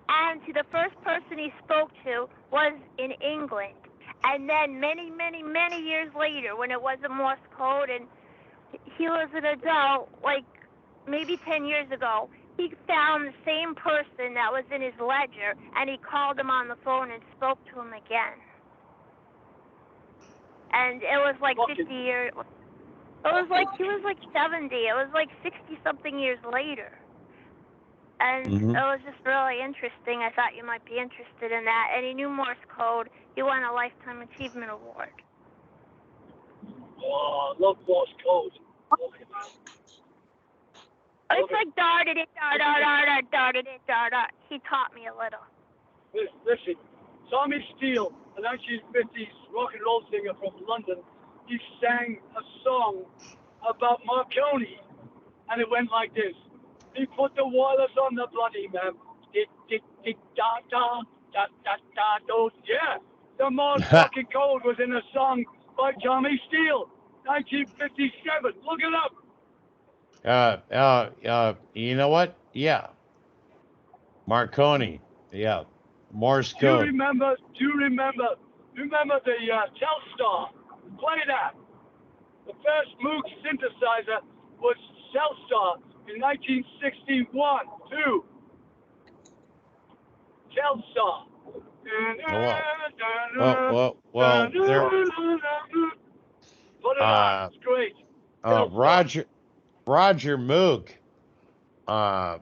And the first person he spoke to was in England. And then many, many, many years later, when it wasn't Morse code and he was an adult, like maybe 10 years ago, he found the same person that was in his ledger, and he called him on the phone and spoke to him again. And it was like 50 years. It was like he was like 70. It was like 60-something years later. And it was just really interesting. I thought you might be interested in that. And he knew Morse code. He won a Lifetime Achievement Award. Oh, I love Morse code. It's like dart. He taught me a little. Listen, Tommy Steele, a 1950s rock and roll singer from London, he sang a song about Marconi, and it went like this. He put the wireless on the bloody man. Dick, dick, dick, da, da, da, da, da, do. Yeah, the Morse fucking code was in a song by Tommy Steele, 1957. Look it up. You know what? Yeah. Marconi. Yeah. Morse code. Do you remember the Telstar? Play that. The first Moog synthesizer was Telstar in 1961, too. Telstar. Well, there. Put it on. It's great. Roger Moog. Hey, Al,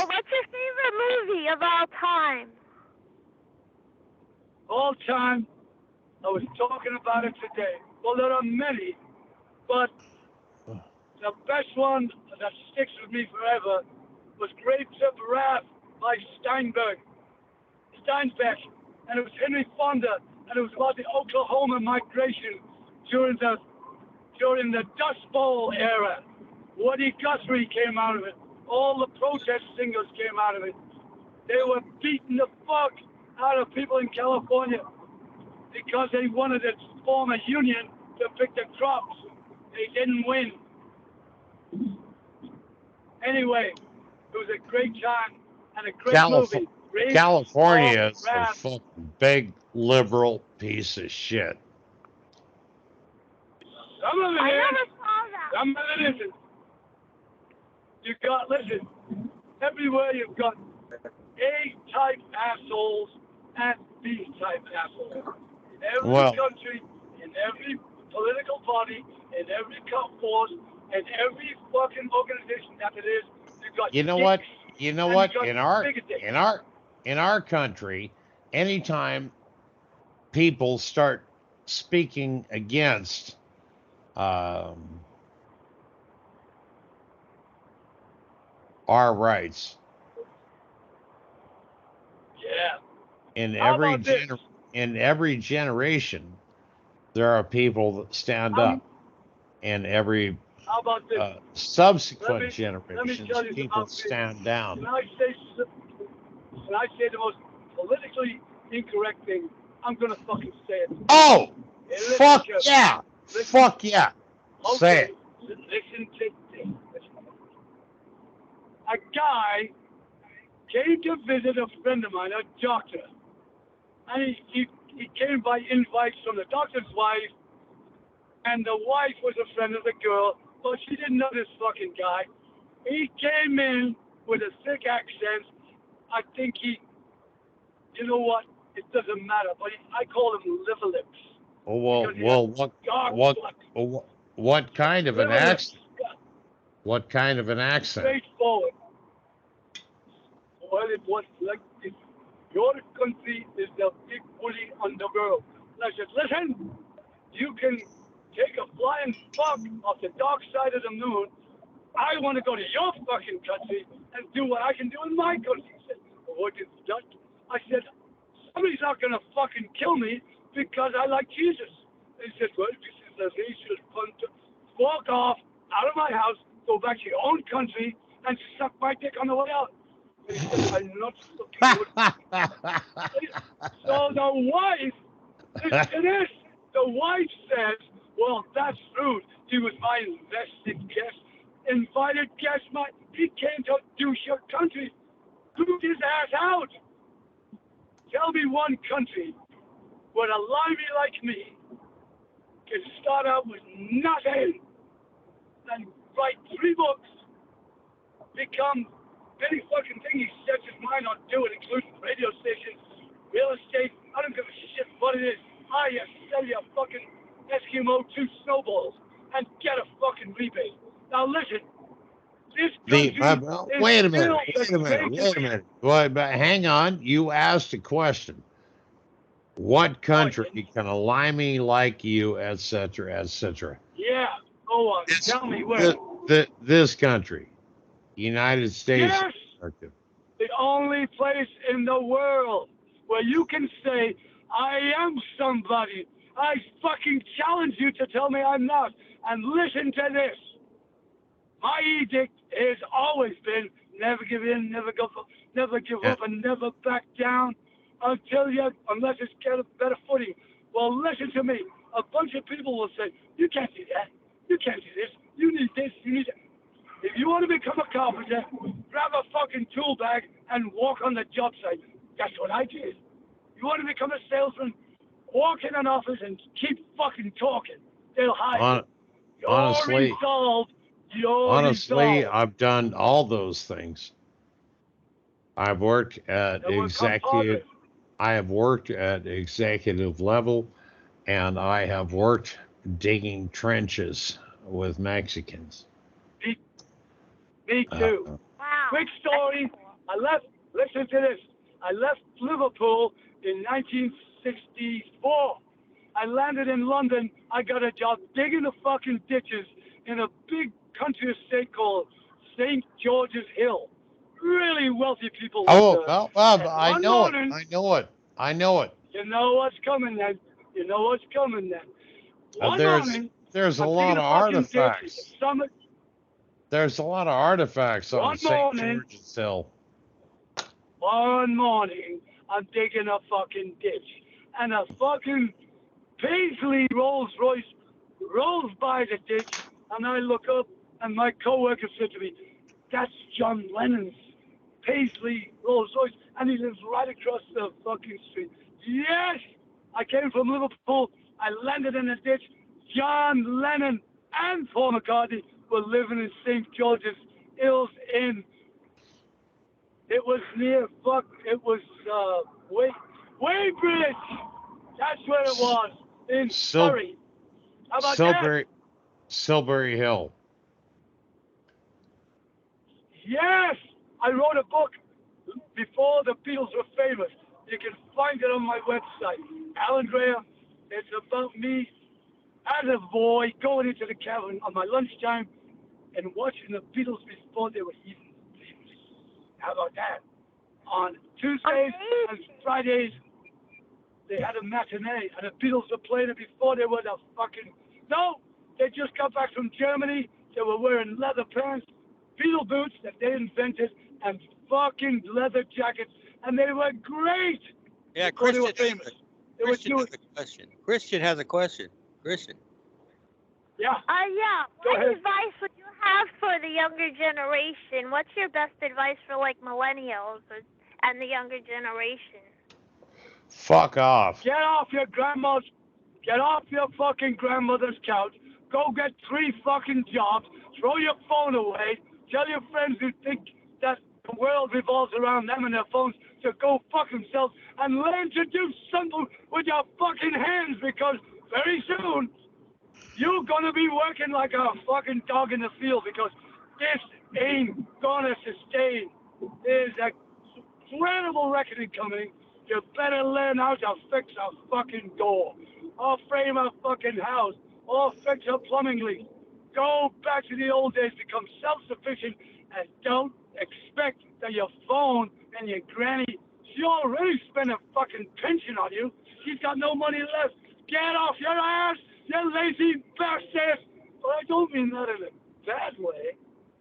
what's your favorite movie of all time? All time, I was talking about it today. Well, there are many, but the best one that sticks with me forever was Grapes of Wrath by Steinbeck, and it was Henry Fonda, and it was about the Oklahoma migration during the Dust Bowl era. Woody Guthrie came out of it. All the protest singers came out of it. They were beating the fuck out of people in California because they wanted to form a union to pick the crops. They didn't win. Anyway, it was a great time and a great movie. California is a fucking big liberal piece of shit. Some of it is. Some of it isn't. You got, listen, everywhere you've got A-type assholes and B-type assholes. In every country, in every political party, in every force, in every fucking organization that it is, you've got You know what? In our country, anytime people start speaking against our rights, in every generation, there are people that stand up. In every subsequent generations, people stand down. When I say the most politically incorrect thing, I'm gonna fucking say it. Oh, fuck yeah! Fuck yeah! Say it. Listen to this. A guy came to visit a friend of mine, a doctor, and he came by invites from the doctor's wife, and the wife was a friend of the girl, but she didn't know this fucking guy. He came in with a thick accent. I think you know what? It doesn't matter, but I call him liver lips. What kind of an accent? What kind of an accent? Straightforward. Well, it was like this. Your country is the big bully on the world. And I said, listen, you can take a flying fuck off the dark side of the moon. I want to go to your fucking country and do what I can do in my country. He said, well, what is that? I said, somebody's not going to fucking kill me because I like Jesus. And he said, well, this is a racial punt. Walk off out of my house, go back to your own country, and suck my dick on the way out. And he said, I'm not fucking good. So the wife, listen to this, the wife says, well, that's rude. He was my invested guest, invited guest. He came to douche your country. Boot his ass out. Tell me one country where a limey like me can start out with nothing and write 3 books, become any fucking thing he sets his mind on doing, including radio stations, real estate. I don't give a shit what it is. I sell you a fucking Eskimo 2 snowballs and get a fucking rebate. Now listen, this country wait a minute. Well, but hang on. You asked a question. What country can a limey like you, etc., etc.? Yeah, go on. Tell me where. This country, United States. Yes, the only place in the world where you can say, I am somebody. I fucking challenge you to tell me I'm not. And listen to this. My edict has always been never give in, never give up, and never back down unless it's get a better footing. Well, listen to me. A bunch of people will say, you can't do that. You can't do this. You need this. You need that. If you want to become a carpenter, grab a fucking tool bag and walk on the job site. That's what I did. You want to become a salesman, walk in an office and keep fucking talking. They'll hire you. Honestly, I've done all those things. I've worked at executive. I have worked at executive level, and I have worked digging trenches with Mexicans. Me too. Quick story. Listen to this. I left Liverpool in 1964. I landed in London. I got a job digging the fucking ditches in a big country estate called St. George's Hill. Really wealthy people Oh, live there. well, And I one know it. morning, I know it. I know it. you know what's coming then. You know what's coming then. One morning, There's a I'm lot digging of a fucking ditch. artifacts. There's a lot of artifacts on One St. morning, George's Hill. one morning, I'm digging a fucking ditch, and a fucking Paisley Rolls Royce rolls by the ditch, and I look up, and my coworker said to me, "That's John Lennon's Paisley Rolls Royce, and he lives right across the fucking street." Yes, I came from Liverpool. I landed in a ditch. John Lennon and Paul McCartney were living in St. George's Hills Inn. It was near Weybridge. That's where it was, in Surrey. How about that? Silbury Hill. Yes, I wrote a book before the Beatles were famous. You can find it on my website, Alan Graham. It's about me as a boy going into the cabin on my lunchtime and watching the Beatles before they were even famous. How about that? On Tuesdays and Fridays, they had a matinee, and the Beatles were playing it before they were the fucking... No, they just got back from Germany. They were wearing leather pants, Beatle boots that they invented, and fucking leather jackets, and they were great. Yeah, Christian, Christian has a question. Christian has a question. Christian. Yeah. Yeah. Go What ahead. advice would you have for the younger generation? What's your best advice for like millennials and the younger generation? Fuck off. Get off your fucking grandmother's couch. Go get 3 fucking jobs. Throw your phone away. Tell your friends who think that the world revolves around them and their phones to go fuck themselves and learn to do something with your fucking hands, because very soon you're gonna be working like a fucking dog in the field, because this ain't gonna sustain. There's a incredible reckoning coming. You better learn how to fix a fucking door, or frame a fucking house, or fix a plumbing leak. Go back to the old days, become self-sufficient, and don't expect that your phone and your granny, she already spent a fucking pension on you. She's got no money left. Get off your ass, you lazy bastard! But I don't mean that in a bad way.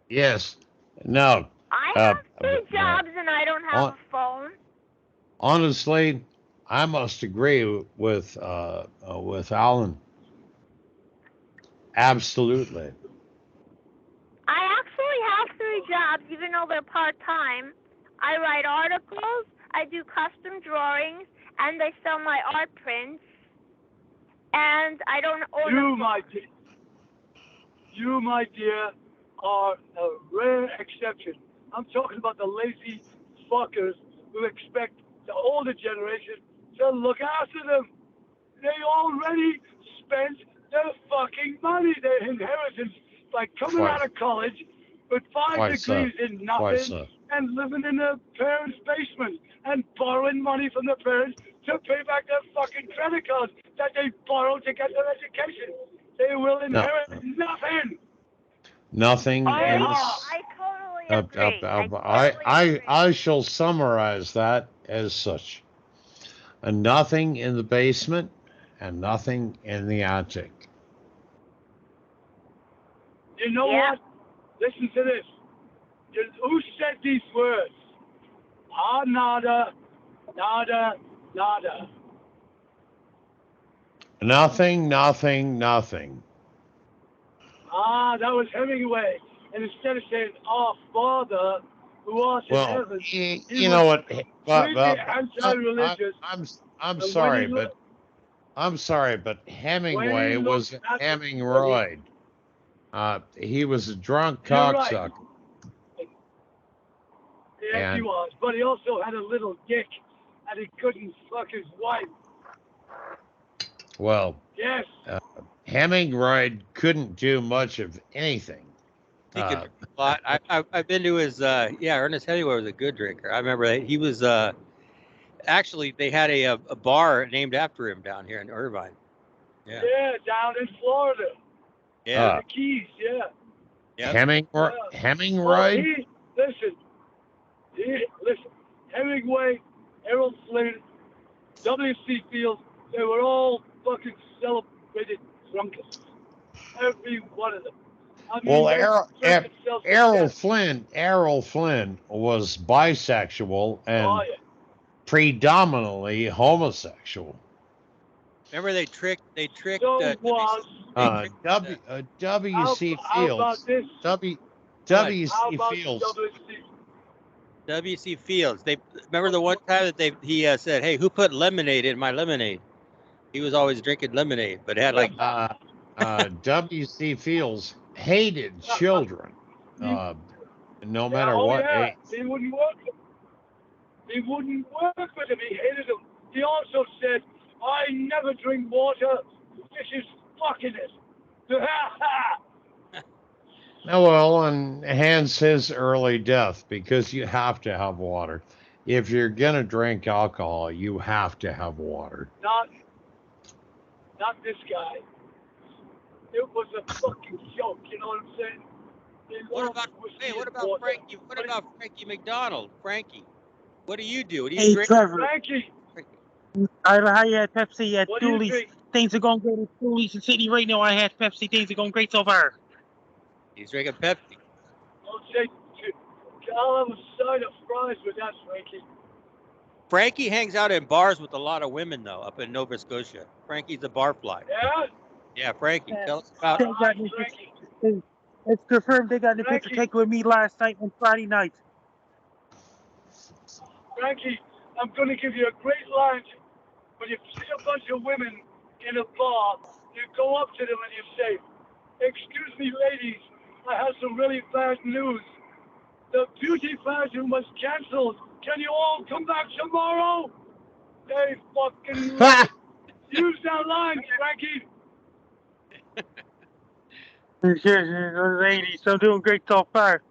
Yes. No. I have 2 jobs and I don't have a phone. Honestly, I must agree with Alan. Absolutely. I actually have 3 jobs, even though they're part-time. I write articles, I do custom drawings, and I sell my art prints. And I don't own You, my dear, are a rare exception. I'm talking about the lazy fuckers who expect the older generation to look after them. They already spent their fucking money, their inheritance, by coming out of college with 5 degrees in nothing and living in their parents' basement and borrowing money from their parents to pay back their fucking credit cards that they borrowed to get their education. They will inherit nothing. Nothing. I totally agree. I shall summarize that as such. Nothing in the basement and nothing in the attic. You know what? Listen to this. Who said these words? Ah, nada, nada, nada. Nothing, nothing, nothing. Ah, that was Hemingway. And instead of saying, "Our Father who art in heaven," you know what? Anti-religious. I'm sorry, but Hemingway wasn't Hemingroyd. He was a drunk cocksucker. Yes, he was. But he also had a little dick, and he couldn't fuck his wife. Well, yes. Hemingroyd couldn't do much of anything. He could drink a lot. I've been to his. Ernest Hemingway was a good drinker. I remember that he was. Actually, they had a bar named after him down here in Irvine. Yeah. Yeah, down in Florida. Yeah. The Keys, yeah. Yep. Hemingway? Listen. Hemingway, Errol Flynn, W.C. Fields, they were all fucking celebrated drunkards. Every one of them. I mean, Well, they drank themselves to death. Errol Flynn was bisexual and Oh, yeah. predominantly homosexual. Remember they tricked So was. W.C. How about Fields. this? W.C. Fields. W.C. Fields. They remember the one time that he said, "Hey, who put lemonade in my lemonade?" He was always drinking lemonade, but it had like W.C. Fields hated children, no matter what age. He wouldn't work. He wouldn't work with him. He hated them. He also said, "I never drink water. This is fuckiness." Oh, well, and hence his early death, because you have to have water. If you're gonna drink alcohol, you have to have water. Not this guy. It was a fucking joke. You know what I'm saying? What about Frankie? What about Frankie McDonald? Frankie, what do you do? What do you Hey, drink? Trevor. Frankie. I had Pepsi at What do you Dooley's. drink? Things are going great at Dooley's in City right now. I had Pepsi. Things are going great so far. He's drinking Pepsi. I'll have a side of fries with that, Frankie. Frankie hangs out in bars with a lot of women, though, up in Nova Scotia. Frankie's a barfly. Yeah? Yeah, Frankie. Tell us about it. It's confirmed they got the picture taken with me last night and Friday night. Frankie, I'm going to give you a great line. When you see a bunch of women in a bar, you go up to them and you say, "Excuse me, ladies, I have some really bad news. The beauty pageant was canceled. Can you all come back tomorrow?" They fucking love it. Use that line, Frankie. Ladies, I'm doing great so far,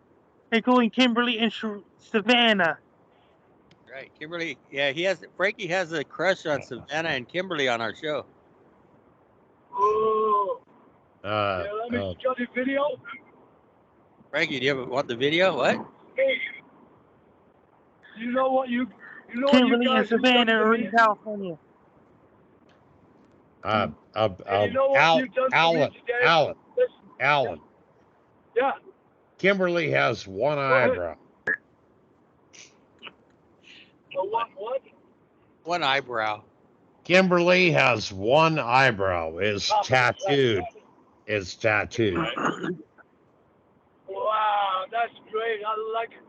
including Kimberly and Savannah. Right, Kimberly. Yeah, Frankie has a crush on Savannah and Kimberly on our show. Oh. Let me show the video. Frankie, do you ever want the video? What? Hey. You know what you Kimberly guys and Savannah are in California. Alan. Yeah. Kimberly has one eyebrow. What? One eyebrow. Kimberly has one eyebrow. Is tattooed. It's tattooed. Wow, that's great. I like it.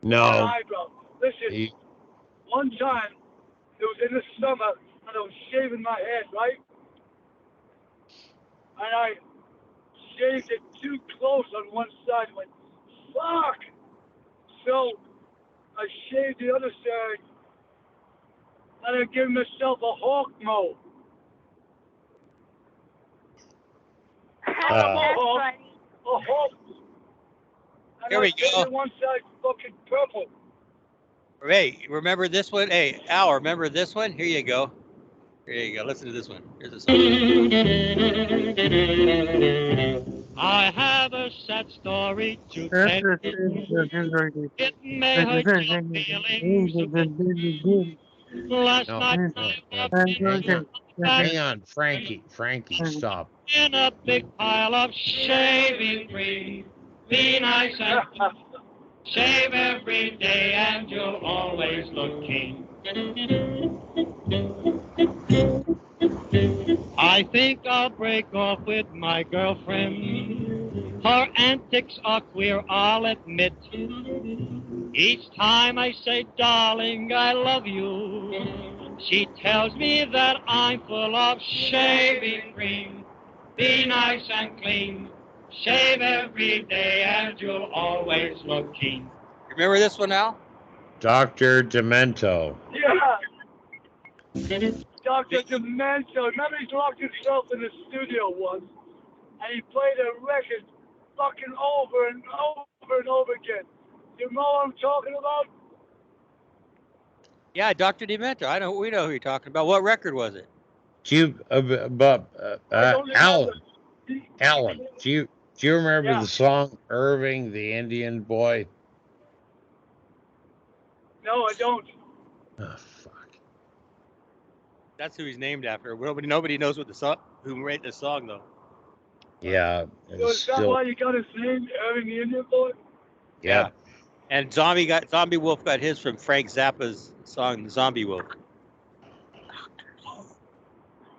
No. One eyebrow. Listen, one time, it was in the summer, and I was shaving my head, right? And I shaved it too close on one side. I went, fuck! So, I shaved the other side, and I gave myself a hawk mode. I'm a hawk. A hawk. And Here we I painted go. one side fucking purple. Hey, remember this one? Hey, Al, remember this one? Here you go. Here you go. Listen to this one. Here's the song. I have a sad story to tell you. It may hurt your feelings. Last night, Hang on, Frankie, stop. In a big pile of shaving cream. Be nice and shave every day, and you'll always look keen. I think I'll break off with my girlfriend. Her antics are queer, I'll admit. Each time I say, darling, I love you, she tells me that I'm full of shaving cream. Be nice and clean. Shave every day and you'll always look keen. Remember this one, Al? Dr. Demento. Yeah. Dr. Demento. Remember he locked himself in the studio once, and he played a record fucking over and over and over again. You know what I'm talking about? Yeah, Dr. Demento. We know who you're talking about. What record was it? Alan, do you remember Yeah. the song Irving the Indian Boy? No, I don't. Oh, fuck. That's who he's named after. Nobody knows what the song, who wrote the song though. Yeah, So it's is that still. why you got his name, Irving the Indian Boy? Yeah. And Zombie Wolf got his from Frank Zappa's song Zombie Wolf.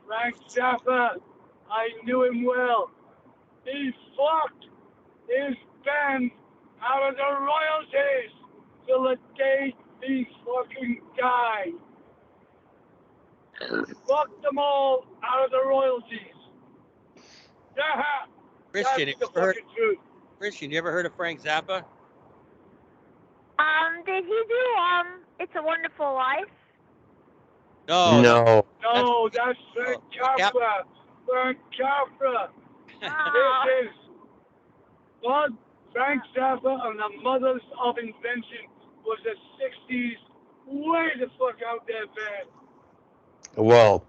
Frank Zappa, I knew him well. He fucked his band out of the royalties till the day he fucking died. Fucked them all out of the royalties. Yeah, Christian, that's the fucking truth. Christian, you ever heard of Frank Zappa? Did he do It's a Wonderful Life? No. No, that's Frank Capra. Frank Capra. This is what Frank Zappa and the Mothers of Invention was the 60s. Way the fuck out there, man. Well,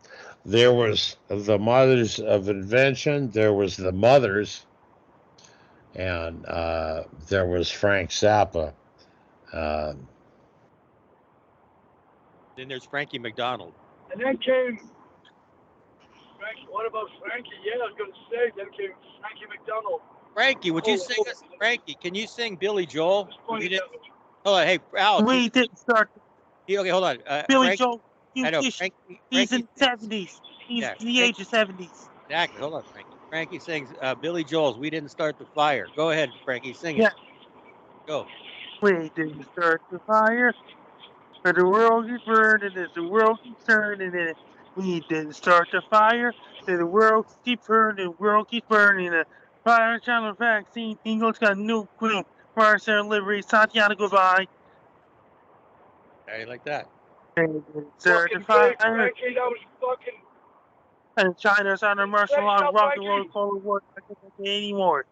there was the Mothers of Invention. There was the Mothers, and there was Frank Zappa. Then there's Frankie McDonald. And then came Frankie. What about Frankie? Yeah, I was going to say, then came Frankie McDonald. Frankie, would you sing us? Frankie, can you sing Billy Joel? Hold on, hey, Al. We didn't start. Okay, hold on. Billy Joel, I know, he's Frankie, in the 70s. He's in the age of 70s. Exactly. Hold on, Frankie. Frankie sings Billy Joel's "We Didn't Start the Fire." Go ahead, Frankie, sing it. Yeah. Go. We didn't start the fire, but the world is burning as the world keeps turning in it. We didn't start the fire, but the world keeps burning, the world keeps burning. The fire channel vaccine, England's got a new queen. Fire liberty, Santiago, goodbye. How you like that? Fucking great, Frankie, that was fucking... And China's on a martial law, rock and roll, Cold War, anymore.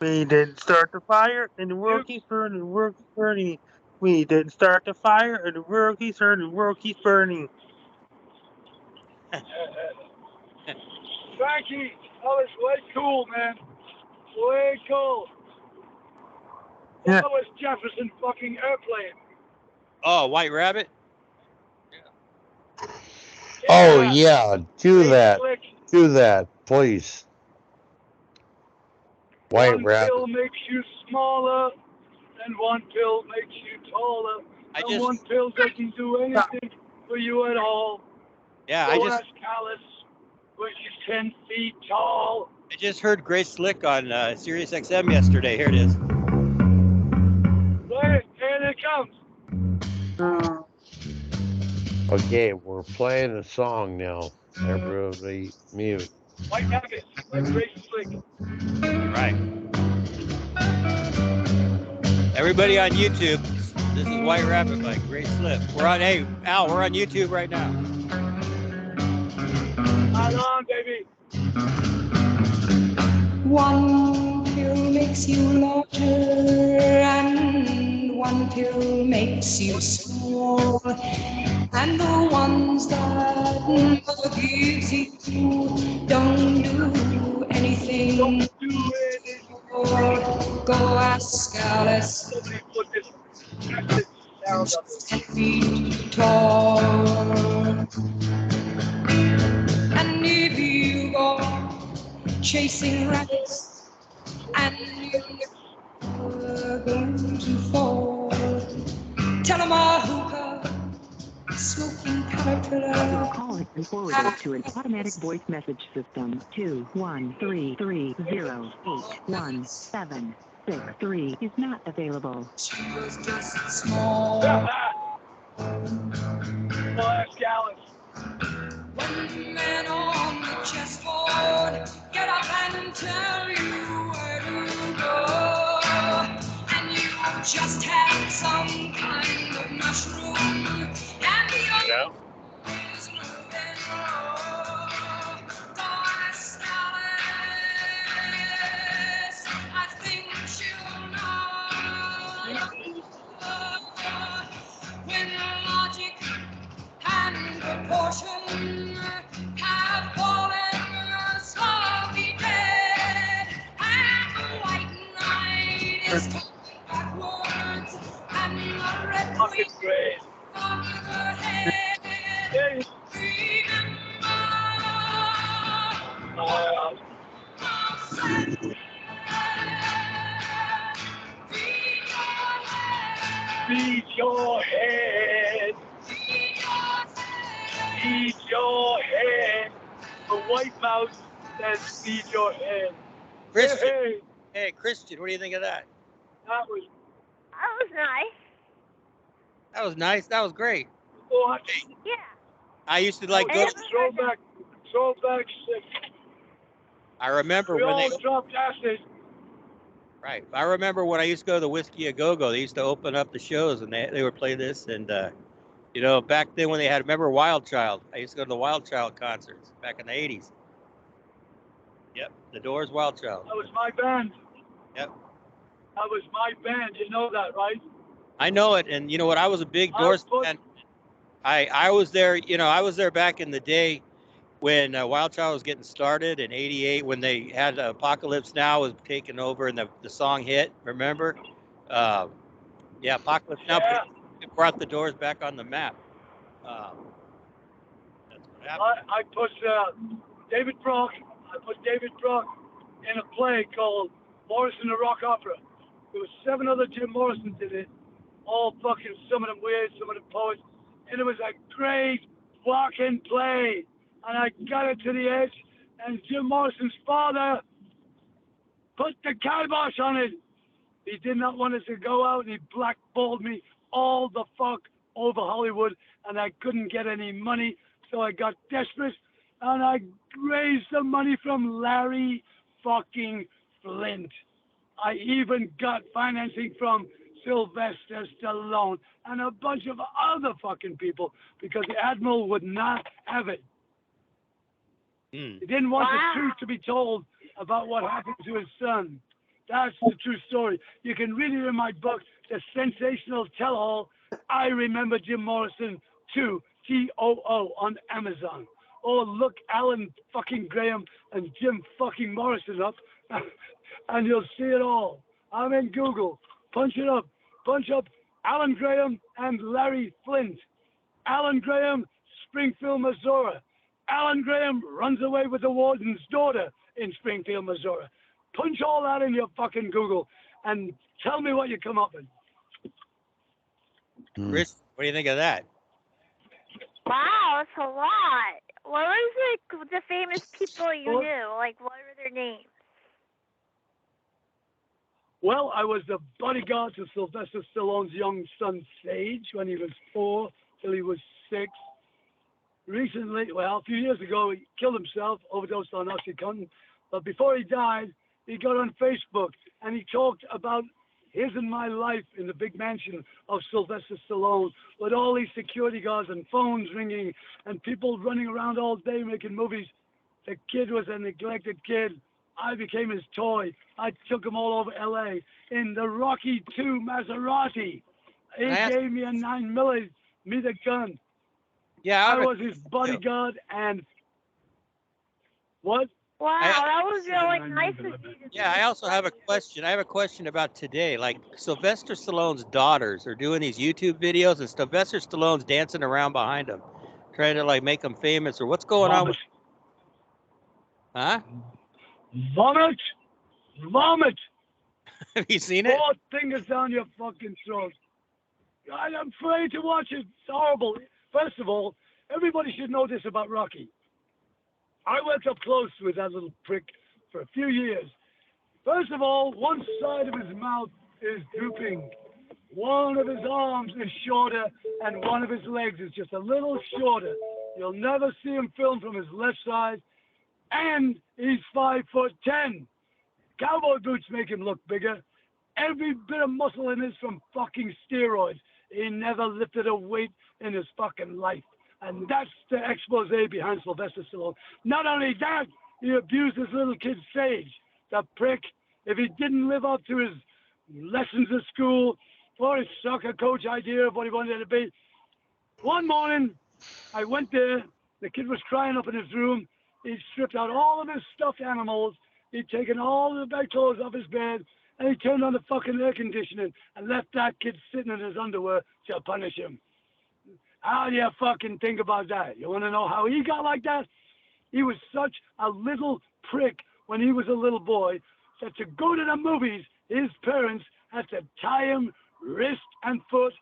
We didn't start the fire, and the world keeps burning, the world keeps burning. We didn't start the fire, and the world keeps burning, the world keeps burning. Frankie, that was way cool, man. Way cool. Yeah. That was Jefferson fucking airplane. Oh, White Rabbit? Oh yeah, do that, please. White One Rabbit. pill makes you smaller, and one pill makes you taller. And one pill doesn't do anything for you at all. Yeah, so ask Alice, which is 10 feet tall. I just heard Grace Slick on Sirius XM yesterday. Here it is. Right, here it comes. Okay, we're playing a song now. Everybody mute. White Rabbit, by Grace Slick. Right. Everybody on YouTube, this is White Rabbit by Grace Slick. We're on, hey, Al, we're on YouTube right now. Hold on, baby. One pill makes you larger and one pill makes you small. And the ones that mother gives you don't do anything. Go ask Alice. 10 feet tall. And if you go chasing rabbits and you're going to fall, tell them a hookah, smoking caterpillar. Your call has been forwarded to an automatic voice message system. 21330811763 is not available. She was just small. Ask Alice. One man on the chessboard, get up and tell you where to go. And you just had some kind of mushroom, and the other is moving low. Go ask Alice, I think she'll know. When logic and proportion Fucking great. Yeah. Beat your head. Beat your head. The white mouse says beat your head. Christian. Hey, Christian, what do you think of that? That was nice. That was nice. That was great. What? Yeah. I used to like go. Throwback 6. I remember We when all they. dropped acid. Right. I remember when I used to go to the Whiskey A Go-Go, they used to open up the shows and they would play this. And, you know, back then when they had, remember Wild Child? I used to go to the Wild Child concerts back in the 80s. Yep. The Doors, Wild Child. That was my band. Yep. That was my band. You know that, right? I know it. And you know what? I was a big Doors fan. I was there, you know, I was there back in the day when Wild Child was getting started in '88 when they had Apocalypse Now was taking over and the song hit, remember? Yeah, Apocalypse Now brought the Doors back on the map. That's what happened. I put David Brock. I put David Brock in a play called Morrison the Rock Opera. There was 7 other Jim Morrisons in it, all fucking, some of them weird, some of them poets, and it was a great fucking play. And I got it to the edge, and Jim Morrison's father put the kibosh on it. He did not want us to go out, and he blackballed me all the fuck over Hollywood, and I couldn't get any money, so I got desperate, and I raised the money from Larry fucking Flint. I even got financing from Sylvester Stallone and a bunch of other fucking people because the Admiral would not have it. He didn't want the truth to be told about what happened to his son. That's the true story. You can read it in my book, The Sensational Tell-All, I Remember Jim Morrison 2, T-O-O, on Amazon. Or look Alan fucking Graham and Jim fucking Morrison up, and you'll see it all. I'm in Google. Punch it up. Punch up Alan Graham and Larry Flint. Alan Graham, Springfield, Missouri. Alan Graham runs away with the warden's daughter in Springfield, Missouri. Punch all that in your fucking Google and tell me what you come up with. Chris, what do you think of that? Wow, it's a lot. What was like the famous people you knew? Like, what were their names? Well, I was the bodyguard to Sylvester Stallone's young son, Sage, when he was 4 till he was 6. Recently, well, a few years ago, he killed himself, overdosed on Oxycontin. But before he died, he got on Facebook and he talked about his and my life in the big mansion of Sylvester Stallone with all these security guards and phones ringing and people running around all day making movies. The kid was a neglected kid. I became his toy. I took him all over L.A. in the Rocky II Maserati. He gave me a 9mm, me the gun. Yeah, I was his bodyguard and what? Wow, that was really nice of you. Yeah, I also have a question. I have a question about today. Like Sylvester Stallone's daughters are doing these YouTube videos, and Sylvester Stallone's dancing around behind them, trying to like make them famous. Or what's going on with? Huh? Vomit! Vomit! Have you seen it? 4 fingers down your fucking throat. I'm afraid to watch it. It's horrible. First of all, everybody should know this about Rocky. I worked up close with that little prick for a few years. First of all, one side of his mouth is drooping. One of his arms is shorter, and one of his legs is just a little shorter. You'll never see him film from his left side. And he's 5'10". Cowboy boots make him look bigger. Every bit of muscle in him is from fucking steroids. He never lifted a weight in his fucking life. And that's the expose behind Sylvester Stallone. Not only that, he abused his little kid Sage, the prick. If he didn't live up to his lessons at school or his soccer coach idea of what he wanted to be. One morning, I went there. The kid was crying up in his room. He'd stripped out all of his stuffed animals. He'd taken all the bedclothes off his bed, and he turned on the fucking air conditioning and left that kid sitting in his underwear to punish him. How do you fucking think about that? You want to know how he got like that? He was such a little prick when he was a little boy that to go to the movies, his parents had to tie him wrist and foot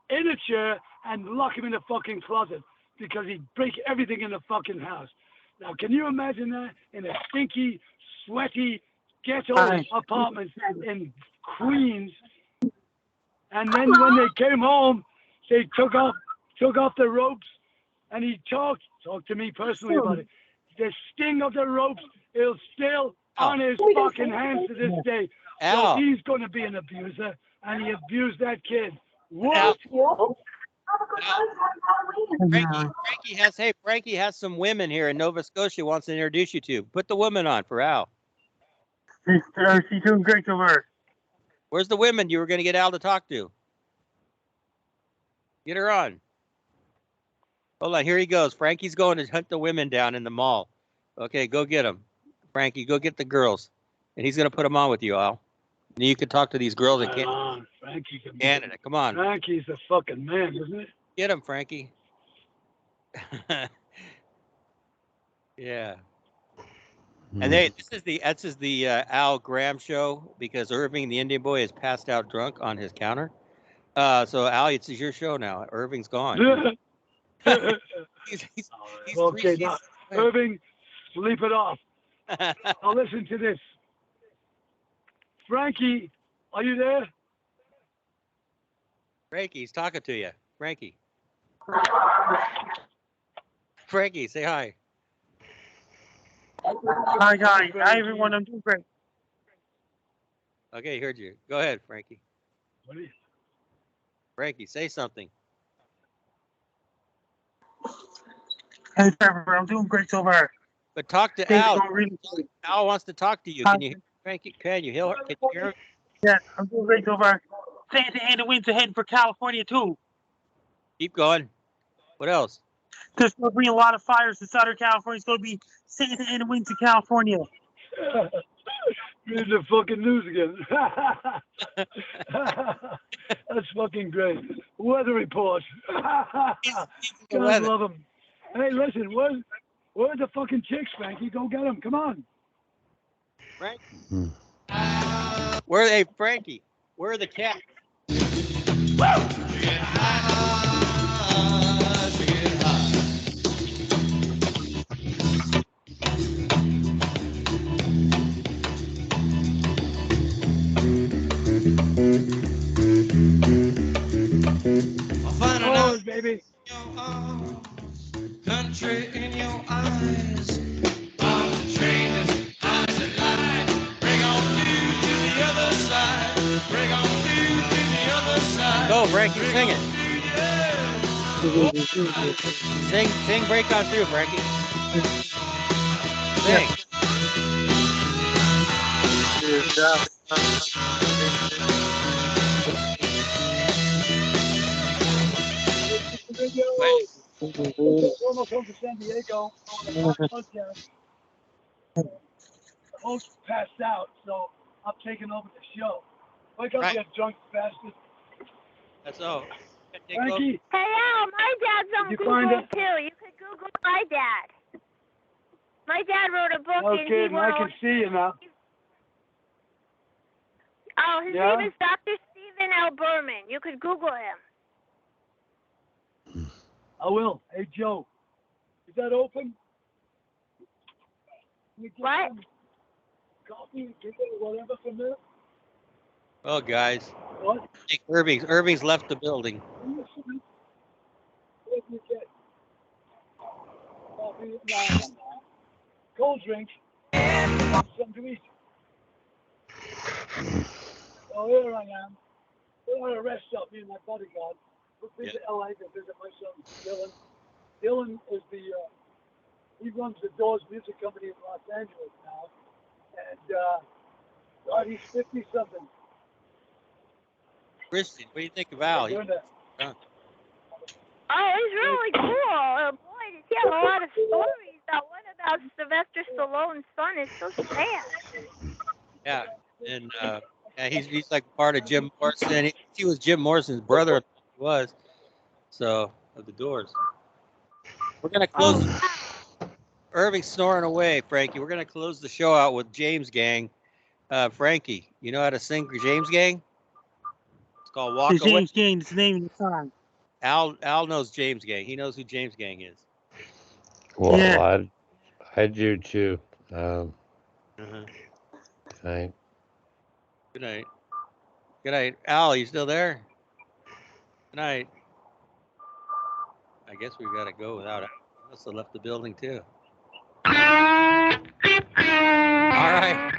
in a chair and lock him in the fucking closet because he'd break everything in the fucking house. Now, can you imagine that in a stinky, sweaty, ghetto apartment in Queens? And then when they came home, they took off the ropes, and he talked to me personally about it. The sting of the ropes is still on his fucking hands to this day. So he's going to be an abuser, and he abused that kid. What? Frankie has some women here in Nova Scotia wants to introduce you to. Put the woman on for Al. She's doing great over. Where's the women you were going to get Al to talk to? Get her on. Hold on, here he goes. Frankie's going to hunt the women down in the mall. Okay, go get them. Frankie, go get the girls. And he's going to put them on with you, Al. And you can talk to these girls in Canada. Come on. Frankie's a fucking man, isn't it? Get him, Frankie. Yeah. And this is the Al Graham show because Irving the Indian Boy is passed out drunk on his counter. So Al, it's your show now. Irving's gone. he's okay, now, Irving, sleep it off. Now listen to this. Frankie, are you there? Frankie, he's talking to you. Frankie. Frankie, say hi. Hi, guys. Hi, everyone. I'm doing great. Okay, heard you. Go ahead, Frankie. What are you? Frankie, say something. Hey, Trevor, I'm doing great so far. But talk to Al. Al wants to talk to you. Can you hear Frankie? Can you hear him? Yeah, I'm doing great so far. Santa and the winds are heading for California, too. Keep going. What else? There's going to be a lot of fires in Southern California. It's going to be Santa and the winds in California. Reading the fucking news again. That's fucking great. Weather report. God love them. Hey, listen, where's the fucking chicks, Frankie? Go get them. Come on. Frankie. Where are they, Frankie? Where are the cats? Oh, baby. Country in your eyes. On the train is eyes that lie. Bring on you to the other side. Bring on you to the other side. Go, Frankie, sing it. Sing, break on through, Frankie. Sing. Almost home to San Diego. The host passed out, so I'm taking over the show. Wake up, you drunk bastard. That's all. Frankie. Hey, Al, my dad's on Google too. You could Google my dad. My dad wrote a book and he Okay, I can see you now. Oh, his name is Dr. Stephen L. Berman. You could Google him. I will. Hey, Joe, is that open? What? Coffee, whatever from there? Oh, guys. What? Irving's left the building. What did you get? Coffee? No. Cold drink. Something to eat. Oh, here I am. We're at a rest stop, me and my bodyguard. We've been to LA to visit my son, Dylan. Dylan is he runs the Doors music company in Los Angeles now. And, God, he's 50-something. Christian, what do you think of Al? Oh, he's really cool. Boy, does he have a lot of stories. That one about Sylvester Stallone's son is so sad. Yeah, and And he's like part of Jim Morrison. He was Jim Morrison's brother. He was. So, of the Doors. We're going to close. Irving's snoring away, Frankie. We're going to close the show out with James Gang. Frankie, you know how to sing for James Gang? It's called Walk Away. James Gang is the name of the song. Al knows James Gang. He knows who James Gang is. Well, Yeah. I do too. Thank. Good night. Good night. Al, you still there? Good night. I guess we've got to go without it. He must have left the building too. All right.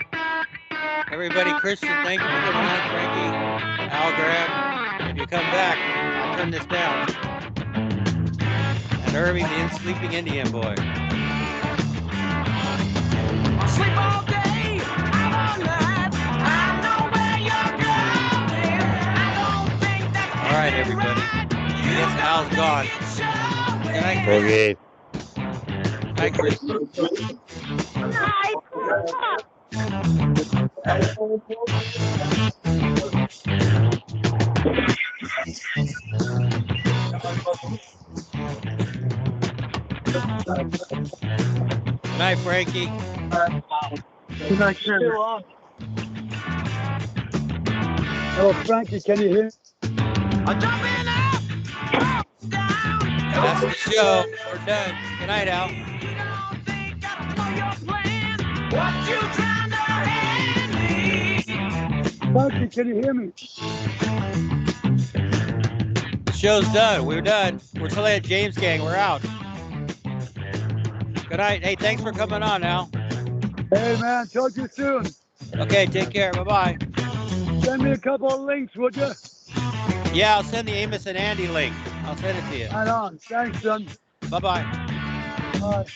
Everybody, Christian, thank you for coming on, Frankie. Al Graham, if you come back, I'll turn this down. And Irving the Sleeping Indian Boy. Sleep all day, I'm all night. I know where you're going. I don't think that's All right, everybody. I guess Al's gone. Good night, Chris. Okay. Hi, Chris. Good night, Frankie. Good night, sir. Hello, Frankie, can you hear? That's the show. We're done. Good night, Al. Frankie, can you hear me? The show's done. We're done. We're still at James Gang. We're out. Good night. Hey, thanks for coming on, Al. Hey, man, talk to you soon. Okay, take care. Bye-bye. Send me a couple of links, would you? Yeah, I'll send the Amos and Andy link. I'll send it to you. Right on. Thanks, son. Bye-bye. Bye.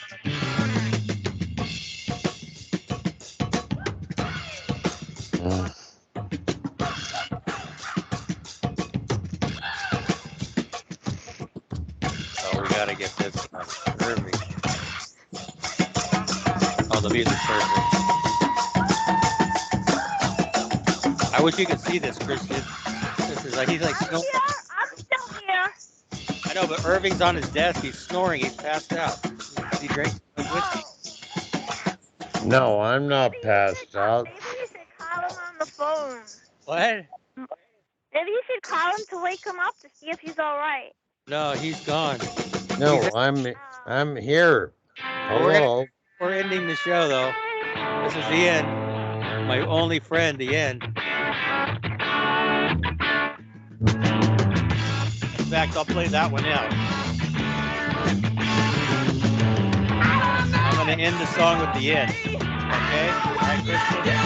Oh, we gotta get this Irving. Oh, the music's perfect. I wish you could see this, Christian. This is like he's like snoring. I'm still here. I know, but Irving's on his desk. He's snoring. He's passed out. Is he drinking whiskey? No, I'm not passed out. Maybe you should call him on the phone. What? Maybe you should call him to wake him up to see if he's all right. No, he's gone. No, I'm here. Hello. We're ending the show, though. This is the end. My only friend, the end. In fact, I'll play that one out. I'm going to end the song with the end. Okay? All right, Christian?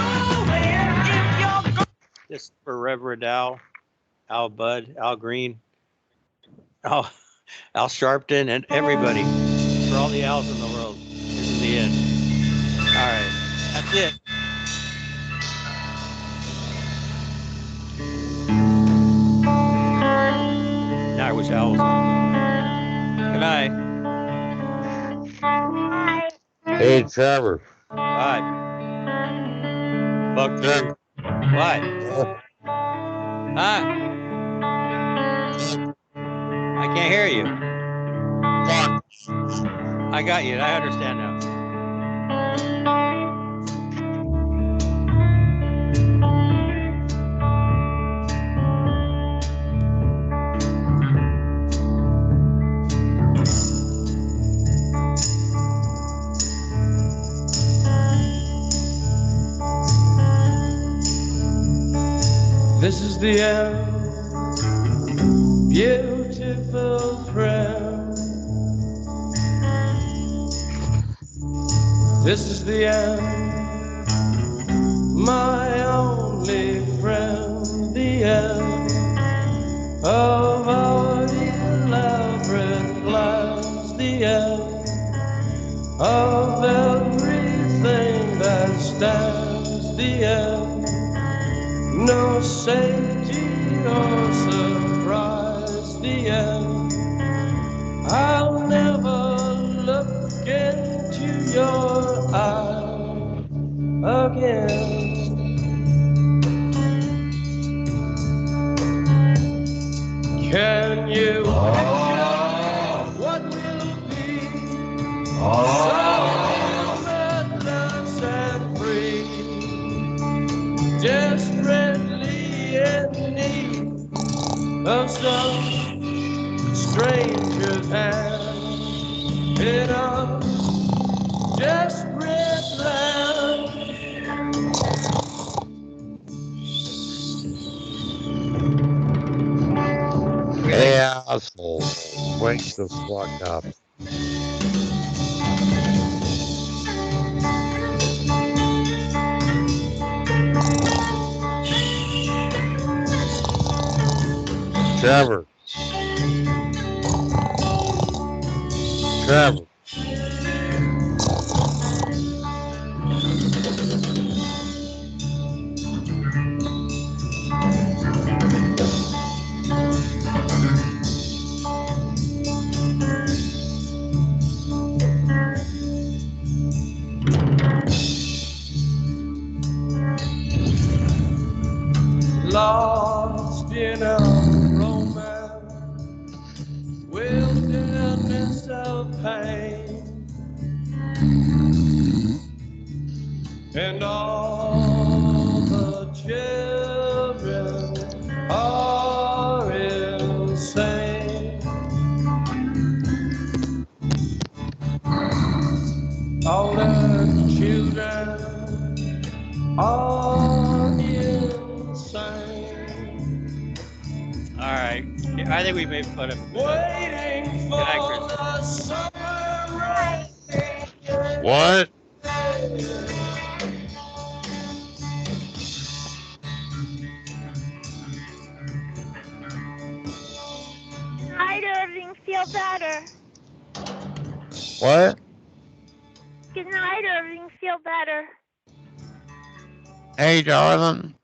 This is for Reverend Al, Al Bud, Al Green, Al Sharpton, and everybody. For all the Al's in the world. This is the end. All right. That's it. Now I wish Al was on. Good night. Hey, Trevor. What? Fuck Trevor. What? Huh? I can't hear you. I got you. I understand now. This is the end, beautiful friend. This is the end, my only friend. The end of our elaborate plans. The end of everything that stands. The end. No safety or surprise, the end. I'll never look into your eyes again. desperately in need of some stranger's hand in a desperate land. Hey, asshole. Wake the fuck up. Trevor. Trevor. Lost in a romance, wilderness of pain, and all the children are insane. All the children are insane. All right. I think we made fun of him. Waiting for Good night, the summer rain. What? Good night, Irving. Feel better. What? Good night, Irving. Feel better. Hey, darling.